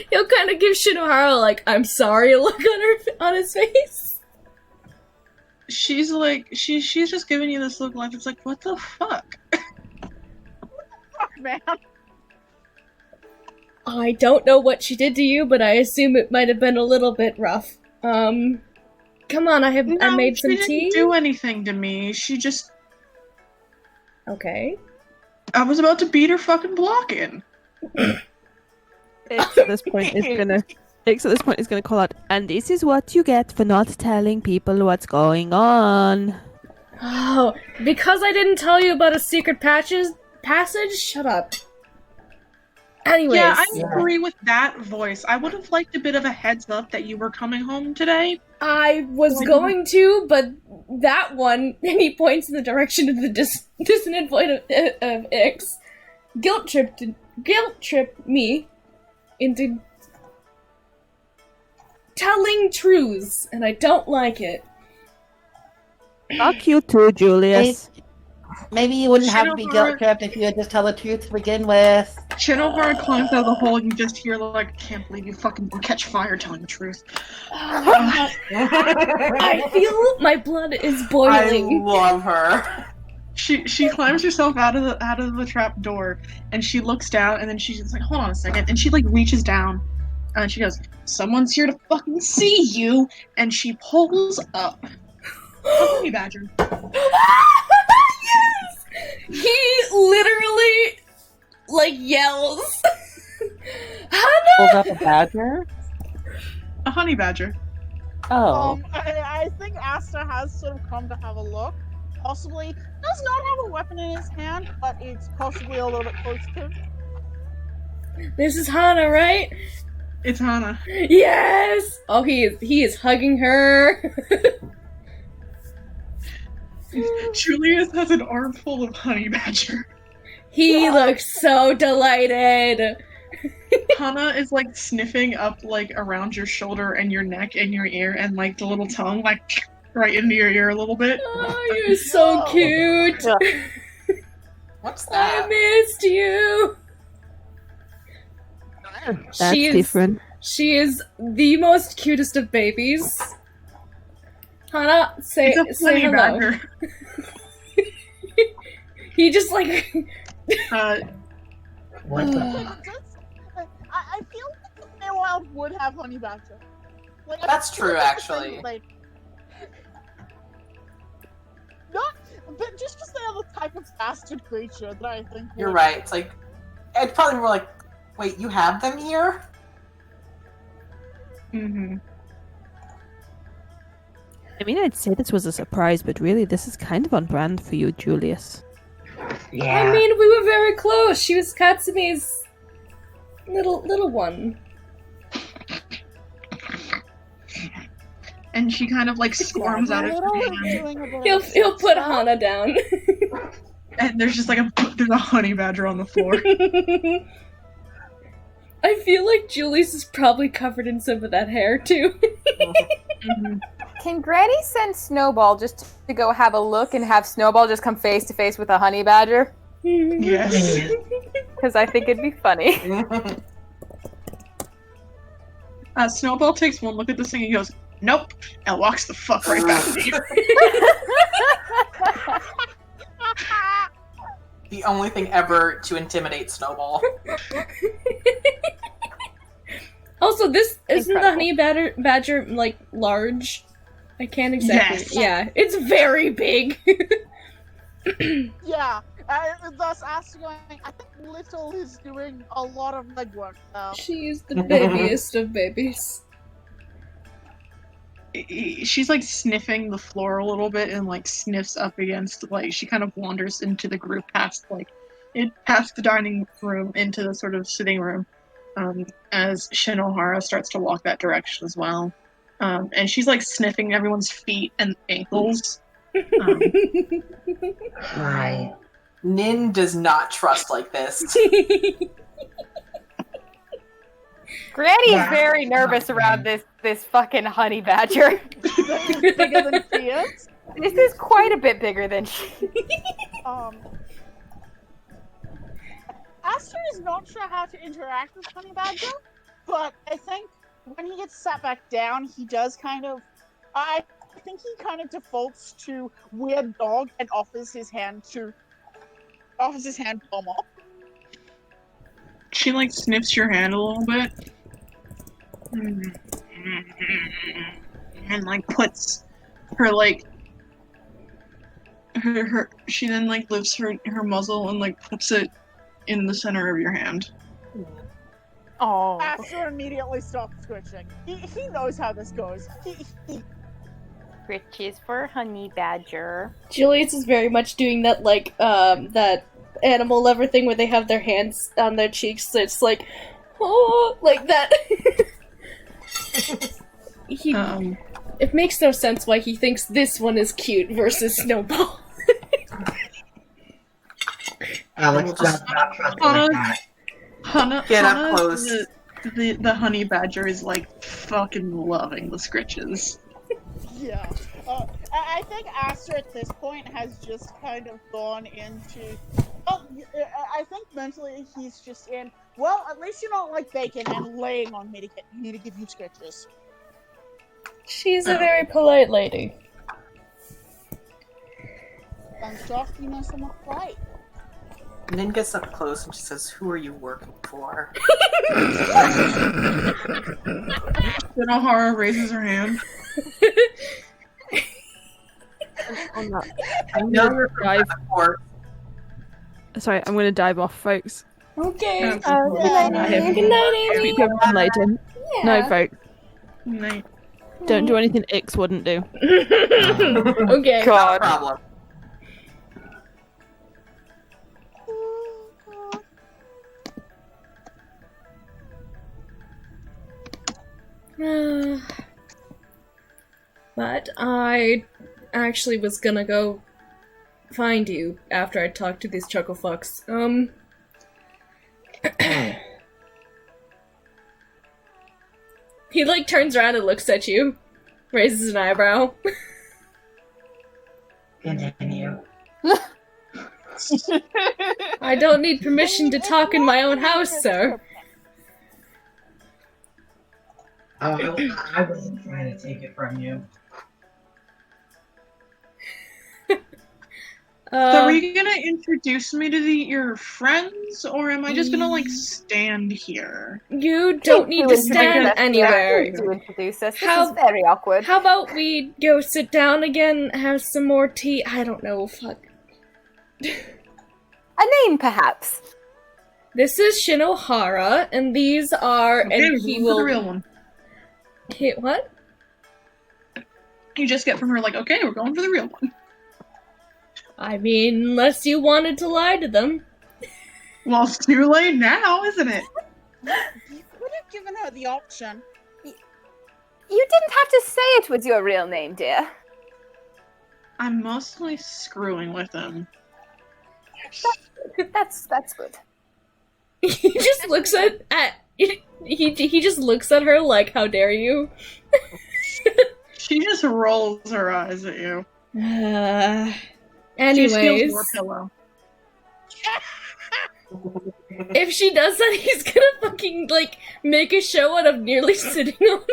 He'll kind of give Shinohara like "I'm sorry" look on his face. She's like, she's just giving you this look like it's like, what the fuck? Fuck, man. I don't know what she did to you, but I assume it might have been a little bit rough. Come on, I made some she tea. didn't do anything to me. She just, Okay. I was about to beat her fucking block in. Ix at this point is gonna call out, and this is what you get for not telling people what's going on. Oh, because I didn't tell you about a secret passage? Shut up. Anyways. Yeah, I agree with that voice. I would have liked a bit of a heads up that you were coming home today. I was going to, but that one, and he points in the direction of the dissonant voice of Ix, guilt tripped me into telling truths, and I don't like it. Fuck you too, Julius. Maybe you wouldn't have to be Shinohara- guilt tripped if you would just tell the truth to begin with. Shinohara climbs out of the hole and you just hear like, I can't believe you fucking catch fire telling the truth. I feel my blood is I boiling. love her. She climbs herself out of the trap door and she looks down and then she's just like, hold on a second, and she like reaches down and she goes, "Someone's here to fucking see you," and she pulls up a honey badger. Yes! He literally, like, yells. Pulls Hana! up a badger? A honey badger. Oh. I think Asta has sort of come to have a look. Possibly does not have a weapon in his hand, but it's possibly a little bit close to. This is Hana, right? It's Hana. Yes! Oh, he is hugging her. Julius has an armful of honey badger. He looks so delighted. Hana is like sniffing up like around your shoulder and your neck and your ear and like the little tongue like right into your ear a little bit. Oh, you're so cute. What's I that? missed you. That's different. She is the most cutest of babies. Hana, say It's a honey hello. badger. He just like What the I feel like the Feywild would have honey badger. Like, I That's feel true, like it's actually. like, not, but just because they are the type of bastard creature that I think. You're would- right. It's like, it's probably more like, wait, you have them here? Mm-hmm. I mean, I'd say this was a surprise, but really, this is kind of on brand for you, Julius. I mean, we were very close. She was Katsumi's little one. And she kind of like squirms out of her hand. He'll put Hana down. And there's just like there's a honey badger on the floor. I feel like Julius is probably covered in some of that hair too. Can Granny send Snowball just to go have a look and have Snowball just come face to face with a honey badger? Yes. Because I think it'd be funny. Snowball takes one look at this thing and goes, "Nope," and walks the fuck right back to you. The only thing ever to intimidate Snowball. Also, this isn't the Incredible. honey badger like large. I can't exactly. Yes. Yeah, it's very big. Yeah. Thus, Asta going, I think Little is doing a lot of legwork now. She's the babiest of babies. She's like sniffing the floor a little bit and like sniffs up against like she kind of wanders into the group past the dining room into the sort of sitting room as Shinohara starts to walk that direction as well. And she's like sniffing everyone's feet and ankles. Right. Nin does not trust like this. Granny is Yeah. very nervous around this fucking honey badger. Bigger than she is. This is quite a bit bigger than she. Aster is not sure how to interact with Honey Badger, but I think when he gets sat back down, he does kind of. I think he kind of defaults to weird dog and offers his hand Palm up. She like sniffs your hand a little bit. And like puts her like her she then like lifts her muzzle and like puts it in the center of your hand. Oh. Aster immediately stops twitching. He knows how this goes. Riches for honey badger. Julius is very much doing that that animal lover thing where they have their hands on their cheeks, so it's like, oh, like that. It makes no sense why he thinks this one is cute versus Snowball. Alex does not trust me like that. Get up close. The honey badger is like fucking loving the scritches. Yeah. I think Aster at this point has just kind of gone into. Oh, I think mentally he's just in. Well, at least you don't like bacon and laying on me to give you sketches. She's a very polite lady. I'm shocked you know so much right. Nin gets up close and she says, "Who are you working for?" Shinohara raises her hand. I'm gonna dive. Sorry, I'm gonna dive off, folks. Okay. Yeah. Good night, Amy. Good night, Amy. Speak to everyone later. No, folks. Night. Don't do anything Ix wouldn't do. Okay. No problem. But I actually was gonna go find you after I talked to these chucklefucks. He like turns around and looks at you, raises an eyebrow. Continue. I don't need permission to talk in my own house, sir. Oh, I wasn't trying to take it from you. So are you gonna introduce me to your friends, or am I just gonna like stand here? You don't need to stand anywhere. To introduce us. This How- is very awkward. How about we go sit down again, have some more tea? I don't know, fuck. A name, perhaps. This is Shinohara, and these are, Okay, and we're he going for will. the real one. What? You just get from her like, okay, we're going for the real one. I mean, unless you wanted to lie to them. Well, it's too late now, isn't it? You could have given her the option. You didn't have to say it was your real name, dear. I'm mostly screwing with him. That's good. He just looks at he just looks at her like, how dare you? She just rolls her eyes at you. She Anyways, steals your pillow. If she does that, he's gonna fucking, like, make a show out of nearly sitting on her.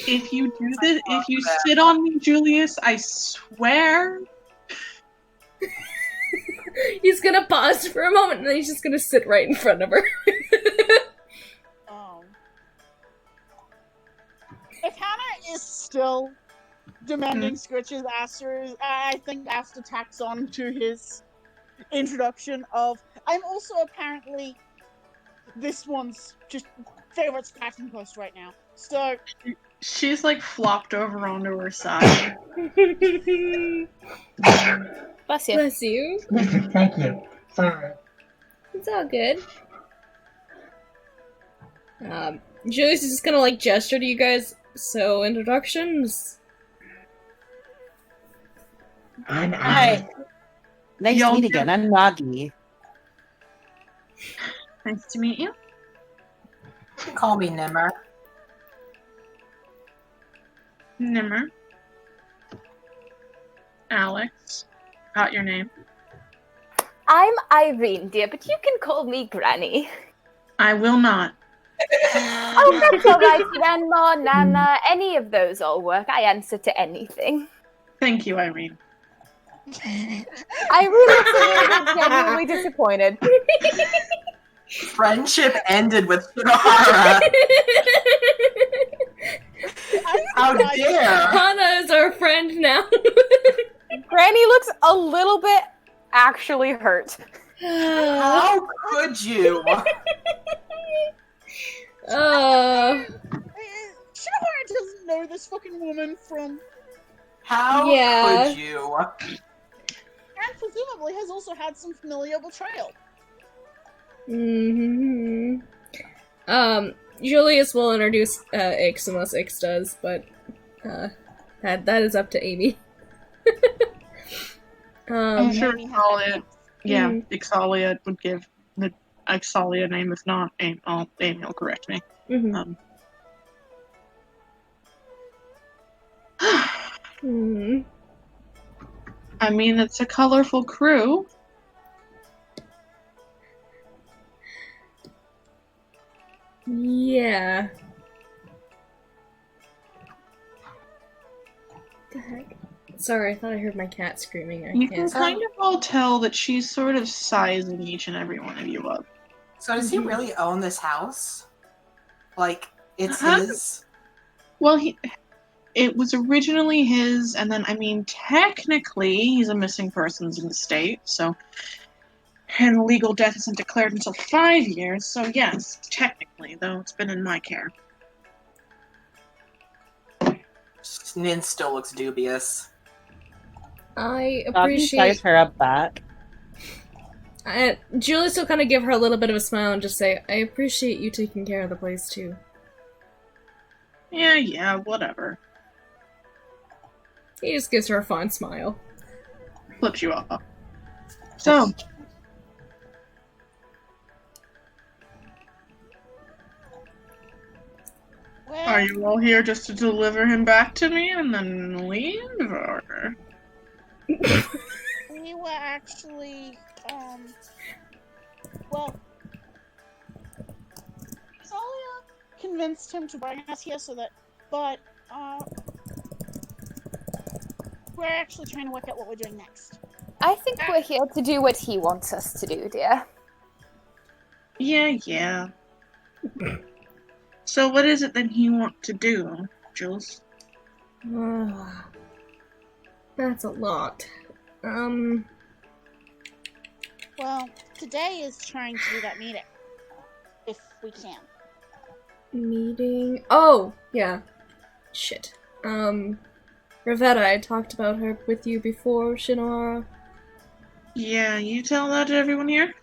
If you do this, if you sit on me, Julius, I swear. He's gonna pause for a moment, and then he's just gonna sit right in front of her. If Hannah is still demanding Scritch's I think Asta tacks on to his introduction of, I'm also apparently this one's just favorite Spartan post right now. So she's like flopped over onto her side. Bless you. Bless you. Thank you. Sorry. It's all good. Julius is just gonna like gesture to you guys. So introductions. Hi. Nice to meet again. I'm Nagi. Nice to meet you. Call me Nimmer. Nimmer. Alex. Got your name. I'm Irene, dear, but you can call me Granny. I will not. Oh, that's alright, Grandma, Nana, any of those all work. I answer to anything. Thank you, Irene. I really genuinely disappointed. Friendship ended with Shinohara. How dare! Hana is our friend now. Granny looks a little bit actually hurt. How could you? Shinohara doesn't know this fucking woman from... How could you? And presumably has also had some familial betrayal. Mm-hmm. Julius will introduce Ix unless Ix does, but that is up to Amy. I'm sure Ixalia, Ixalia would give the Ixalia name. If not, Amy will correct me. Mm-hmm. I mean, it's a colorful crew. Yeah. The heck? Sorry, I thought I heard my cat screaming. You can kind of all tell that she's sort of sizing each and every one of you up. So does he really own this house? Like, it's his? Well, it was originally his, and then, I mean, technically, he's a missing persons in the state, so... And legal death isn't declared until 5 years, so yes, technically, though it's been in my care. Nin still looks dubious. I appreciate... Nagi ties her up back. Julius will kind of give her a little bit of a smile and just say, I appreciate you taking care of the place, too. Yeah, whatever. He just gives her a fond smile. Flips you off. So... Are you all here just to deliver him back to me and then leave, or...? We were actually, well... Salia convinced him to bring us here so that... But, we're actually trying to work out what we're doing next. I think we're here to do what he wants us to do, dear. Yeah. So what is it that you want to do, Jules? That's a lot. Well, today is trying to do that meeting. If we can. Meeting? Oh, yeah. Shit. Ravetta, I talked about her with you before, Shinohara. Yeah, you tell that to everyone here?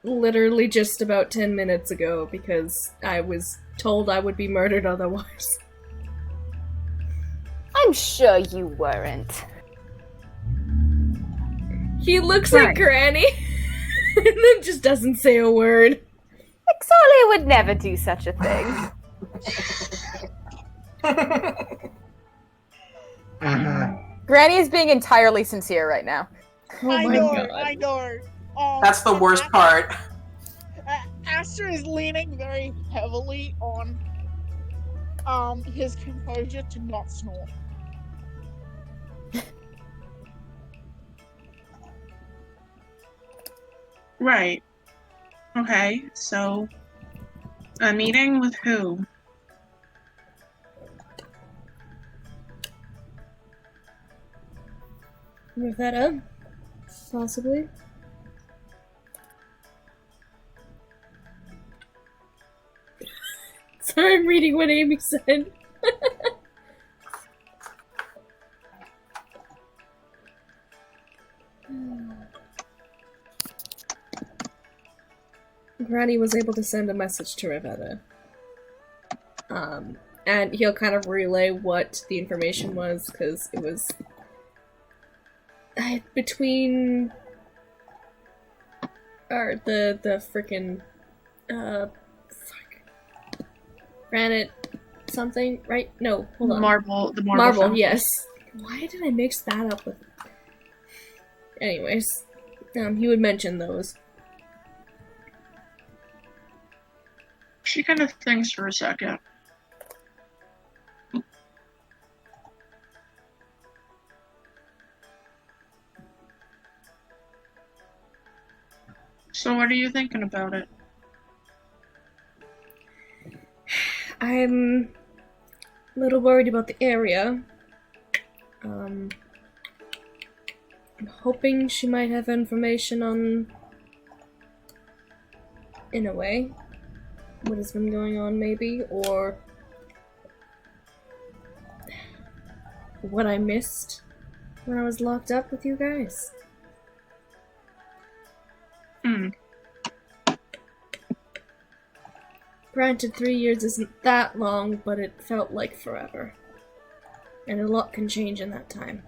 Literally just about 10 minutes ago, because I was told I would be murdered otherwise. I'm sure you weren't. He looks at Granny, and then just doesn't say a word. Ixalia would never do such a thing. Granny is being entirely sincere right now. Oh I my know, god. I know. That's the worst part. Aster is leaning very heavily on his composure to not snore. Right. Okay, so a meeting with who? Rivetta? Possibly. Sorry, I'm reading what Amy said. Granny was able to send a message to Rivetta. And he'll kind of relay what the information was, because it was between or the freaking granite something, right? No, hold on. The marble Marble, fountain. yes. Why did I mix that up with? Anyways, he would mention those. She kind of thinks for a second. So what are you thinking about it? I'm a little worried about the area. I'm hoping she might have information on, in a way, what has been going on maybe, or what I missed when I was locked up with you guys. Granted, 3 years isn't that long, but it felt like forever. And a lot can change in that time.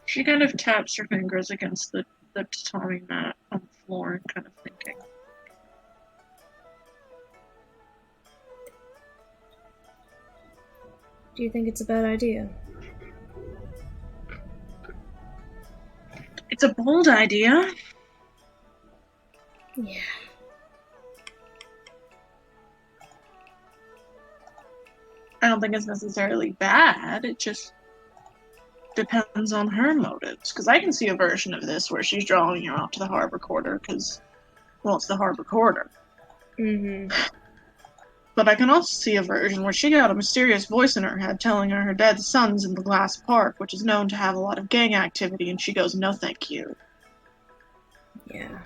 She kind of taps her fingers against the tatami mat on the floor and kind of thinking. Do you think it's a bad idea? It's a bold idea. Yeah. I don't think it's necessarily bad. It just depends on her motives. Because I can see a version of this where she's drawing you out to the harbor quarter because, well, it's the harbor quarter. Mm-hmm. But I can also see a version where she got a mysterious voice in her head telling her dead son's in the Glass Park, which is known to have a lot of gang activity, and she goes, no thank you. Yeah.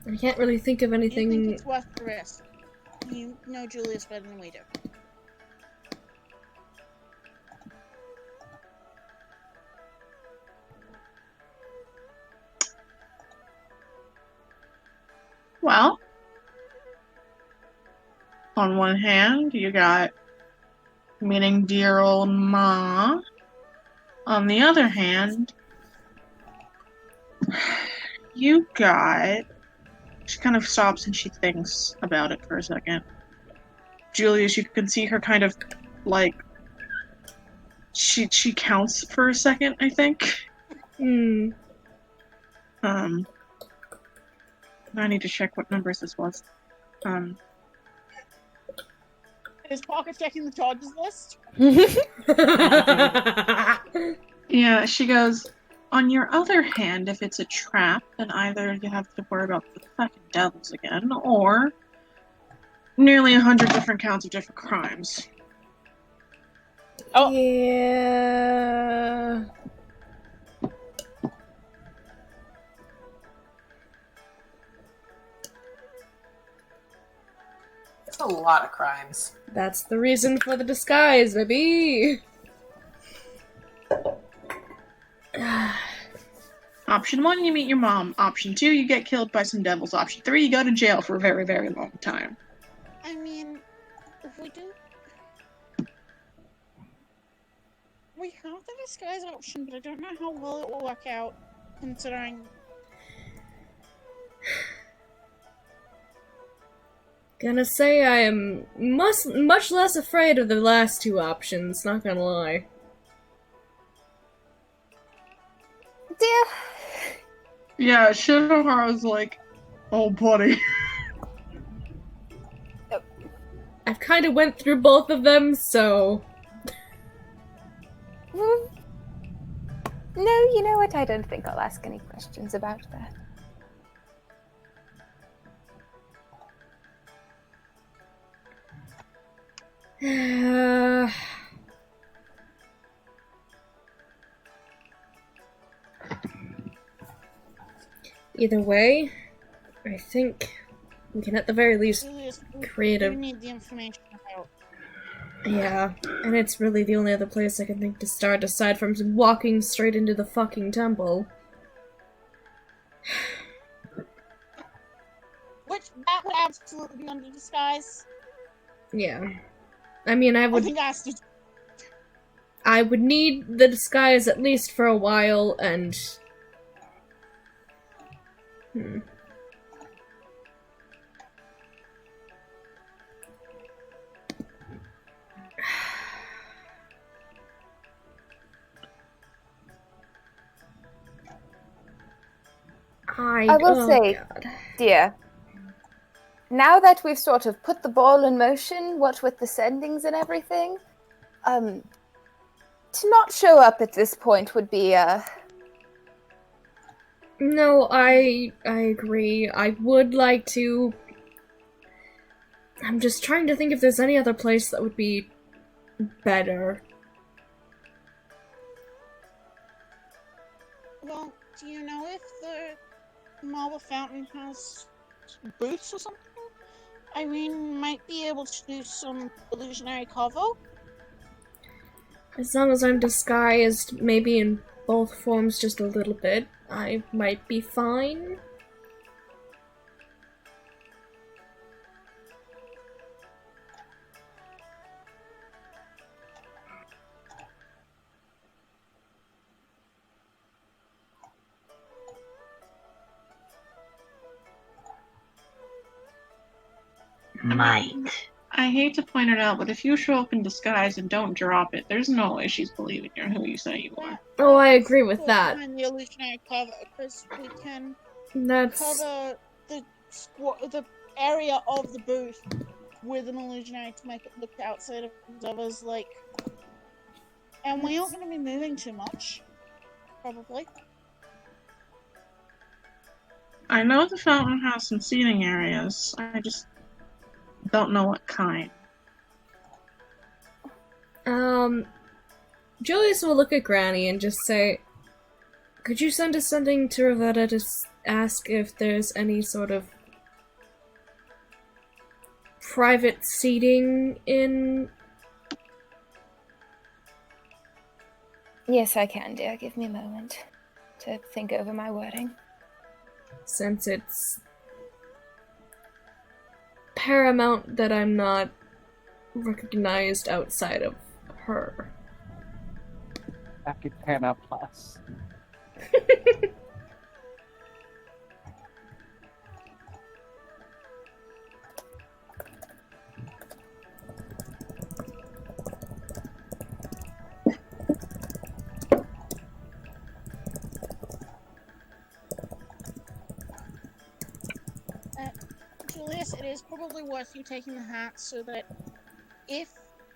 I can't really think of anything. You think it's worth the risk? You know Julius better than we do. Well, on one hand, you got meeting dear old Ma. On the other hand, you got... She kind of stops and she thinks about it for a second. Julius, you can see her kind of, like... She counts for a second, I think. I need to check what numbers this was. Is Pocket checking the charges list? Yeah, she goes, on your other hand, if it's a trap, then either you have to worry about the fucking devils again, or nearly 100 different counts of different crimes. Oh. Yeah. It's a lot of crimes. That's the reason for the disguise, baby. Option 1, you meet your mom. Option 2, you get killed by some devils. Option 3, you go to jail for a very, very long time. I mean, if we do... We have the disguise option, but I don't know how well it will work out, considering Gonna say I am much less afraid of the last two options, not gonna lie. Dear. Yeah, Shinohara's like, oh buddy. I've kind of went through both of them, so... No, you know what? I don't think I'll ask any questions about that. Either way, I think we can at the very least Julius, create we a... need the information about. Yeah, and it's really the only other place I can think to start aside from walking straight into the fucking temple. Which that would absolutely be under disguise. Yeah. I mean, I think I asked you. I would need the disguise at least for a while, and... I will say, God. dear, now that we've sort of put the ball in motion, what with the sendings and everything, to not show up at this point would be, No, I agree. I would like to... I'm just trying to think if there's any other place that would be better. Well, do you know if the Marble Fountain has booths or something? Irene might be able to do some illusionary cover. As long as I'm disguised, maybe in both forms just a little bit, I might be fine. Might. I hate to point it out, but if you show up in disguise and don't drop it, there's no way she's believing you're who you say you are. Oh, I agree with that. Behind the illusionary cover, because we can That's... cover the area of the booth with an illusionary to make it look outside of others, like. And we aren't going to be moving too much, probably. I know the fountain has some seating areas. I just don't know what kind. Julius will look at Granny and just say, could you send us something to Ravetta to ask if there's any sort of private seating in... Yes, I can, dear. Give me a moment to think over my wording. Since it's paramount that I'm not recognized outside of her. Back at Paramount Plus. Julius, it is probably worth you taking the hat so that if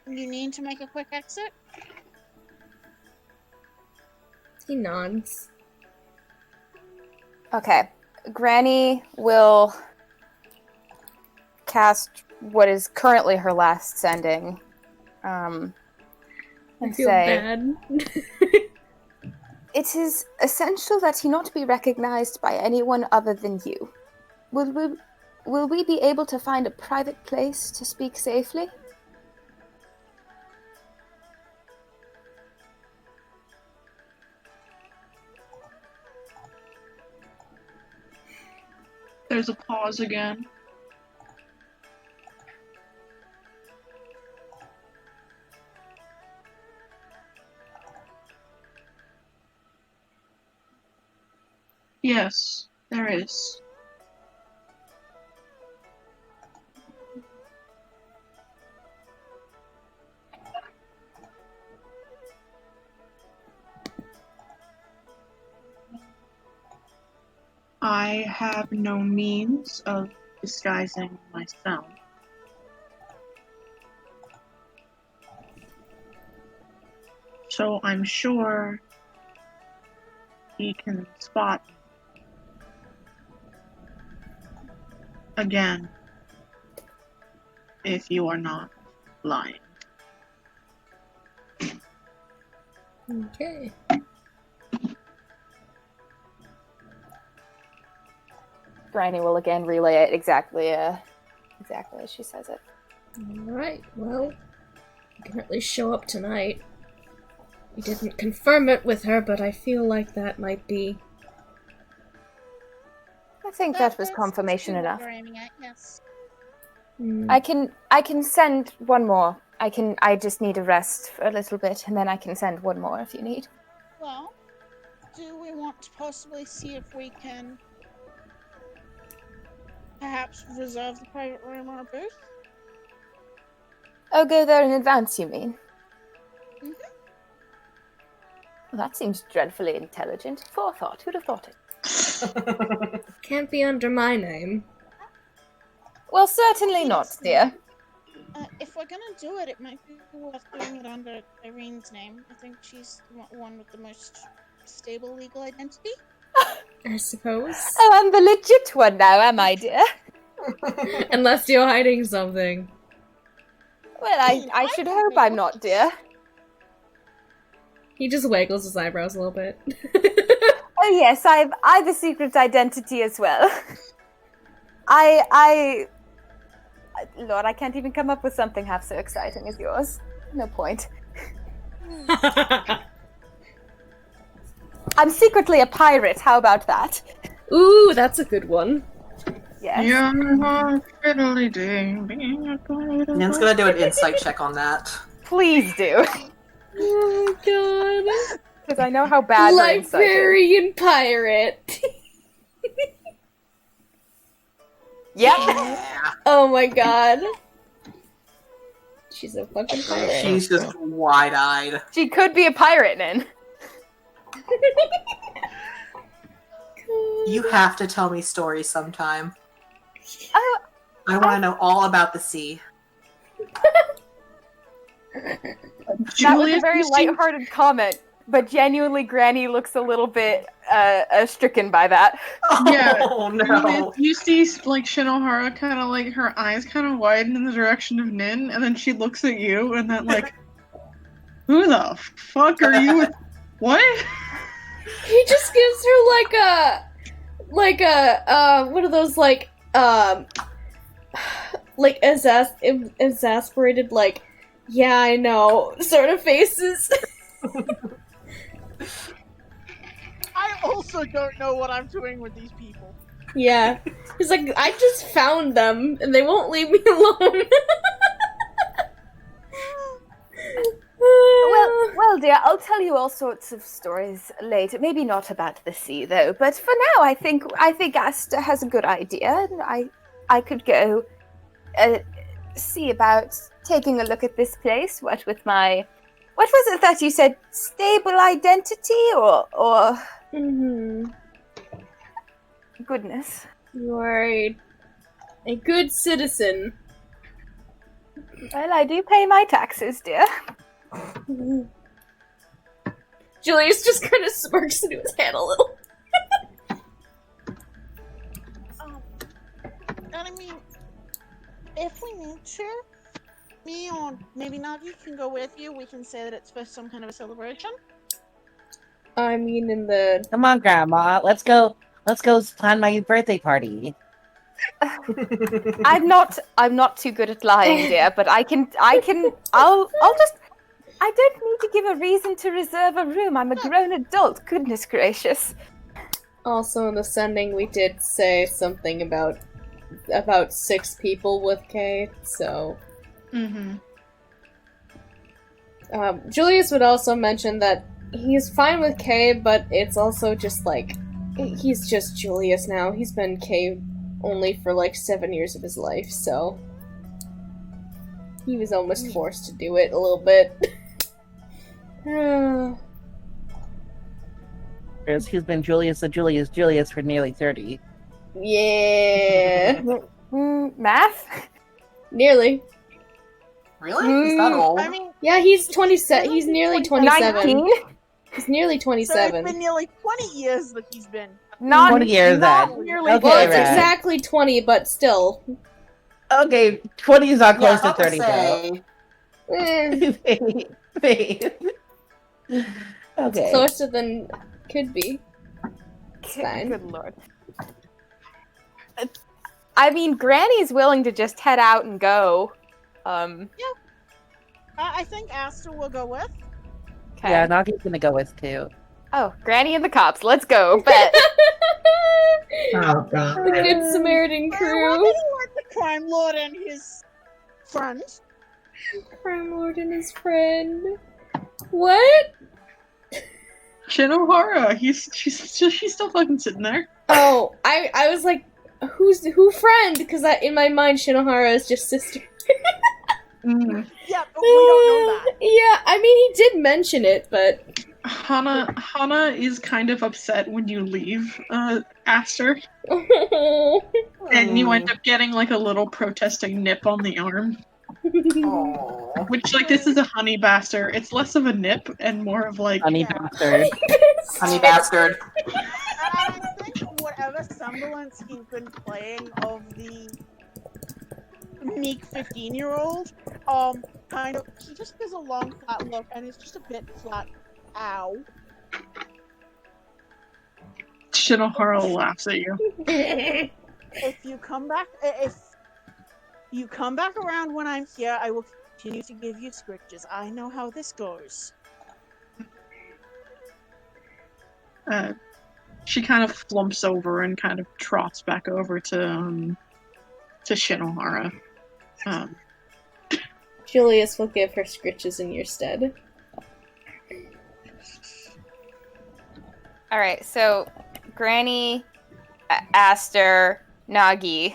you need to make a quick exit. He nods. Okay. Granny will cast what is currently her last sending. I And feel say, bad. it is essential that he not be recognized by anyone other than you. Will we be able to find a private place to speak safely? There's a pause again. Yes, there is. I have no means of disguising myself. So I'm sure he can spot me. Again, if you are not lying. Okay. Granny will again relay it exactly as she says it. Alright, well, you can at least show up tonight. We didn't confirm it with her, but I feel like that might be... I think that was confirmation enough. We're aiming at, yes. I can send one more. I just need a rest for a little bit, and then I can send one more if you need. Well, do we want to possibly see if we can perhaps reserve the private room or a booth? Oh, go there in advance, you mean? Mm-hmm. Well, that seems dreadfully intelligent. Forethought. Who'd have thought it? Can't be under my name. Well, certainly not, dear. If we're gonna do it, it might be worth doing it under Irene's name. I think she's the one with the most stable legal identity. I suppose. Oh, I'm the legit one now, am I, dear? Unless you're hiding something. Well, I should hope I'm not, dear. He just waggles his eyebrows a little bit. Oh yes, I've a secret identity as well. Lord, I can't even come up with something half so exciting as yours. No point. I'm secretly a pirate, how about that? Ooh, that's a good one. Yes. Nan's gonna do an insight check on that. Please do. Oh my god. Because I know how bad her insight is. Librarian pirate. Yep. Yeah. Oh my god. She's a fucking pirate. She's just wide-eyed. She could be a pirate, Nin. You have to tell me stories sometime. Oh, I want to know all about the sea. That was a very lighthearted comment, but genuinely Granny looks a little bit stricken by that. Yeah. Oh no. You see, like, Shinohara kind of, like, her eyes kind of widen in the direction of Nin, and then she looks at you, and then, like, who the fuck are you? What? He just gives her like a one of those like exasperated like, yeah, I know sort of faces. I also don't know what I'm doing with these people. Yeah. He's like, I just found them and they won't leave me alone. Well, dear, I'll tell you all sorts of stories later. Maybe not about the sea, though. But for now, I think Asta has a good idea, and I could go see about taking a look at this place. What was it that you said? Stable identity, or? Mm-hmm. Goodness. You are a good citizen. Well, I do pay my taxes, dear. Julius just kind of smirks into his hand a little. And I mean, if we need to, me or maybe Nagi can go with you. We can say that it's for some kind of a celebration. I mean, in the... Come on, Grandma. Let's go plan my birthday party. I'm not too good at lying, dear, but I'll just... I don't need to give a reason to reserve a room. I'm a grown adult. Goodness gracious. Also, in the sending, we did say something about 6 people with Kay, so... Mm-hmm. Julius would also mention that he's fine with Kay, but it's also just like... He's just Julius now. He's been Kay only for like 7 years of his life, so... He was almost forced to do it a little bit. Whereas he's been Julius the Julius for nearly 30. Yeah. Math? Nearly. Really? He's that old? I mean, Yeah, he's 27. He's nearly 27. 19? He's nearly so it's 27. been nearly 20 years that he's been. Not 20 years not then. nearly Okay, Well, it's right. exactly 20, but still. Okay, 20 is not Yeah, close to 30 say, Eh, though. Okay. closer than could be. It's fine. Good lord. I mean, Granny's willing to just head out and go. I think Asta will go with. Okay. Yeah, Nagi's gonna go with too. Oh, Granny and the cops. Let's go. Bet. Oh god. The Good Samaritan Why crew. did he let the crime lord and his friend? Crime Lord and his friend. What? Shinohara, she's still fucking sitting there. Oh, I was like, who friend? Because in my mind, Shinohara is just sister. Yeah, but we don't know that. Yeah, I mean, he did mention it, but Hana is kind of upset when you leave, Aster, and you end up getting like a little protesting nip on the arm. oh. Which, like, this is a honey bastard. It's less of a nip and more of like Honey Yeah. bastard. Honey bastard. And I think whatever semblance he's been playing of the meek 15-year-old, kind of, he just gives a long, flat look, and it's just a bit flat. Ow. Shinohara laughs at you. If you come back around when I'm here, I will continue to give you scritches. I know how this goes. She kind of flumps over and kind of trots back over to Shinohara. Julius will give her scritches in your stead. All right. So, Granny, Aster, Nagi.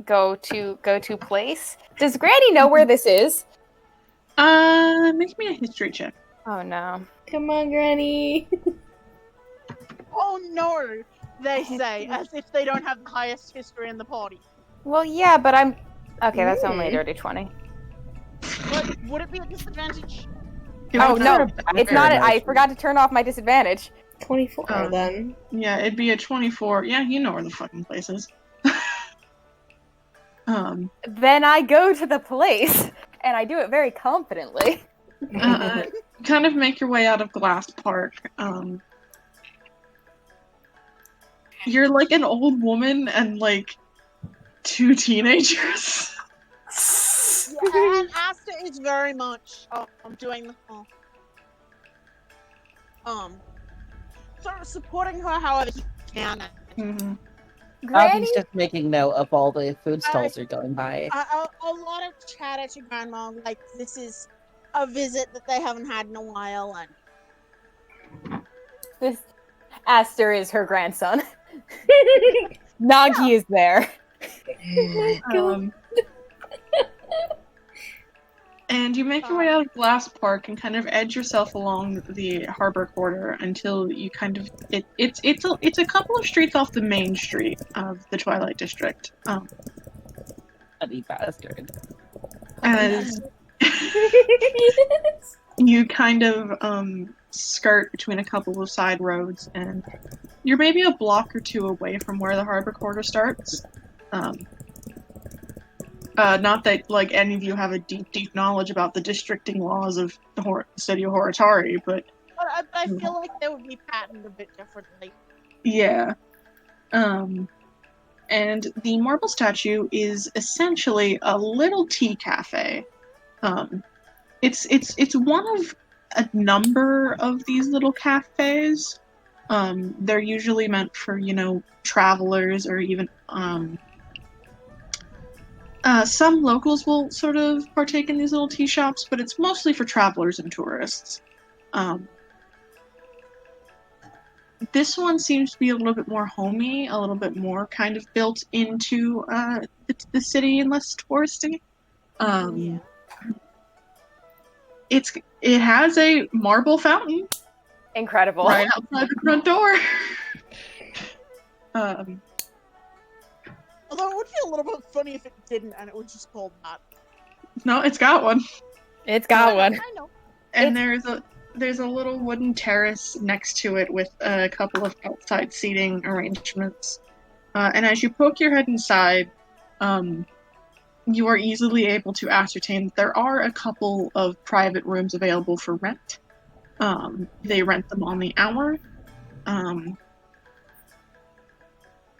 Go to place. Does Granny know where this is? Make me a history check. Oh no. Come on, Granny. Oh no, they say, as if they don't have the highest history in the party. Well, yeah, but I'm okay. That's only a dirty 20. But would it be a disadvantage? Oh no, it's not. I forgot to turn off my disadvantage. 24 then. Yeah, it'd be a 24. Yeah, you know where the fucking place is. Then I go to the place, and I do it very confidently. Kind of make your way out of Glass Park. You're like an old woman and like 2 teenagers. Yeah, and Asta is very much doing the sort of supporting her however he can. Mm-hmm. Granny, Nagi's just making note of all the food stalls are going by. A lot of chatter to Grandma, like this is a visit that they haven't had in a while, and this Aster is her grandson. Nagi is there. And you make your way out of Glass Park and kind of edge yourself along the harbor quarter until you kind of it's a couple of streets off the main street of the Twilight District. Honey bastard. As you kind of skirt between a couple of side roads, and you're maybe a block or two away from where the harbor quarter starts. Not that like any of you have a deep knowledge about the districting laws of the city of Horitari, but I feel like they would be patterned a bit differently. yeah. And the marble statue is essentially a little tea cafe. It's one of a number of these little cafes. They're usually meant for, travelers or even some locals will sort of partake in these little tea shops, but it's mostly for travelers and tourists. This one seems to be a little bit more homey, a little bit more kind of built into the city and less touristy. It has a marble fountain. Incredible. right outside the front door. Although it would be a little bit funny if it didn't, and it was just called that. No, it's got one. It's got one. I know. And there's a little wooden terrace next to it with a couple of outside seating arrangements. And as you poke your head inside, you are easily able to ascertain that there are a couple of private rooms available for rent. They rent them on the hour.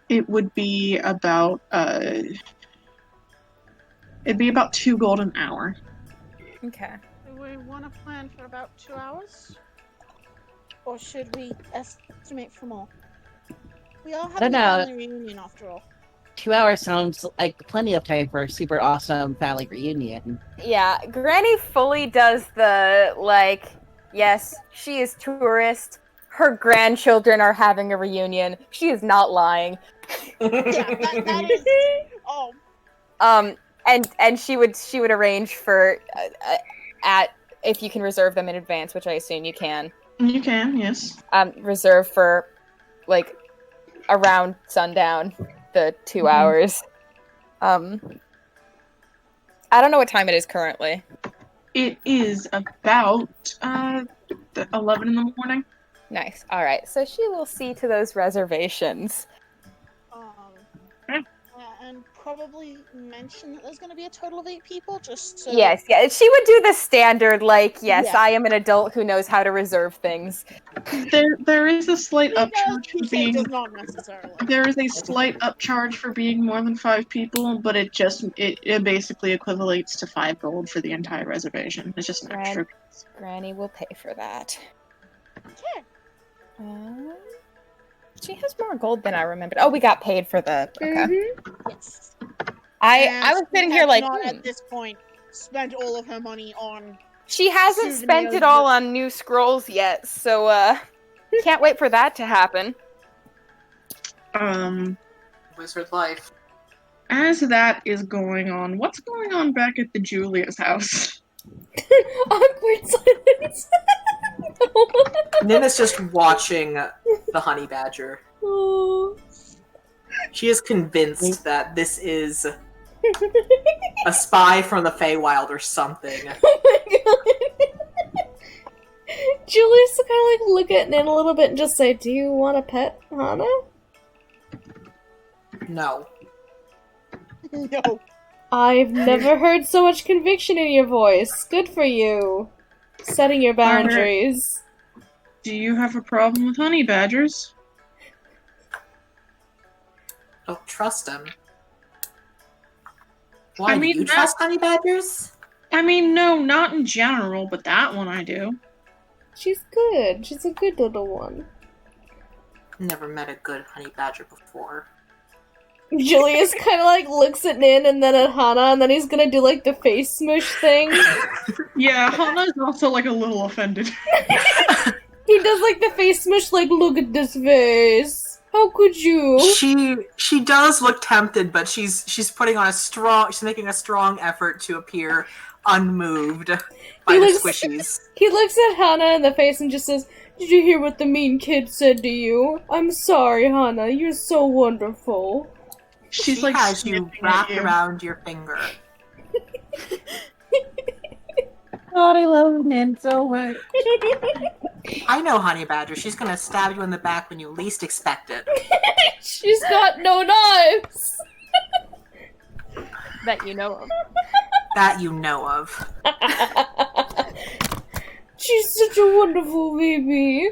It would be about it'd be about 2 gold an hour. Okay. Do we want to plan for about 2 hours? Or should we estimate for more? We all have don't a know. family reunion after all. 2 hours sounds like plenty of time for a super awesome family reunion. Yeah, Granny fully does the, like, yes, she is tourist. Her grandchildren are having a reunion. She is not lying. Yeah, that is... And she would arrange for, if you can reserve them in advance, which I assume you can. You can, yes. Reserve for, like, around sundown, the 2 hours. I don't know what time it is currently. It is about 11 in the morning. Nice. All right. So she will see to those reservations. And probably mention that there's going to be a total of 8 people, just so... Yes, yeah. She would do the standard, like, yes, Yeah. I am an adult who knows how to reserve things. There is a slight upcharge for being... does not necessarily. There is a slight upcharge for being more than 5 people, but it basically equivalates to 5 gold for the entire reservation. It's just an extra. Granny will pay for that. Okay. She has more gold than I remembered. Oh, we got paid for the... Okay. Yes. I was sitting here like... Not at this point spent all of her money on... She hasn't spent it all on new scrolls yet, so, can't wait for that to happen. Wizard life. As that is going on, what's going on back at the Julia's house? Awkward silence. Nin is just watching the honey badger. Oh. She is convinced that this is a spy from the Feywild or something. Oh my god. Julius to kind of like look at Nin a little bit and just say, "Do you want a pet, Hana?" No. No. I've never heard so much conviction in your voice. Good for you. Setting your boundaries. Do you have a problem with honey badgers? Don't trust him. Why, I mean, do you trust honey badgers? I mean, no, not in general, but that one I do. She's good. She's a good little one. Never met a good honey badger before. Julius kind of like looks at Nin and then at Hana, and then he's gonna do like the face smush thing. Yeah, Hana's also like a little offended. He does like the face smush, like, look at this face. How could you? She does look tempted, but she's making a strong effort to appear unmoved by the squishies. He looks at Hana in the face and just says, "Did you hear what the mean kid said to you? I'm sorry, Hana. You're so wonderful." She like has you wrapped around your finger. God, I love Nin so much. I know Honey Badger. She's gonna stab you in the back when you least expect it. She's got no knives! That you know of. That you know of. She's such a wonderful baby.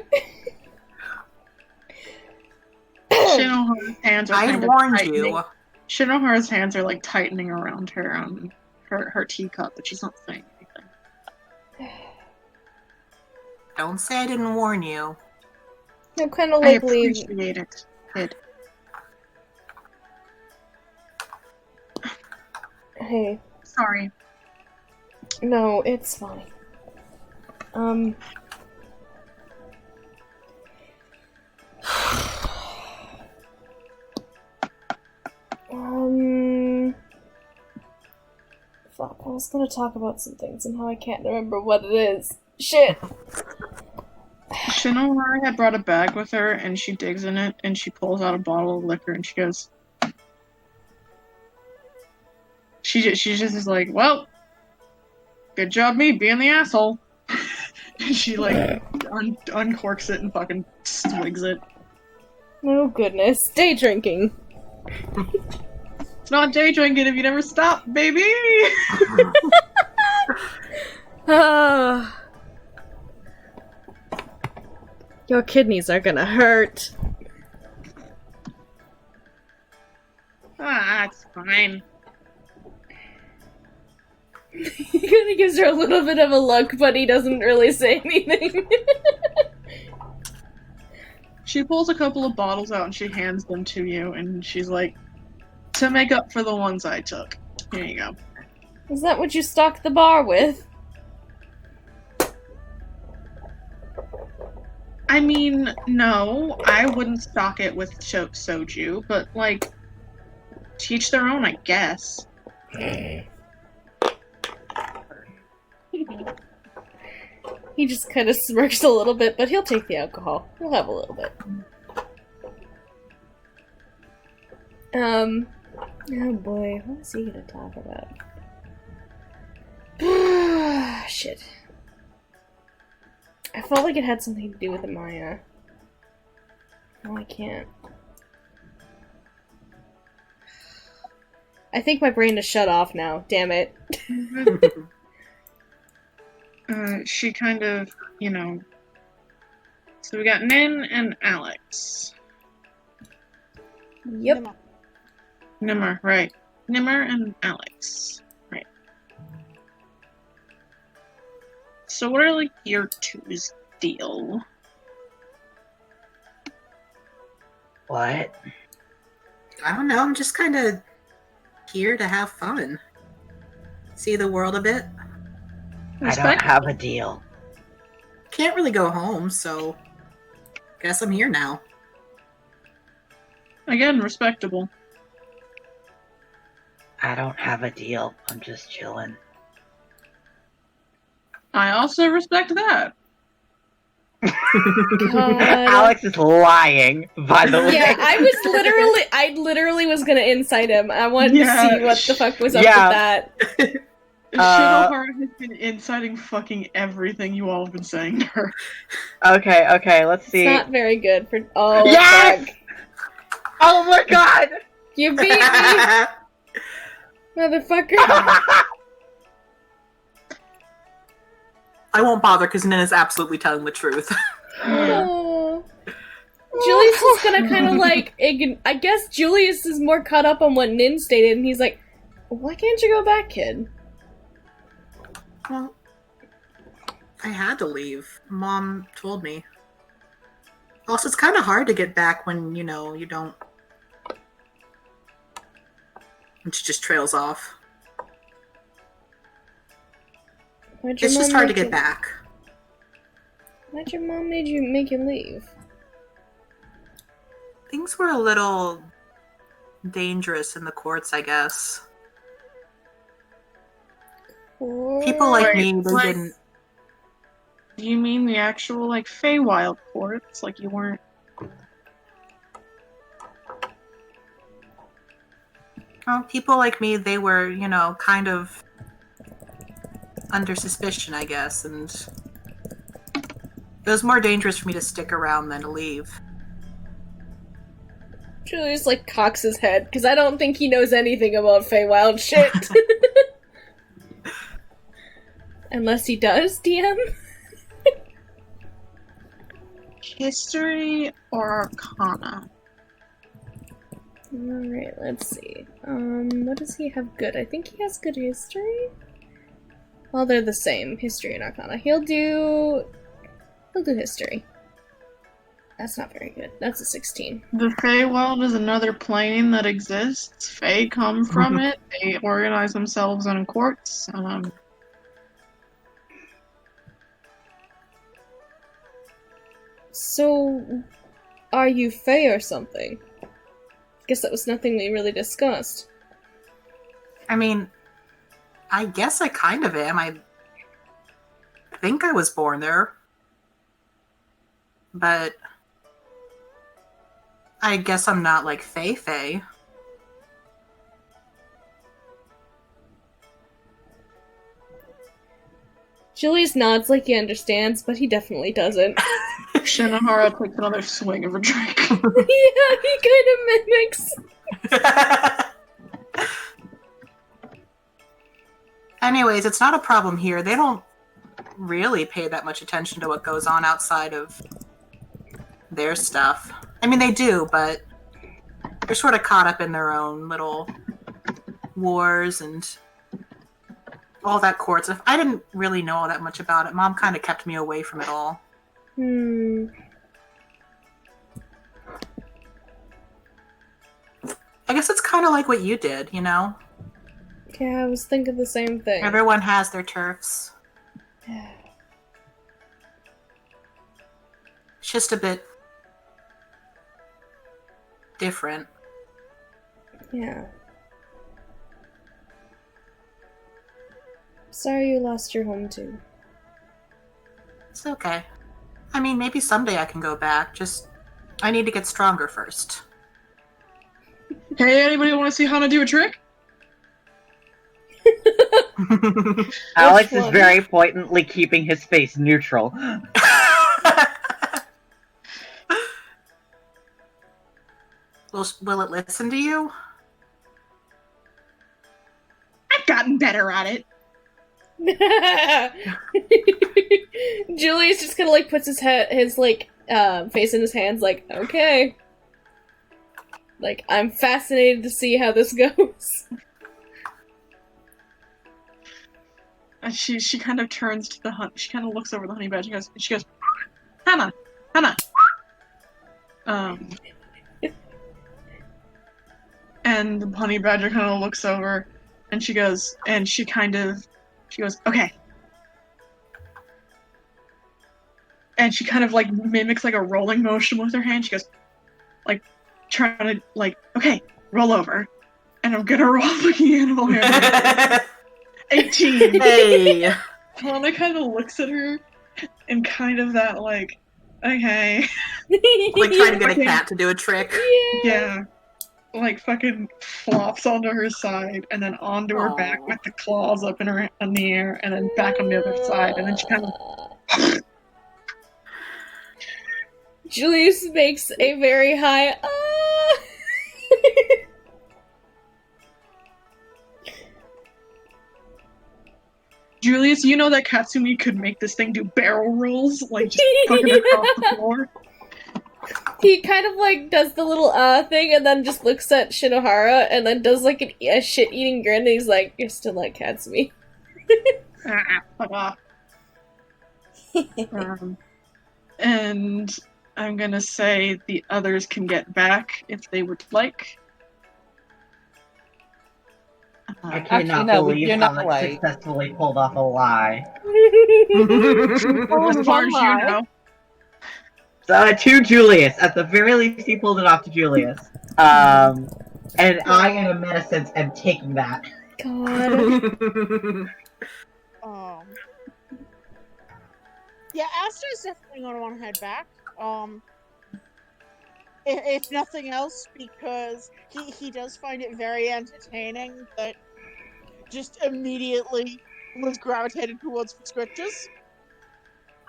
Shinohara's hands are I kind of warned tightening. you. Shinohara's hands are like tightening around her teacup, but she's not saying anything. Don't say I didn't warn you. I'm kind of I like leave. appreciate it, kid. Hey. Sorry. No, it's fine. Fuck, I was gonna talk about some things and now I can't remember what it is. Shit! Shinohara had brought a bag with her, and she digs in it, and she pulls out a bottle of liquor, and she goes. She just is like, well, good job me being the asshole. And she like uncorks it and fucking swigs it. Oh goodness, day drinking. It's not day drinking if you never stop, baby. Your kidneys are gonna hurt. It's fine. He kind of gives her a little bit of a look, but he doesn't really say anything. She pulls a couple of bottles out and she hands them to you, and she's like, to make up for the ones I took. Here you go. Is that what you stocked the bar with? I mean, no, I wouldn't stock it with soju, but like, teach their own, I guess. He just kind of smirks a little bit, but he'll take the alcohol. He'll have a little bit. Oh boy, what is he gonna talk about? Shit. I felt like it had something to do with Amaya. No, I can't. I think my brain is shut off now. Damn it. She kind of, so we got Nin and Alex. Yep. Nimmer, right. Nimmer and Alex. Right. So what are, like, your two's deal? What? I don't know, I'm just kind of here to have fun. See the world a bit. I don't have a deal. Can't really go home, so guess I'm here now. Again, respectable. I don't have a deal. I'm just chilling. I also respect that. Alex is lying, by the way. Yeah, I literally was gonna incite him. I wanted to see what the fuck was up with that. Shinohara has been inciting fucking everything you all have been saying to her. Okay, let's see. It's not very good for. Oh, yes! fuck. Oh my god! You beat me! Motherfucker! I won't bother because Nin is absolutely telling the truth. Oh. Julius is gonna kind of like. I guess Julius is more caught up on what Nin stated, and he's like, "Why can't you go back, kid?" Well, I had to leave. Mom told me. Also, it's kind of hard to get back when, you don't... And she just trails off. It's just hard to get back. Why'd your mom make you leave? Things were a little dangerous in the courts, I guess. People like me, they didn't... Do you mean the actual, like, Feywild courts? Like, you weren't... Well, people like me, they were, kind of under suspicion, I guess, and it was more dangerous for me to stick around than to leave. Julius, like, cocks his head, because I don't think he knows anything about Feywild shit. Unless he does, DM? History or Arcana? Alright, let's see. What does he have good? I think he has good history? Well, they're the same, history and Arcana. He'll do history. That's not very good. That's a 16. The Feywild is another plane that exists. Fey come from it. They organize themselves in courts. So, are you Fey or something? Guess that was nothing we really discussed. I mean, I guess I kind of am. I think I was born there. but I guess I'm not like Fei. Julius nods like he understands, but he definitely doesn't. Shinohara takes another swing of her drink. Yeah, he kind of mimics. Anyways, it's not a problem here. They don't really pay that much attention to what goes on outside of their stuff. I mean, they do, but they're sort of caught up in their own little wars and all that court stuff. I didn't really know all that much about it. Mom kind of kept me away from it all. I guess it's kind of like what you did, you know? Yeah, I was thinking the same thing. Everyone has their turfs. It's just a bit different. Yeah. Sorry you lost your home too. It's okay. I mean, maybe someday I can go back. Just, I need to get stronger first. Hey, anybody want to see Hana do a trick? Alex is very pointedly keeping his face neutral. Will it listen to you? I've gotten better at it. Julius just kind of like puts his face in his hands, like, okay. Like, I'm fascinated to see how this goes. And she kind of turns to the she kind of looks over the honey badger and she goes, Hana. And the honey badger kind of looks over, and she goes, okay. And she kind of like mimics like a rolling motion with her hand. She goes, like, trying to like, okay, roll over. And I'm gonna roll the animal handling. 18. Hey. Hana kind of looks at her and kind of that like, okay. Like trying to get a cat to do a trick. Yeah. Like fucking flops onto her side and then onto her back with the claws up in the air and then back on the other side and then she kind of Julius makes a very high Julius, you know that Katsumi could make this thing do barrel rolls, like just fucking across the floor. He kind of like does the little thing and then just looks at Shinohara and then does like a shit-eating grin and he's like, you're still like Katsumi. Fuck off. And I'm gonna say the others can get back if they would like. I cannot believe Alex successfully pulled off a lie. As far as you know. To Julius. At the very least, he pulled it off to Julius. And I, in a meta sense, am taking that. God. Yeah, Aster's definitely gonna want to head back. If nothing else, because he does find it very entertaining that just immediately was gravitated towards scriptures.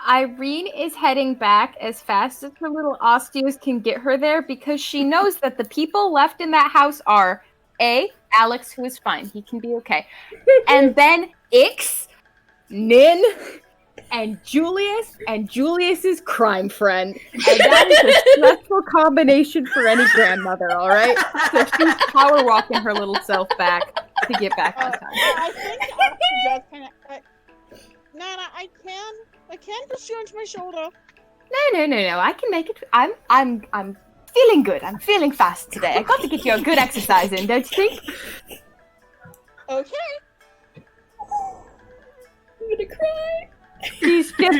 Irene is heading back as fast as her little osteos can get her there because she knows that the people left in that house are Alex, who is fine, he can be okay, and then Ix, Nin, and Julius's crime friend, and that is a stressful combination for any grandmother. All right, so she's power walking her little self back to get back in time. I think Astor does kind of. Nana, I can push you onto my shoulder. No. I can make it. I'm feeling good. I'm feeling fast today. I got to get you a good exercise in, don't you think? Okay. I'm gonna cry. She's just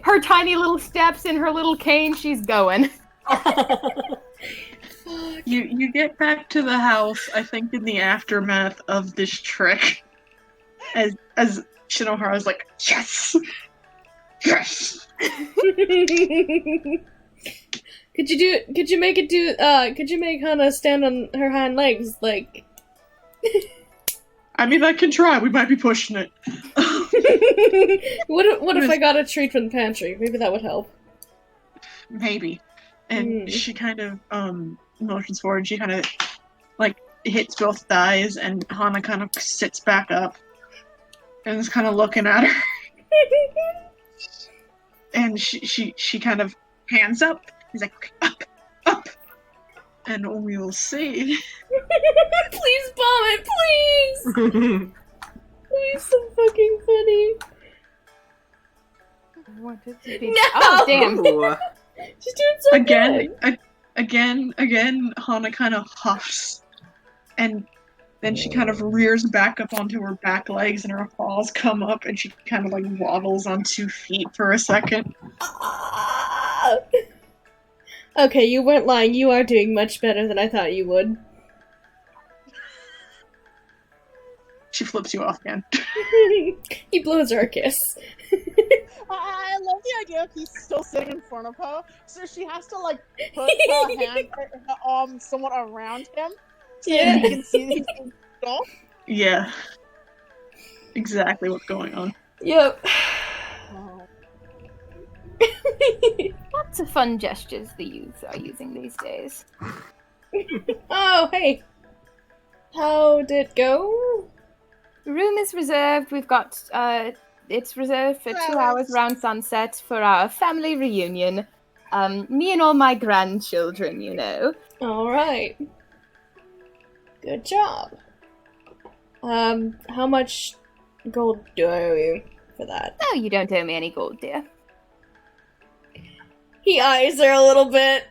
her tiny little steps and her little cane. She's going. You get back to the house, I think, in the aftermath of this trick, as Shinohara's like, yes. Could you make Hannah stand on her hind legs, like? I mean, I can try. We might be pushing it. What if I got a treat from the pantry? Maybe that would help. Maybe. And she kind of motions forward. She kind of like hits both thighs, and Hana kind of sits back up and is kind of looking at her. And she kind of hands up. He's like, up, and we will see. Please bomb it, please. Please, so fucking funny. Want it to be... No! Oh, damn. Ooh. She's doing so good. Again, Hana kind of huffs, and then she kind of rears back up onto her back legs, and her paws come up, and she kind of like waddles on 2 feet for a second. Okay, you weren't lying. You are doing much better than I thought you would. She flips you off again. He blows her a kiss. I love the idea of he's still sitting in front of her, so she has to like put her hand, her arm somewhat around him, so that he can see that he's being stopped. Yeah. Exactly what's going on. Yep. Lots of fun gestures the youth are using these days. Oh, hey. How'd it go? The room is reserved. We've got, it's reserved for 2 hours around sunset for our family reunion. Me and all my grandchildren, you know. Alright. Good job. How much gold do I owe you for that? No, you don't owe me any gold, dear. He eyes her a little bit.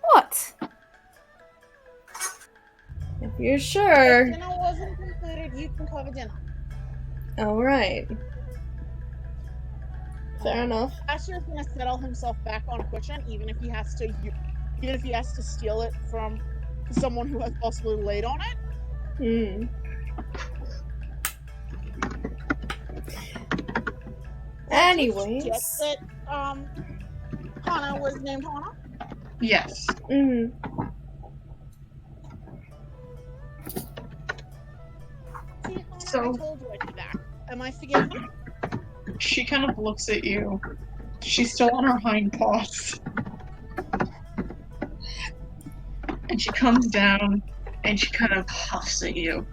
What? If you're sure. If dinner wasn't completed, you can cover dinner. Alright. Fair enough. Asher's gonna settle himself back on a cushion, even if he has to steal it from someone who has possibly laid on it. Anyways. Guess that Hana was named Hana? Yes. See, Hana, So- I told you I'd be back. Am I forgiven? She kind of looks at you. She's still on her hind paws. And she comes down and she kind of huffs at you.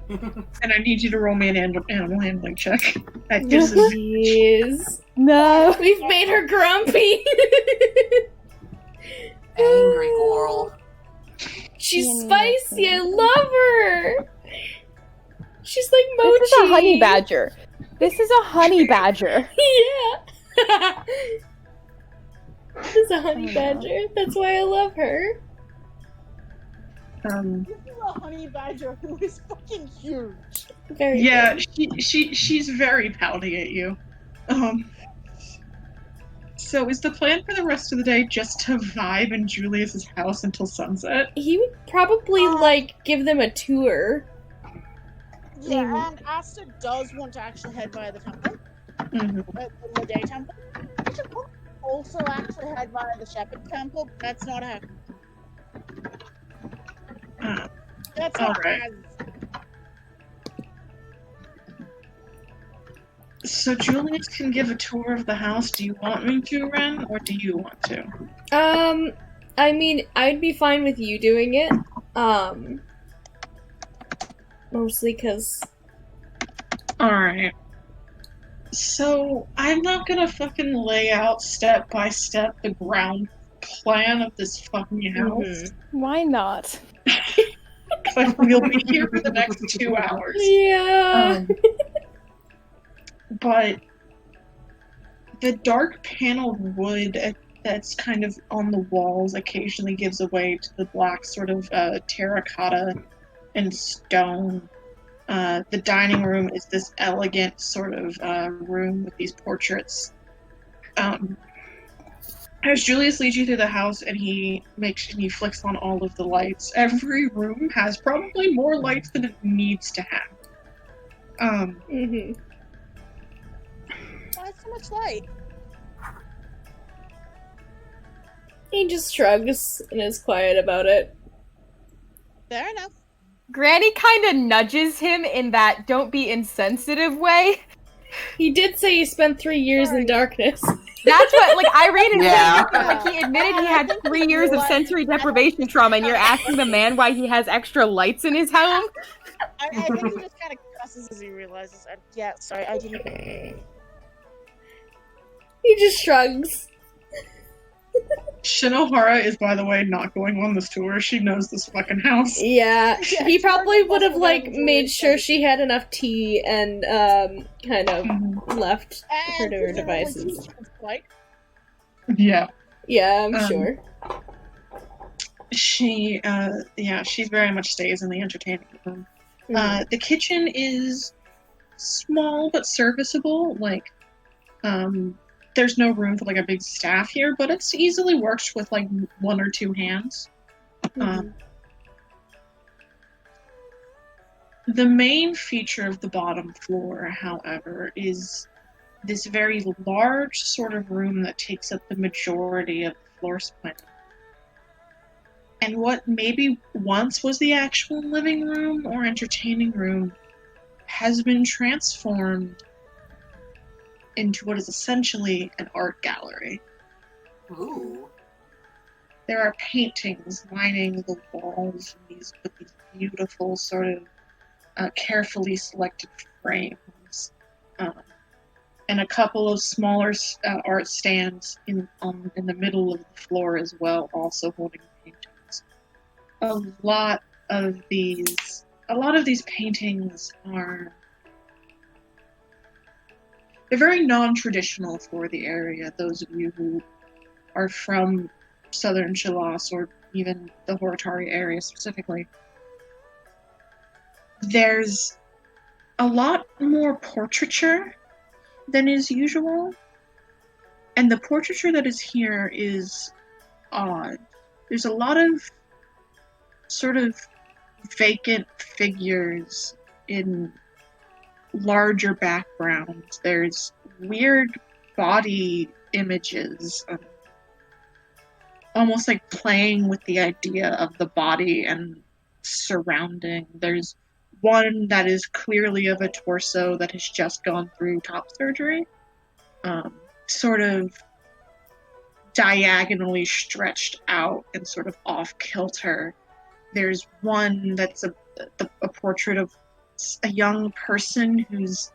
And I need you to roll me an animal handling check. At Jeez. No. We've made her grumpy. Angry girl. She's spicy. I love her. She's like Mochi. This is a honey badger. This is a honey badger. Yeah. This is a honey badger. That's why I love her. This is a honey badger who is fucking huge. Very yeah, good. she's very pouty at you. So is the plan for the rest of the day just to vibe in Julius's house until sunset? He would probably like give them a tour. Yeah, and Asta does want to actually head by the temple, the day temple. We should also actually head by the shepherd temple. But that's not happening. That's not alright. So Julius can give a tour of the house. Do you want me to, Ren, or do you want to? I mean, I'd be fine with you doing it. Mostly because... Alright. So, I'm not gonna fucking lay out step by step the ground plan of this fucking house. Why not? But we'll be here for the next 2 hours. Yeah. But the dark paneled wood that's kind of on the walls occasionally gives away to the black sort of terracotta and stone. The dining room is this elegant sort of room with these portraits. As Julius leads you through the house and he flicks on all of the lights, every room has probably more lights than it needs to have. I so much light. He just shrugs and is quiet about it. Fair enough. Granny kind of nudges him in that don't be insensitive way. He did say he spent 3 years in darkness. That's what, like, Irene is Yeah. saying, like, he admitted he had 3 years of sensory deprivation trauma, and you're asking the man why he has extra lights in his home? I think he just kind of cusses as he realizes. Yeah, sorry, I didn't. He just shrugs. Shinohara is, by the way, not going on this tour. She knows this fucking house. Yeah, Yeah, he probably would have, possible like, that made was sure she had enough tea and, kind of left her to her And devices. like, Yeah. Yeah, I'm sure. She very much stays in the entertaining room. The kitchen is small but serviceable. Like, there's no room for like a big staff here, but it's easily worked with like 1 or 2 hands. The main feature of the bottom floor, however, is this very large sort of room that takes up the majority of the floor plan. And what maybe once was the actual living room or entertaining room has been transformed into what is essentially an art gallery. Ooh. There are paintings lining the walls with these beautiful sort of carefully selected frames, and a couple of smaller art stands in the middle of the floor as well, also holding paintings. A lot of these paintings are they're very non-traditional for the area. Those of you who are from southern Chilas or even the Horitari area specifically, there's a lot more portraiture than is usual, and the portraiture that is here is odd. There's a lot of sort of vacant figures in larger backgrounds. There's weird body images, almost like playing with the idea of the body and surrounding. There's one that is clearly of a torso that has just gone through top surgery, sort of diagonally stretched out and sort of off kilter. There's one that's a portrait of a young person whose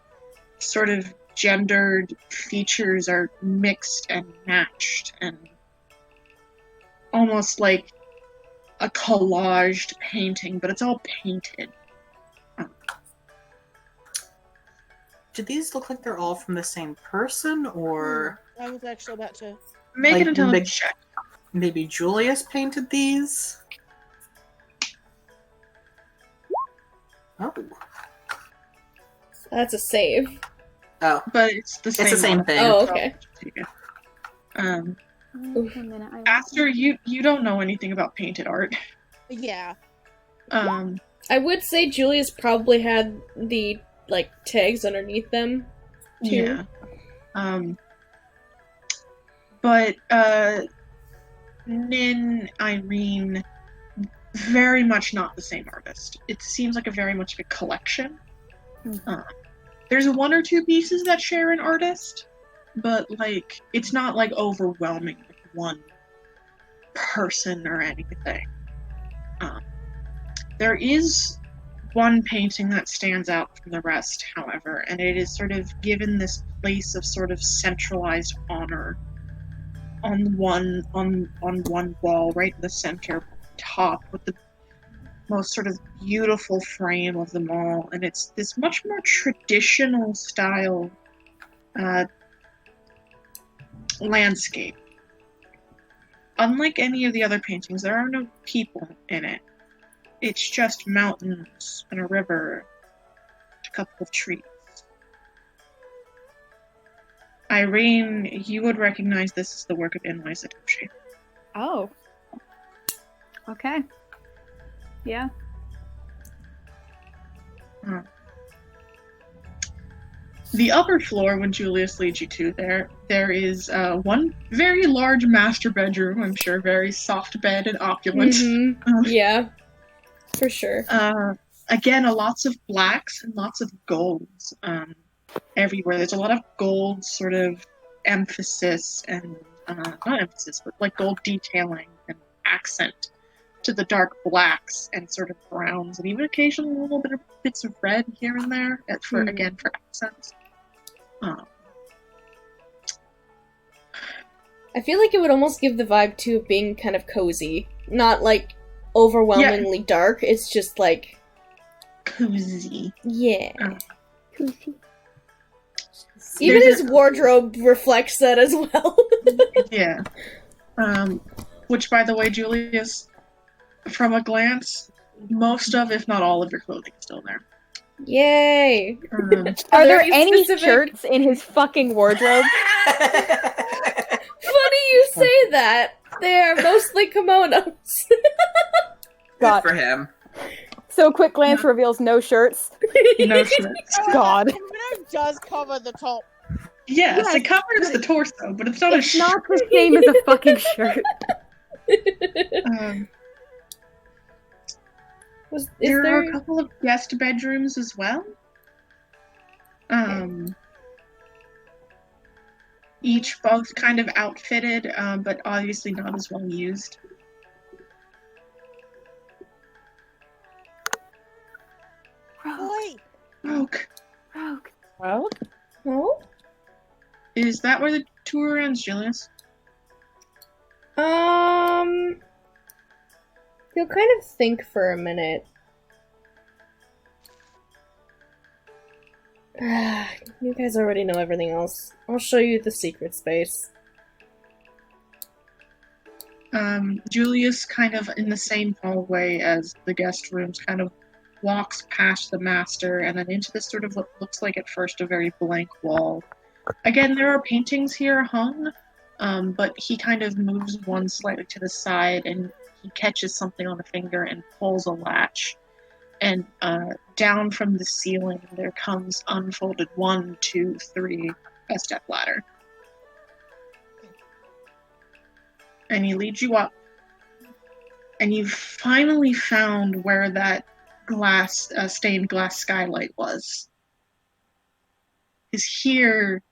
sort of gendered features are mixed and matched and almost like a collaged painting, but it's all painted. Do these look like they're all from the same person, or I was actually about to make like an intelligence check. Maybe Julius painted these? Oh. That's a save. Oh. But it's the same. It's the same one. thing. Oh, okay. Aster, you don't know anything about painted art. Yeah. I would say Julius probably had the like tags underneath them too. Yeah. But Nin, Irene, very much not the same artist. It seems like a very much of a collection. There's 1 or 2 pieces that share an artist, but like it's not like overwhelming with one person or anything. There is one painting that stands out from the rest, however, and it is sort of given this place of sort of centralized honor on one wall, right in the center top, with the most sort of beautiful frame of them all, and it's this much more traditional style landscape. Unlike any of the other paintings, there are no people in it. It's just mountains and a river, a couple of trees. Irene, you would recognize this as the work of Inmai Satoshi. Oh. Okay. Yeah. The upper floor, when Julius leads you to there is one very large master bedroom, I'm sure, very soft bed and opulent. Yeah, for sure. Again, lots of blacks and lots of golds everywhere. There's a lot of gold sort of emphasis and, not emphasis, but like gold detailing and accent to the dark blacks and sort of browns, and even occasionally a little bit of bits of red here and there for accents. I feel like it would almost give the vibe too of being kind of cozy, not like overwhelmingly dark. It's just like cozy. Yeah. Cozy. Even his wardrobe reflects that as well. Yeah. Which, by the way, Julius, from a glance, most of, if not all of your clothing is still there. Yay! Are there any shirts in his fucking wardrobe? Funny you say that. They are mostly kimonos. God. For him. So quick glance reveals no shirts. No shirts. God. The kimono does cover the top. Yes, it covers the torso, but it's not a shirt. Not the same as a fucking shirt. There are a couple of guest bedrooms as well. Each both kind of outfitted, but obviously not as well used. Rogue. Oh? Is that where the tour ends, Julius? You'll kind of think for a minute. You guys already know everything else. I'll show you the secret space. Julius, kind of in the same hallway as the guest rooms, kind of walks past the master and then into this sort of what looks like at first a very blank wall. Again, there are paintings here hung, but he kind of moves one slightly to the side and he catches something on a finger and pulls a latch. And down from the ceiling there comes unfolded 1, 2, 3, a step ladder. And he leads you up. And you've finally found where that stained glass skylight was. Because here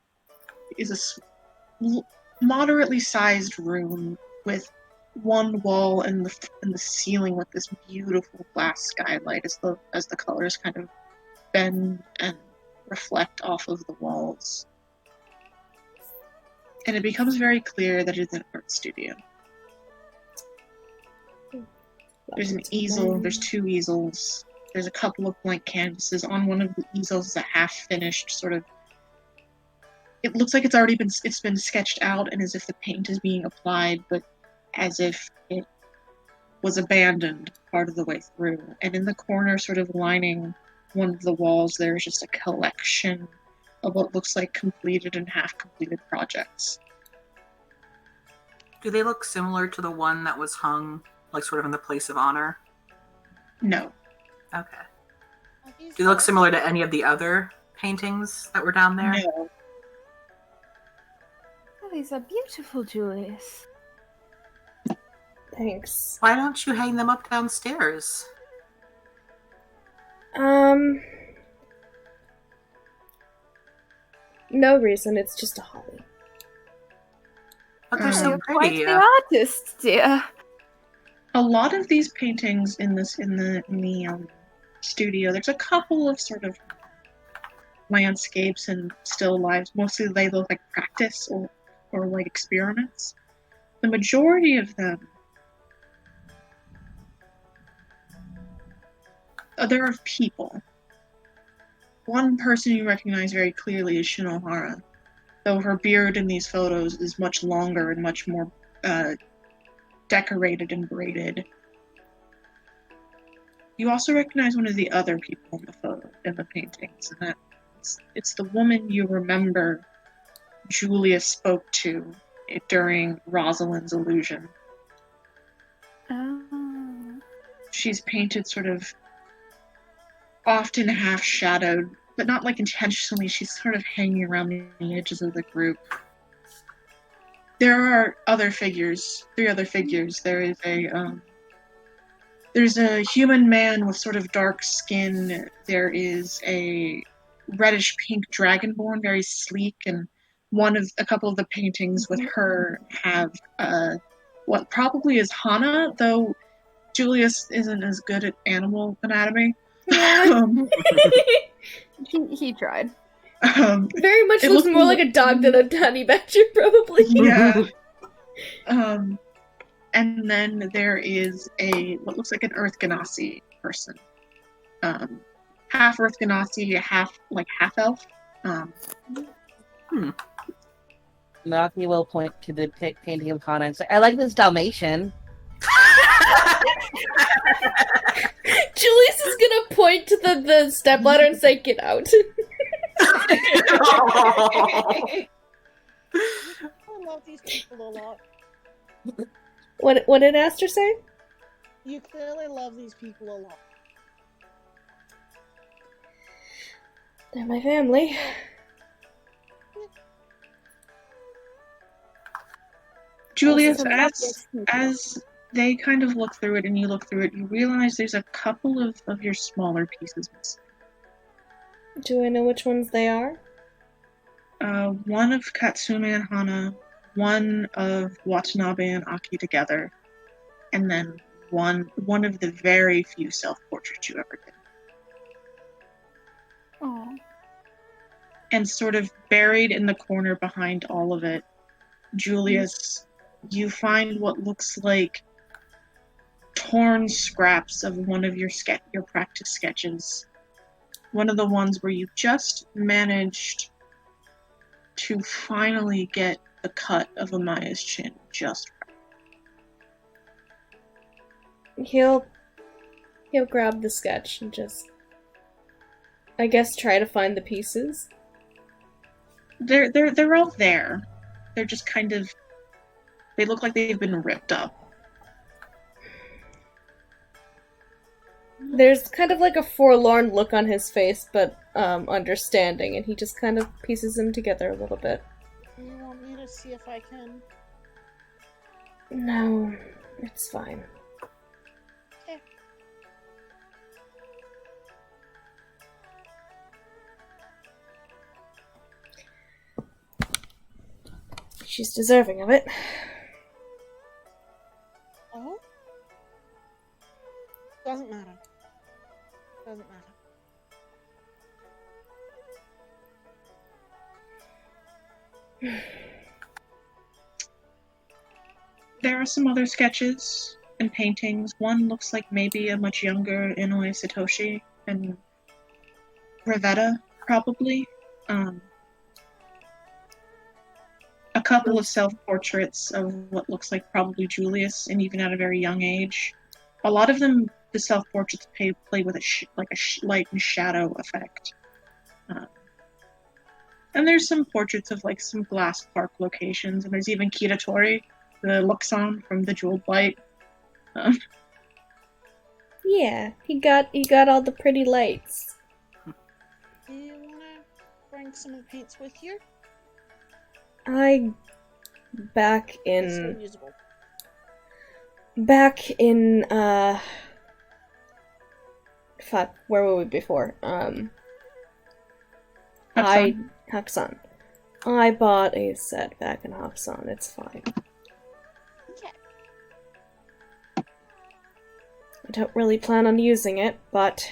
is a moderately sized room with one wall and the ceiling with this beautiful glass skylight as the colors kind of bend and reflect off of the walls. And it becomes very clear that it's an art studio. There's an easel, there's 2 easels, there's a couple of blank canvases. On one of the easels is a half-finished sort of... It looks like it's been sketched out and as if the paint is being applied, but as if it was abandoned part of the way through. And in the corner, sort of lining one of the walls, there's just a collection of what looks like completed and half-completed projects. Do they look similar to the one that was hung, like sort of in the place of honor? No. Okay. Do they look similar to any of the other paintings that were down there? No. Oh, these are beautiful, Julius. Thanks. Why don't you hang them up downstairs? No reason, it's just a hobby. But they're so You're quite pretty. the artist, dear. A lot of these paintings in the studio, there's a couple of sort of landscapes and still lives. Mostly they look like practice or like experiments. The majority of them, they're of people. One person you recognize very clearly is Shinohara, though her beard in these photos is much longer and much more decorated and braided. You also recognize one of the other people in the paintings, and it's the woman you remember Julius spoke to during Rosalind's illusion. Oh. She's painted sort of often half-shadowed but not like intentionally. She's sort of hanging around the edges of the group. There are other figures, 3 other figures. There's a human man with sort of dark skin. There is a reddish pink dragonborn, very sleek, and a couple of the paintings with her have what probably is Hana, though Julius isn't as good at animal anatomy. He tried. Very much looks more like a dog than a honey badger, probably. Yeah. And then there is what looks like an Earth Ganassi person. Half Earth Ganassi, half elf. Naki will point to the painting of Hana and say, I like this Dalmatian. Julius is gonna point to the stepladder and say, get out. I love these people a lot. What did Aster say? You clearly love these people a lot. They're my family. Julius, as they kind of look through it and you look through it, you realize there's a couple of your smaller pieces missing. Do I know which ones they are? One of Katsume and Hana, one of Watanabe and Aki together, and then one of the very few self-portraits you ever did. Aww. And sort of buried in the corner behind all of it, Julius, you find what looks like torn scraps of one of your practice sketches. One of the ones where you just managed to finally get the cut of Amaya's chin just right. He'll grab the sketch and just, I guess, try to find the pieces. They're all there. They're just kind of, they look like they've been ripped up. There's kind of like a forlorn look on his face, but understanding, and he just kind of pieces them together a little bit. You want me to see if I can? No, it's fine. Okay. She's deserving of it. Oh? Doesn't matter. Doesn't matter. There are some other sketches and paintings. One looks like maybe a much younger Inoue Satoshi and Rivetta, probably. A couple of self-portraits of what looks like probably Julius, and even at a very young age. A lot of them, the self-portraits play with a light and shadow effect. And there's some portraits of like some glass park locations, and there's even Kiratori, the Luxon from the Jeweled Light. Yeah, he got all the pretty lights. Do you wanna bring some of the paints with you? Back It's still in fuck, where were we before? Hakusan. I bought a set back in Hakusan, it's fine. Okay. I don't really plan on using it, but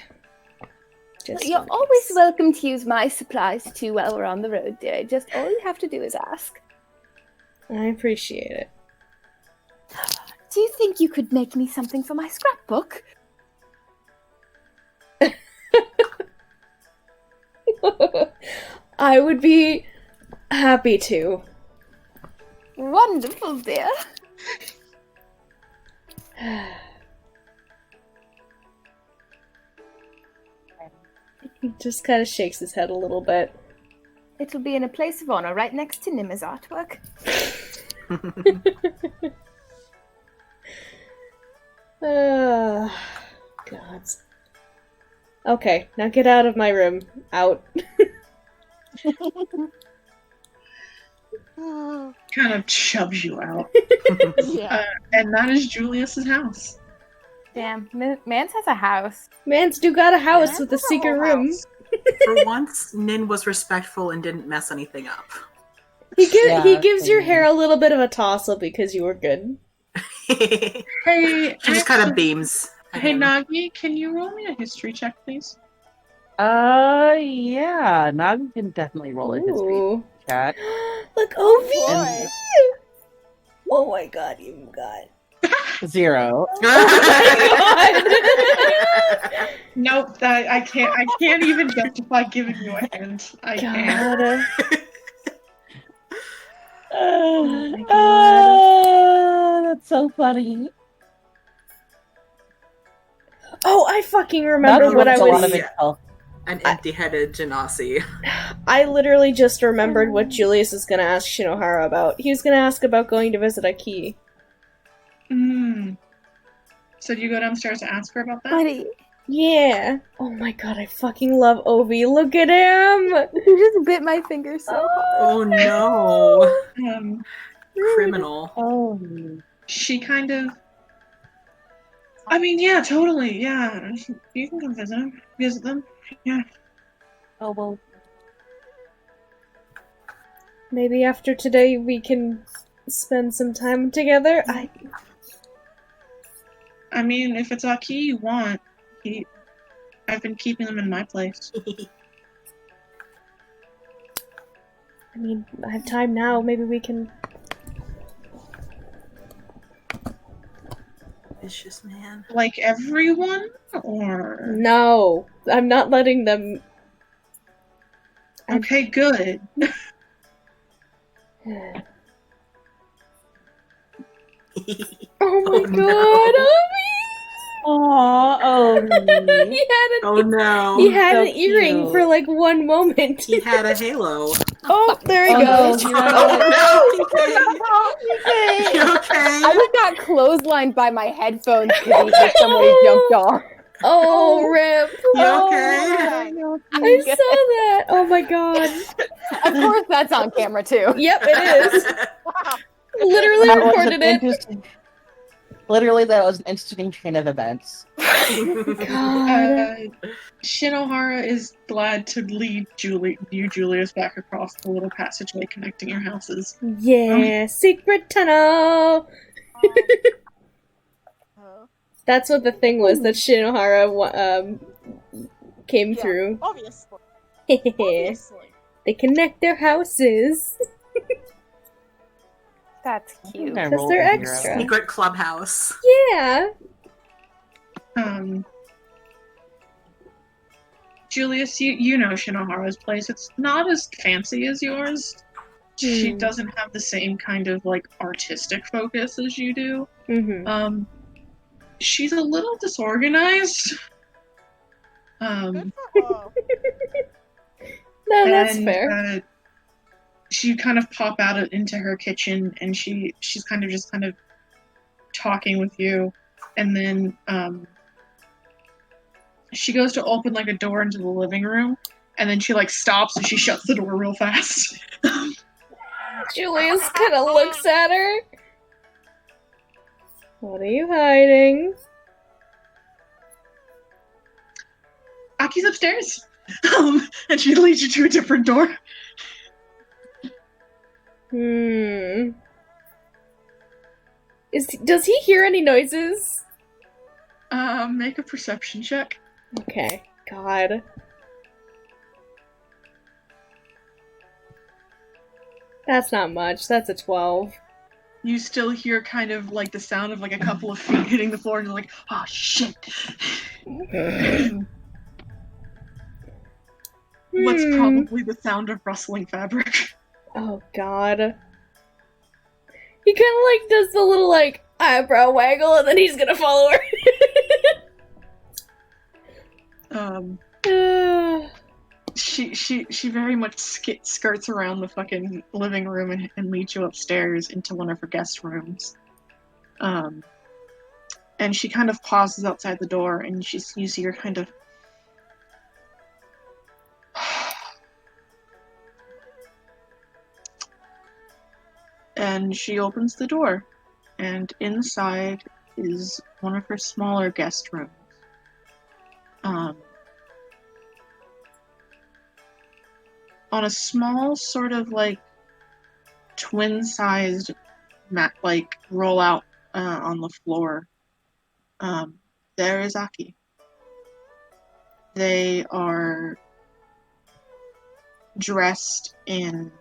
just You're always welcome to use my supplies too while we're on the road, dear. Just all you have to do is ask. I appreciate it. Do you think you could make me something for my scrapbook? I would be happy to. Wonderful, dear. He just kind of shakes his head a little bit. It'll be in a place of honor right next to Nima's artwork. Gods. Okay, now get out of my room. Out. Kind of shoves you out. Yeah. And that is Julius's house. Damn, Mans has a house. Mans do got a house Mans with a has a secret whole room. house. For once, Nin was respectful and didn't mess anything up. He Yeah, gives your same. hair a little bit of a toss-up because you were good. She Hey, just kind of beams. at Hey, him. Nagi, can you roll me a history check, please? Yeah. Nagi can definitely roll a history Ooh. check. Look, Ovi! And Oh my god, you got 0. Nope, I can't even justify giving you a hint. I can't. God. Oh, my that's so funny. Oh, I fucking remember Nagi what I rolls a lot of was. intel. An empty-headed Genasi. I literally just remembered what Julius is gonna ask Shinohara about. He was gonna ask about going to visit Aki. So do you go downstairs to ask her about that? Buddy, Yeah. Oh my god, I fucking love Ovi. Look at him! you just bit my finger so hard. Oh no. Um, Criminal. Oh. she kind of. I mean, yeah, totally, yeah. You can come visit them. Yeah. Oh, well. Maybe after today we can spend some time together. I mean, if it's Aki you want, I've been keeping them in my place. I mean, I have time now. Maybe we can. Vicious man. Like everyone, or No, I'm not letting them. okay, good. Oh my Oh, god, no. Aw, oh. Ovi! Oh no. He had So an earring cute. for like one moment. He had a halo. Oh, there he Oh, goes. no, Oh no, You okay? I just got clotheslined by my headphones because somebody jumped off. Oh, rip. You okay? I saw that. Oh my god. Of course, that's on camera too. Yep, it is. Literally That was recorded an it. interesting- Literally, that was an interesting chain of events. God. Shinohara is glad to lead Julius back across the little passageway connecting your houses. Yeah, secret tunnel. That's what the thing was that Shinohara came through. Obviously. They connect their houses. That's cute. I Because rolled they're a 0. extra. Secret clubhouse. Yeah. Julius, you know Shinohara's place. It's not as fancy as yours. She doesn't have the same kind of like artistic focus as you do. Mm-hmm. She's a little disorganized. No, that's and, fair. She kind of pop out into her kitchen, and she's kind of talking with you, and then she goes to open like a door into the living room, and then she like stops and she shuts the door real fast. Julius kind of looks at her. What are you hiding? Aki's upstairs, and she leads you to a different door. Does he hear any noises? Make a perception check. Okay. God. That's not much. That's a 12. You still hear kind of like the sound of like a couple of feet hitting the floor, and you're like, oh shit. What's probably the sound of rustling fabric. Oh god. He kind of like does the little like eyebrow waggle, and then he's gonna follow her. She very much skirts around the fucking living room and leads you upstairs into one of her guest rooms. And she kind of pauses outside the door, and you see her kind of And she opens the door, and inside is one of her smaller guest rooms. On a small sort of like twin-sized mat, like rollout on the floor, there is Aki. They are dressed in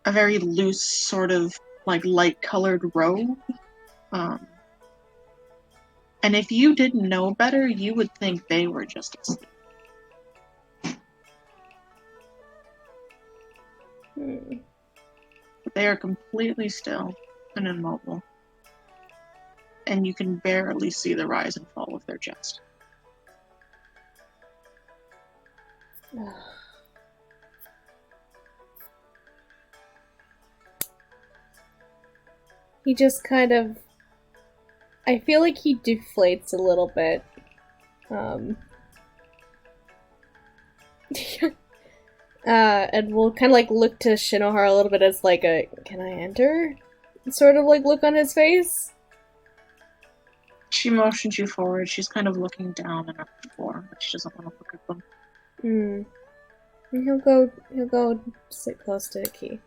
a very loose sort of like light-colored robe. And if you didn't know better, you would think they were just asleep. They are completely still and immobile. And you can barely see the rise and fall of their chest. He just kind of... I feel like he deflates a little bit. And we'll kind of like look to Shinohara a little bit as like a, can I enter? Sort of like look on his face. She motions you forward. She's kind of looking down and at the floor, but she doesn't want to look at them. And he'll go sit close to Aki.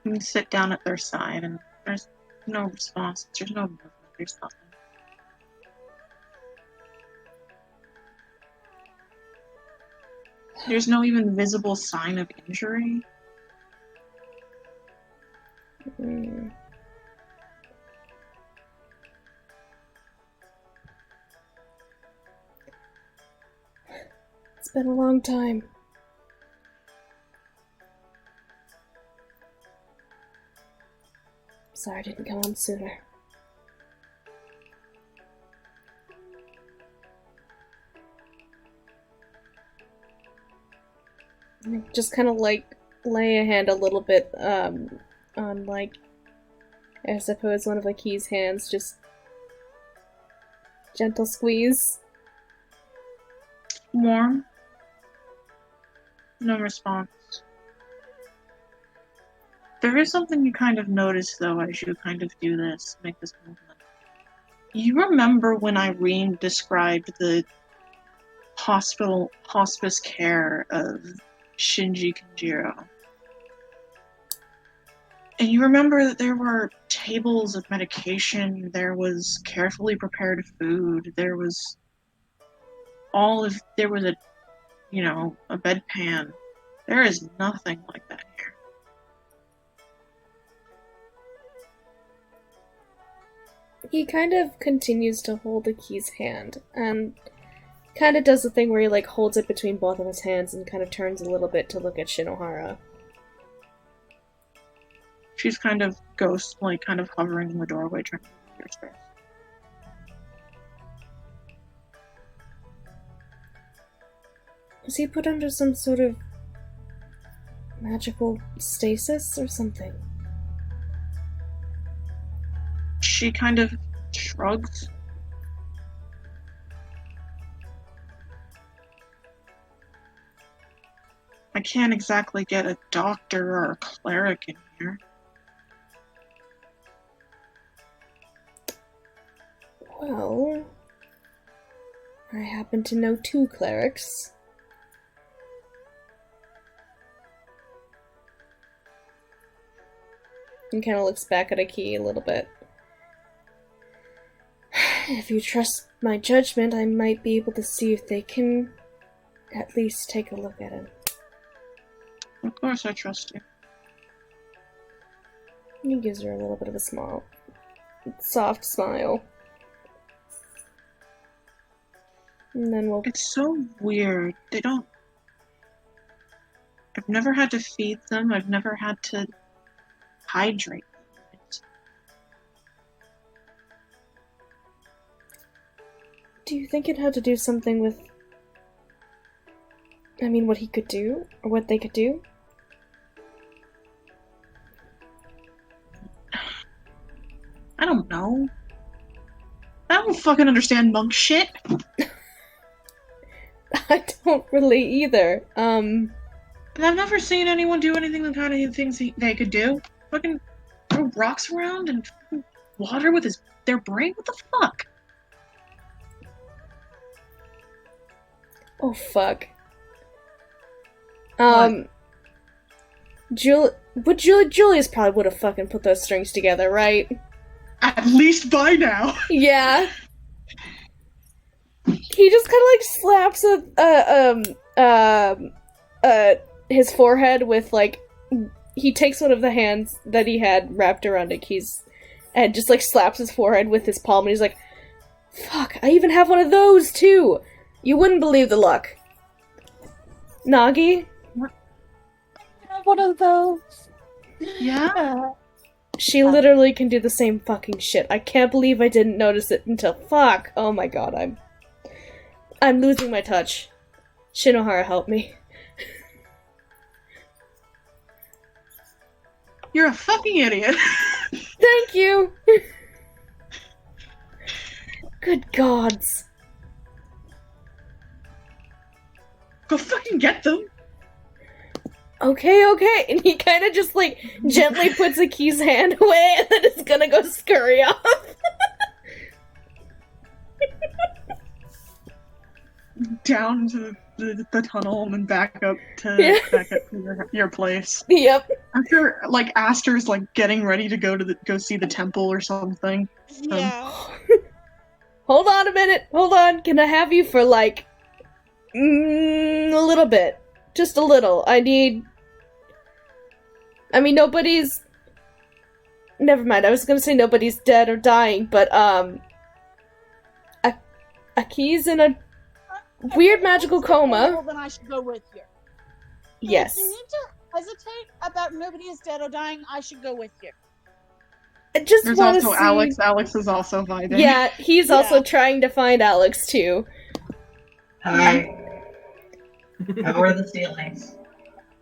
You sit down at their side, and there's no response. There's no movement. There's nothing. There's no even visible sign of injury. It's been a long time. Sorry I didn't come on sooner. Just kind of like lay a hand a little bit on like, I suppose one of Aki's hands, just gentle squeeze. Warm. No response. There is something you kind of notice though as you kind of do this, make this movement. You remember when Irene described the hospice care of Shinji Kanjiro? And you remember that there were tables of medication, there was carefully prepared food, there was a bedpan. There is nothing like that here. He kind of continues to hold Aki's hand, and kind of does the thing where he like holds it between both of his hands and kind of turns a little bit to look at Shinohara. She's kind of ghostly, kind of hovering in the doorway, trying to get your space. Was he put under some sort of magical stasis or something? She kind of shrugs. I can't exactly get a doctor or a cleric in here. Well, I happen to know 2 clerics. And kind of looks back at Aki a little bit. If you trust my judgment, I might be able to see if they can at least take a look at him. Of course I trust you. He gives her a little bit of a smile. Soft smile. And then we'll... It's so weird. They don't... I've never had to feed them. I've never had to hydrate them. Do you think it had to do something with... I mean, what he could do? Or what they could do? I don't know. I don't fucking understand monk shit. I don't really either. But I've never seen anyone do anything the kind of things they could do. Fucking throw rocks around and water with their brain? What the fuck? Oh fuck. Julius probably would have fucking put those strings together, right? At least by now. Yeah. He just kind of like slaps his forehead with like, he takes one of the hands that he had wrapped around Aki's and just like slaps his forehead with his palm, and he's like, "Fuck! I even have one of those too. You wouldn't believe the luck." Nagi? Have one of those. Yeah. She literally can do the same fucking shit. I can't believe I didn't notice it until fuck. Oh my god, I'm losing my touch. Shinohara, help me. You're a fucking idiot. Thank you. Good gods. Go fucking get them. Okay. And he kind of just like gently puts Aki's hand away and then is gonna go scurry off. Down to the tunnel and then back up to your place. Yep. After like Aster's like getting ready to go see the temple or something. Yeah. Hold on a minute. Hold on. Can I have you for like a little bit? Just a little. I mean, nobody's. Never mind. I was gonna say nobody's dead or dying, but Aki's in a weird magical coma. Well, then I should go with you. Yes. If you need to hesitate about nobody is dead or dying, I should go with you. I just There's want to also see... Alex. Alex is also vibing. Yeah, he's also trying to find Alex too. Hi. How are the ceilings?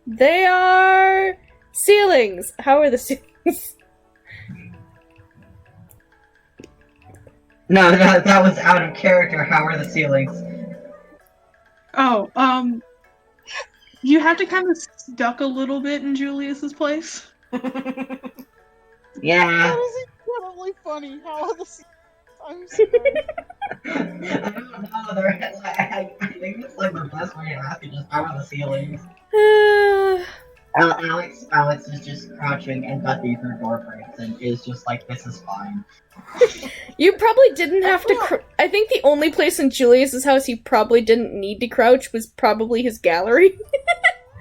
They are ceilings. How are the ceilings? No, that was out of character. How are the ceilings? Oh, you have to kind of duck a little bit in Julius's place. Yeah. That is incredibly funny. How are the I'm sorry. I don't know. I think it's like the best way to ask it. Just how are the ceilings? Alex is just crouching and ducking through door frames and is just like, this is fine. You probably didn't have to. I think the only place in Julius's house he probably didn't need to crouch was probably his gallery.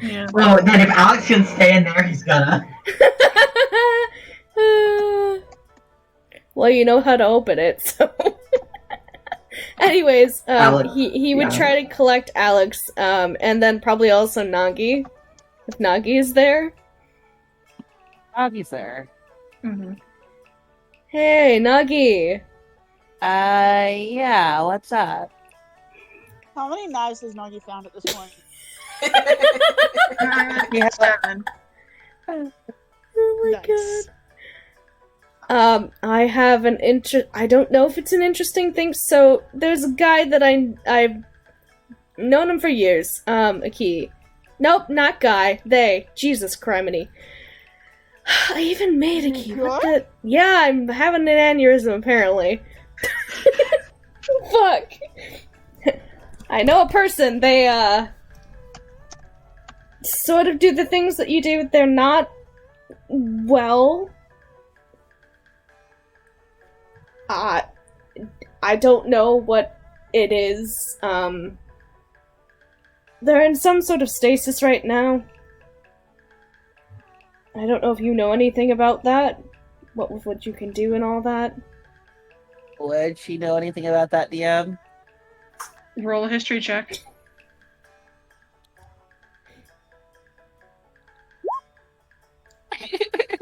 Yeah. Well, then if Alex can stay in there, he's gonna. Well, you know how to open it, so. Anyways, he would try to collect Alex, and then probably also Nagi, if Nagi is there. Nagi's there. Mm-hmm. Hey, Nagi. Yeah. What's up? How many knives has Nagi found at this point? Yeah. 7. Oh my god. I have an I don't know if it's an interesting thing. So there's a guy that I've known him for years. Aki. Nope, not guy. They. Jesus criminy. I even made Aki. What the? Yeah, I'm having an aneurysm apparently. Fuck. I know a person. They sort of do the things that you do. They're not well. I don't know what it is. They're in some sort of stasis right now. I don't know if you know anything about that. What you can do and all that. Would she know anything about that, DM? Roll a history check.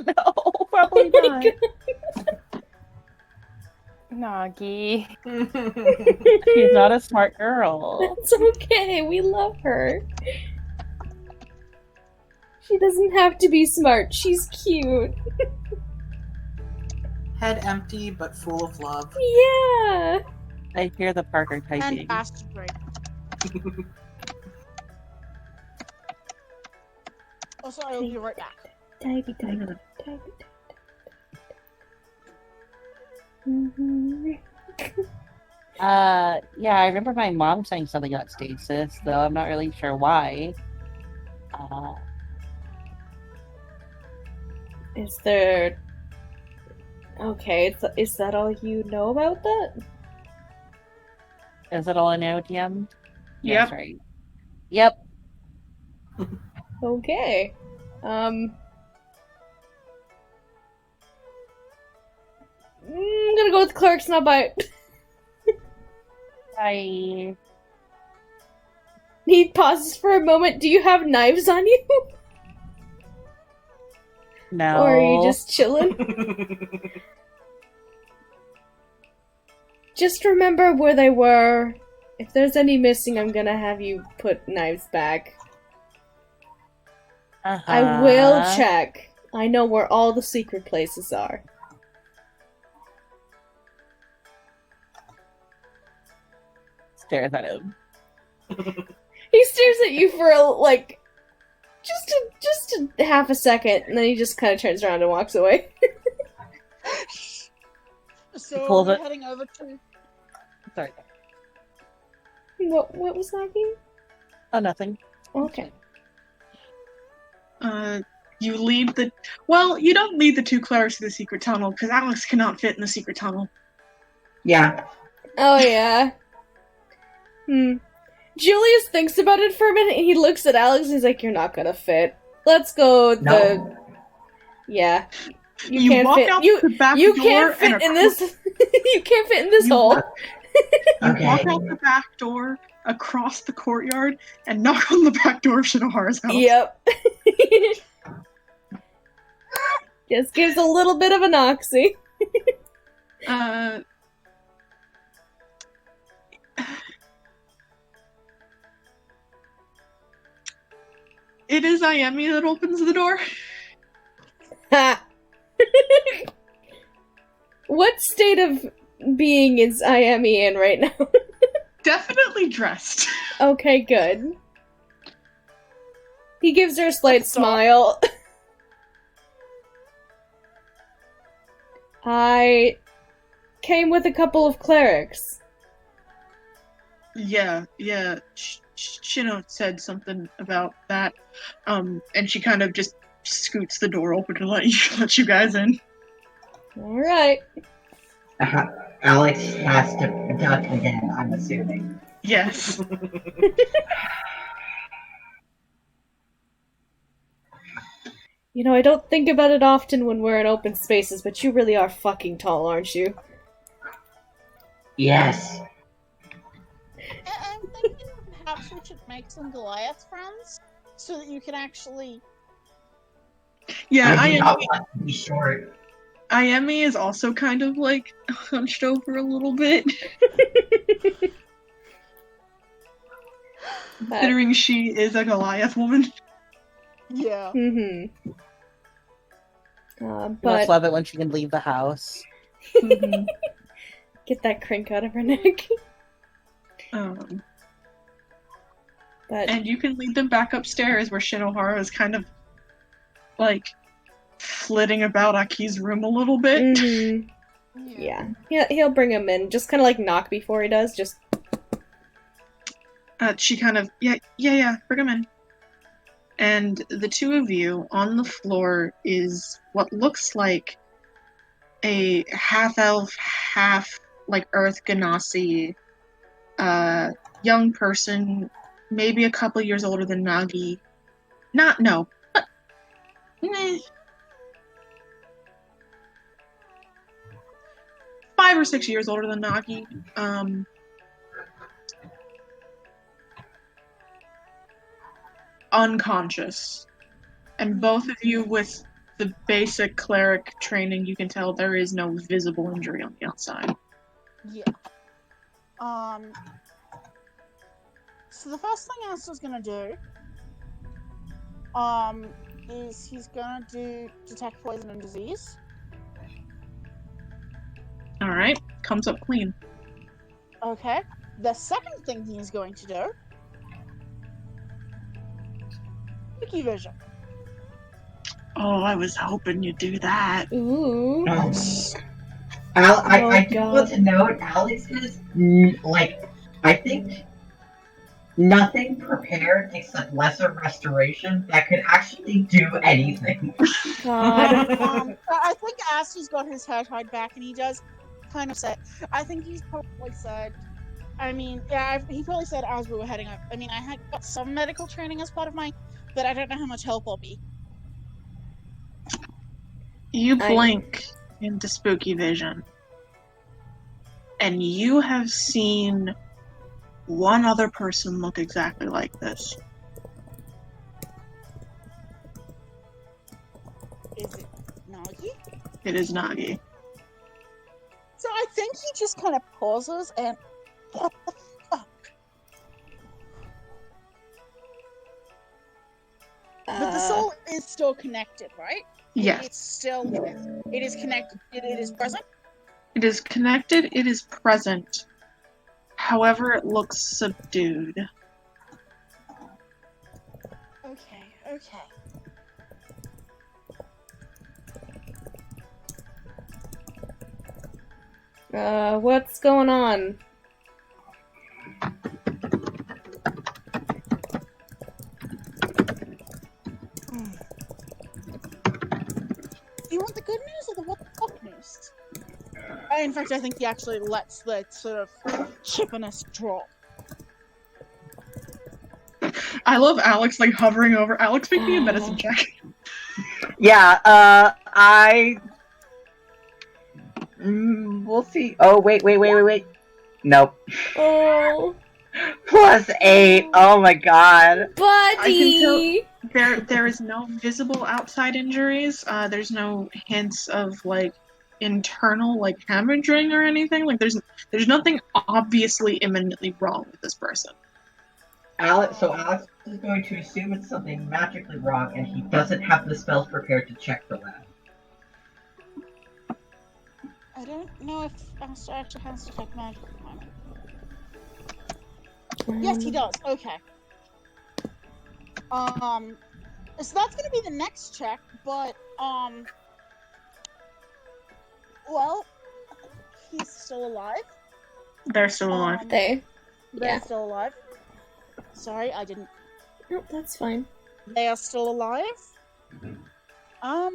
No, probably not. Nagi. She's not a smart girl. That's okay. We love her. She doesn't have to be smart. She's cute. Head empty, but full of love. Yeah. I hear the Parker typing. And acid break. Oh, sorry, I'll be right back. Divey. Mm-hmm. Yeah, I remember my mom saying something about stasis, though I'm not really sure why. Is there... Okay, is that all you know about that? Is that all I know, DM? Yep. That's right. Yep. Okay. I'm gonna go with cleric's not bite. I... He pauses for a moment. Do you have knives on you? No. Or are you just chilling? Just remember where they were. If there's any missing, I'm gonna have you put knives back. I will check. I know where all the secret places are. Stares at him. He stares at you for like just a half a second, and then he just kind of turns around and walks away. So Pulls we're it. heading over to. Sorry. What was that again? Oh, nothing. Okay. You lead the. Well, you don't lead the two clerics to the secret tunnel because Alex cannot fit in the secret tunnel. Yeah. Oh yeah. Julius thinks about it for a minute, and he looks at Alex and he's like, "You're not gonna fit. Let's go with No. Yeah. You can't walk fit. out You the back you door can't fit and in this. You can't fit in this hole. You Okay. walk out the back door, across the courtyard, and knock on the back door of Shinohara's house. Yep. Just gives a little bit of an oxy. It is Ayemi that opens the door. Ha! What state of being is Ayemi in right now? Definitely dressed. Okay, good. He gives her a slight smile. I came with a couple of clerics. Yeah. Shino said something about that. And she kind of just scoots the door open to let you guys in. Alright. Alex has to duck again, I'm assuming. Yes. You know, I don't think about it often when we're in open spaces, but you really are fucking tall, aren't you? Yes. I'm thinking perhaps we should make some Goliath friends so that you can actually. Yeah, I do not want to be short. Ayemi is also kind of like hunched over a little bit. Considering she is a Goliath woman. Yeah. Mm-hmm. I But just love it when she can leave the house. get that crink out of her neck. But And you can lead them back upstairs where Shinohara is kind of like flitting about Aki's room a little bit. Mhm. Yeah. He'll bring him in. Just kind of like knock before he does. Just She kind of, yeah, bring him in. And the two of you on the floor is what looks like a half-elf, half like Earth Ganassi young person, maybe a couple years older than Nagi. 5 or 6 years older than Nagi. Unconscious. And both of you with the basic cleric training, you can tell there is no visible injury on the outside. Yeah. So the first thing Asta's gonna do, is he's gonna do detect poison and disease. Alright, comes up clean. Okay. The second thing he's going to do, Wiki Vision. Oh, I was hoping you'd do that. Ooh. I do God. want to note, Alex is, I think, nothing prepared except lesser restoration that could actually do anything. God. I think Aster's got his head tied back, and he does kind of say, I think he's probably said, I mean, yeah, he probably said as we were heading up, I mean, I had got some medical training as part of mine, but I don't know how much help I'll be. You blink into spooky vision, and you have seen one other person look exactly like this. Is it Nagi? It is Nagi. So I think he just kind of pauses and, what the fuck? But the soul is still connected, right? Yes. It's still, it is connected, it is present? It is connected, it is present. However, it looks subdued. Okay. What's going on? Do you want the good news or the what the fuck news? In fact, I think he actually lets the sort of chippiness drop. I love Alex, hovering over. Alex, make me a medicine check. Yeah, we'll see. Oh, wait. Nope. Oh. +8. Oh my god. Buddy! I can tell there is no visible outside injuries. There's no hints of, internal, hemorrhaging or anything. There's nothing obviously imminently wrong with this person. Alex is going to assume it's something magically wrong, and he doesn't have the spells prepared to check for that. I don't know if Aster actually has to take magic at the moment. Yes, he does. Okay. So that's gonna be the next check, but, well, he's still alive. They're still alive. They're still alive. Sorry, I didn't. Nope, that's fine. They are still alive. I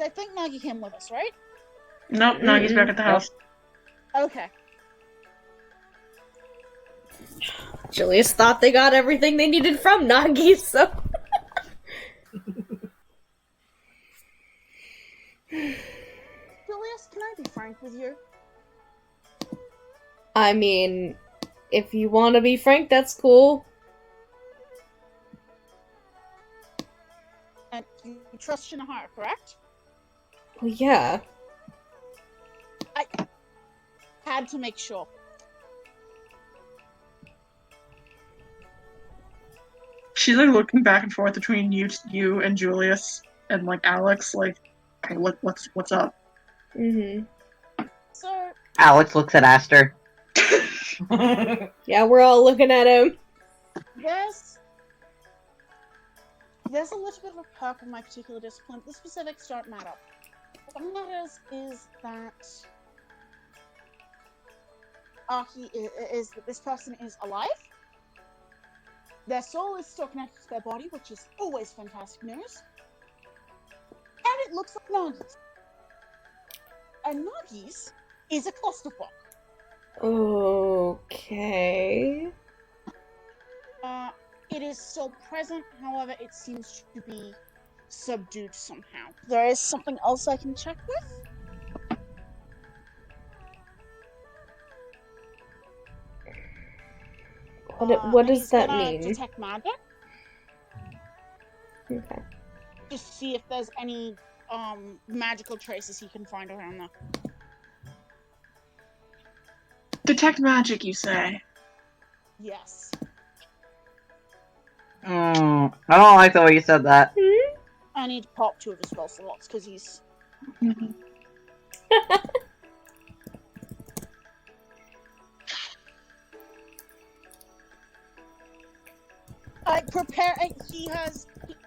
think Nagi came with us, right? Nope, Nagi's back at the house. Okay. Julius thought they got everything they needed from Nagi, so... Julius, can I be frank with you? I mean, if you want to be frank, that's cool. And you trust Shinohara, correct? Well, yeah. I had to make sure. She's looking back and forth between you and Julius and Alex. Okay, what's up? Mm-hmm. So Alex looks at Aster. Yeah, we're all looking at him. There's a little bit of a perk in my particular discipline. The specifics don't matter. What matters is that this person is alive. Their soul is still connected to their body, which is always fantastic news. And it looks like Nagi's. And Nagi's is a clusterfuck. Okay. It is still present, however, it seems to be subdued somehow. There is something else I can check with. What does that gonna mean? Detect magic. Okay. Just to see if there's any magical traces he can find around there. Detect magic, you say? Yes. I don't like the way you said that. I need to pop 2 of his spell slots because he's. He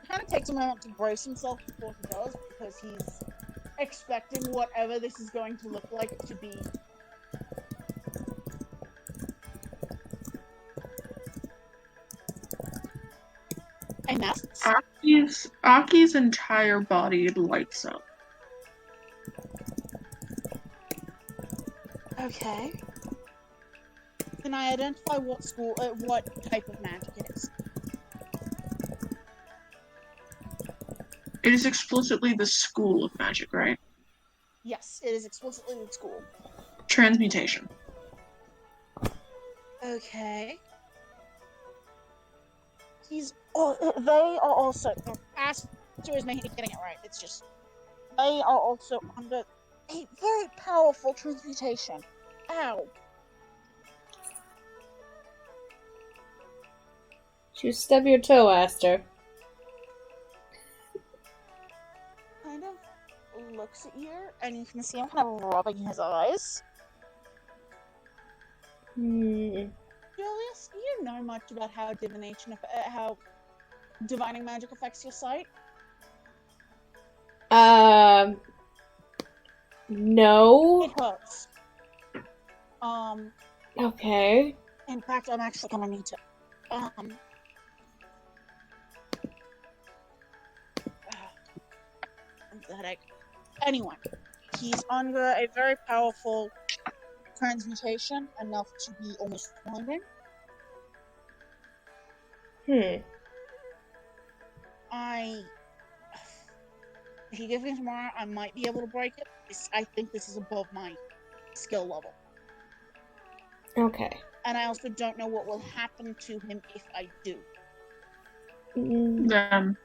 kind of takes takes a moment to brace himself before he does, because he's expecting whatever this is going to look like to be a mess. Aki's entire body lights up. Okay. Can I identify what type of magic it is? It is explicitly the school of magic, right? Yes, it is explicitly the school. Transmutation. Okay. They are also. Aster is getting it right. It's just they are also under a very powerful transmutation. Ow. You stub your toe, Aster. Kind of looks at you, and you can see him kind of rubbing his eyes. Julius, do you know much about how how divining magic affects your sight? No. It hurts. Okay. In fact, I'm actually gonna need to. Pathetic. Anyway, he's under a very powerful transmutation, enough to be almost blinding. If you give me tomorrow, I might be able to break it. I think this is above my skill level. Okay. And I also don't know what will happen to him if I do. Them.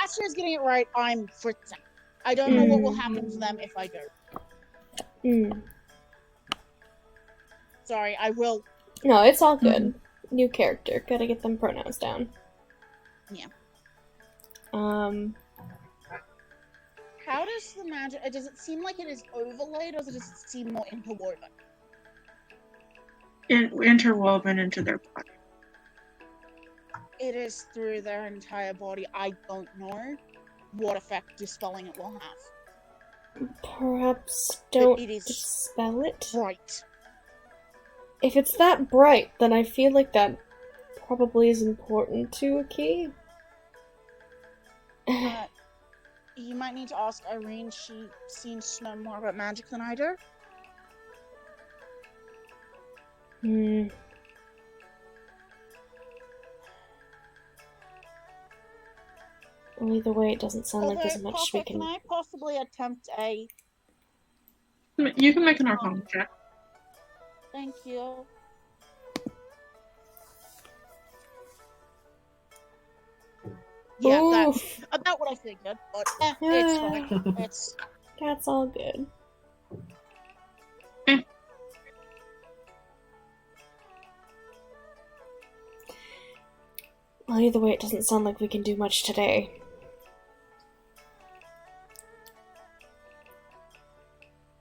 Aster is getting it right. I'm fritzing. I don't know what will happen to them if I do. Sorry, I will. No, it's all good. New character. Gotta get them pronouns down. Yeah. How does the magic... Does it seem like it is overlaid, or does it seem more interwoven? Interwoven into their body. It is through their entire body. I don't know what effect dispelling it will have. Perhaps don't it is dispel it? Bright. If it's that bright, then I feel like that probably is important to a key. You might need to ask Irene. She seems to know more about magic than I do. Well, either way, it doesn't sound like there's much we can... Can I possibly attempt a... You can make an Arcana check. Thank you. Yeah, that's about what I figured, but it's fine. That's all good. Well, either way, it doesn't sound like we can do much today.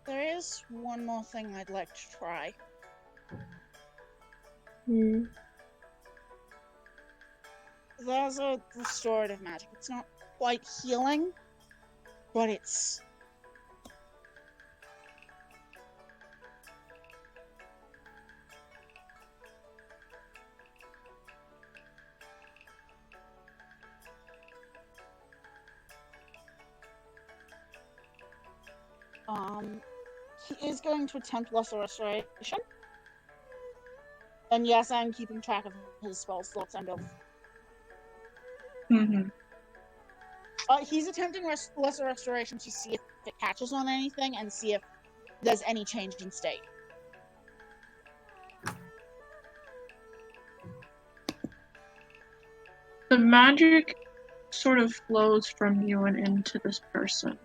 There is one more thing I'd like to try. There's a restorative magic. It's not quite healing, but it's... He is going to attempt Lesser Restoration. And yes, I'm keeping track of his spell slots and of... He's attempting Lesser Restoration to see if it catches on anything and see if there's any change in state. The magic sort of flows from you and into this person.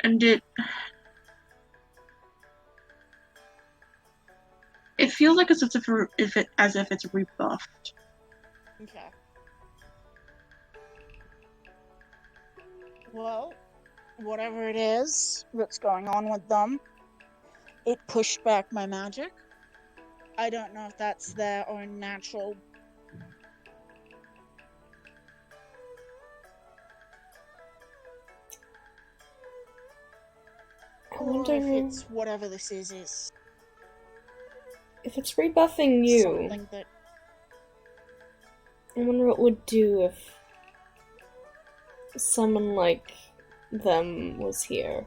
And it feels like as if it's rebuffed. Okay. Well, whatever it is that's going on with them, it pushed back my magic. I don't know if that's their own natural. I Or wonder if it's whatever this is if it's rebuffing you. something that. I wonder what it would do if someone like them was here.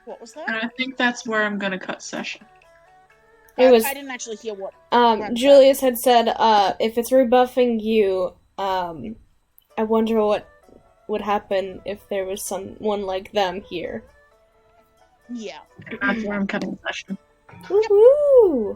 What was And that? I think that's where I'm gonna cut session. It was I didn't actually hear what. Ren said. Julius had said, if it's rebuffing you, I wonder what would happen if there was someone like them here. Yeah. That's where I'm cutting session. Woohoo!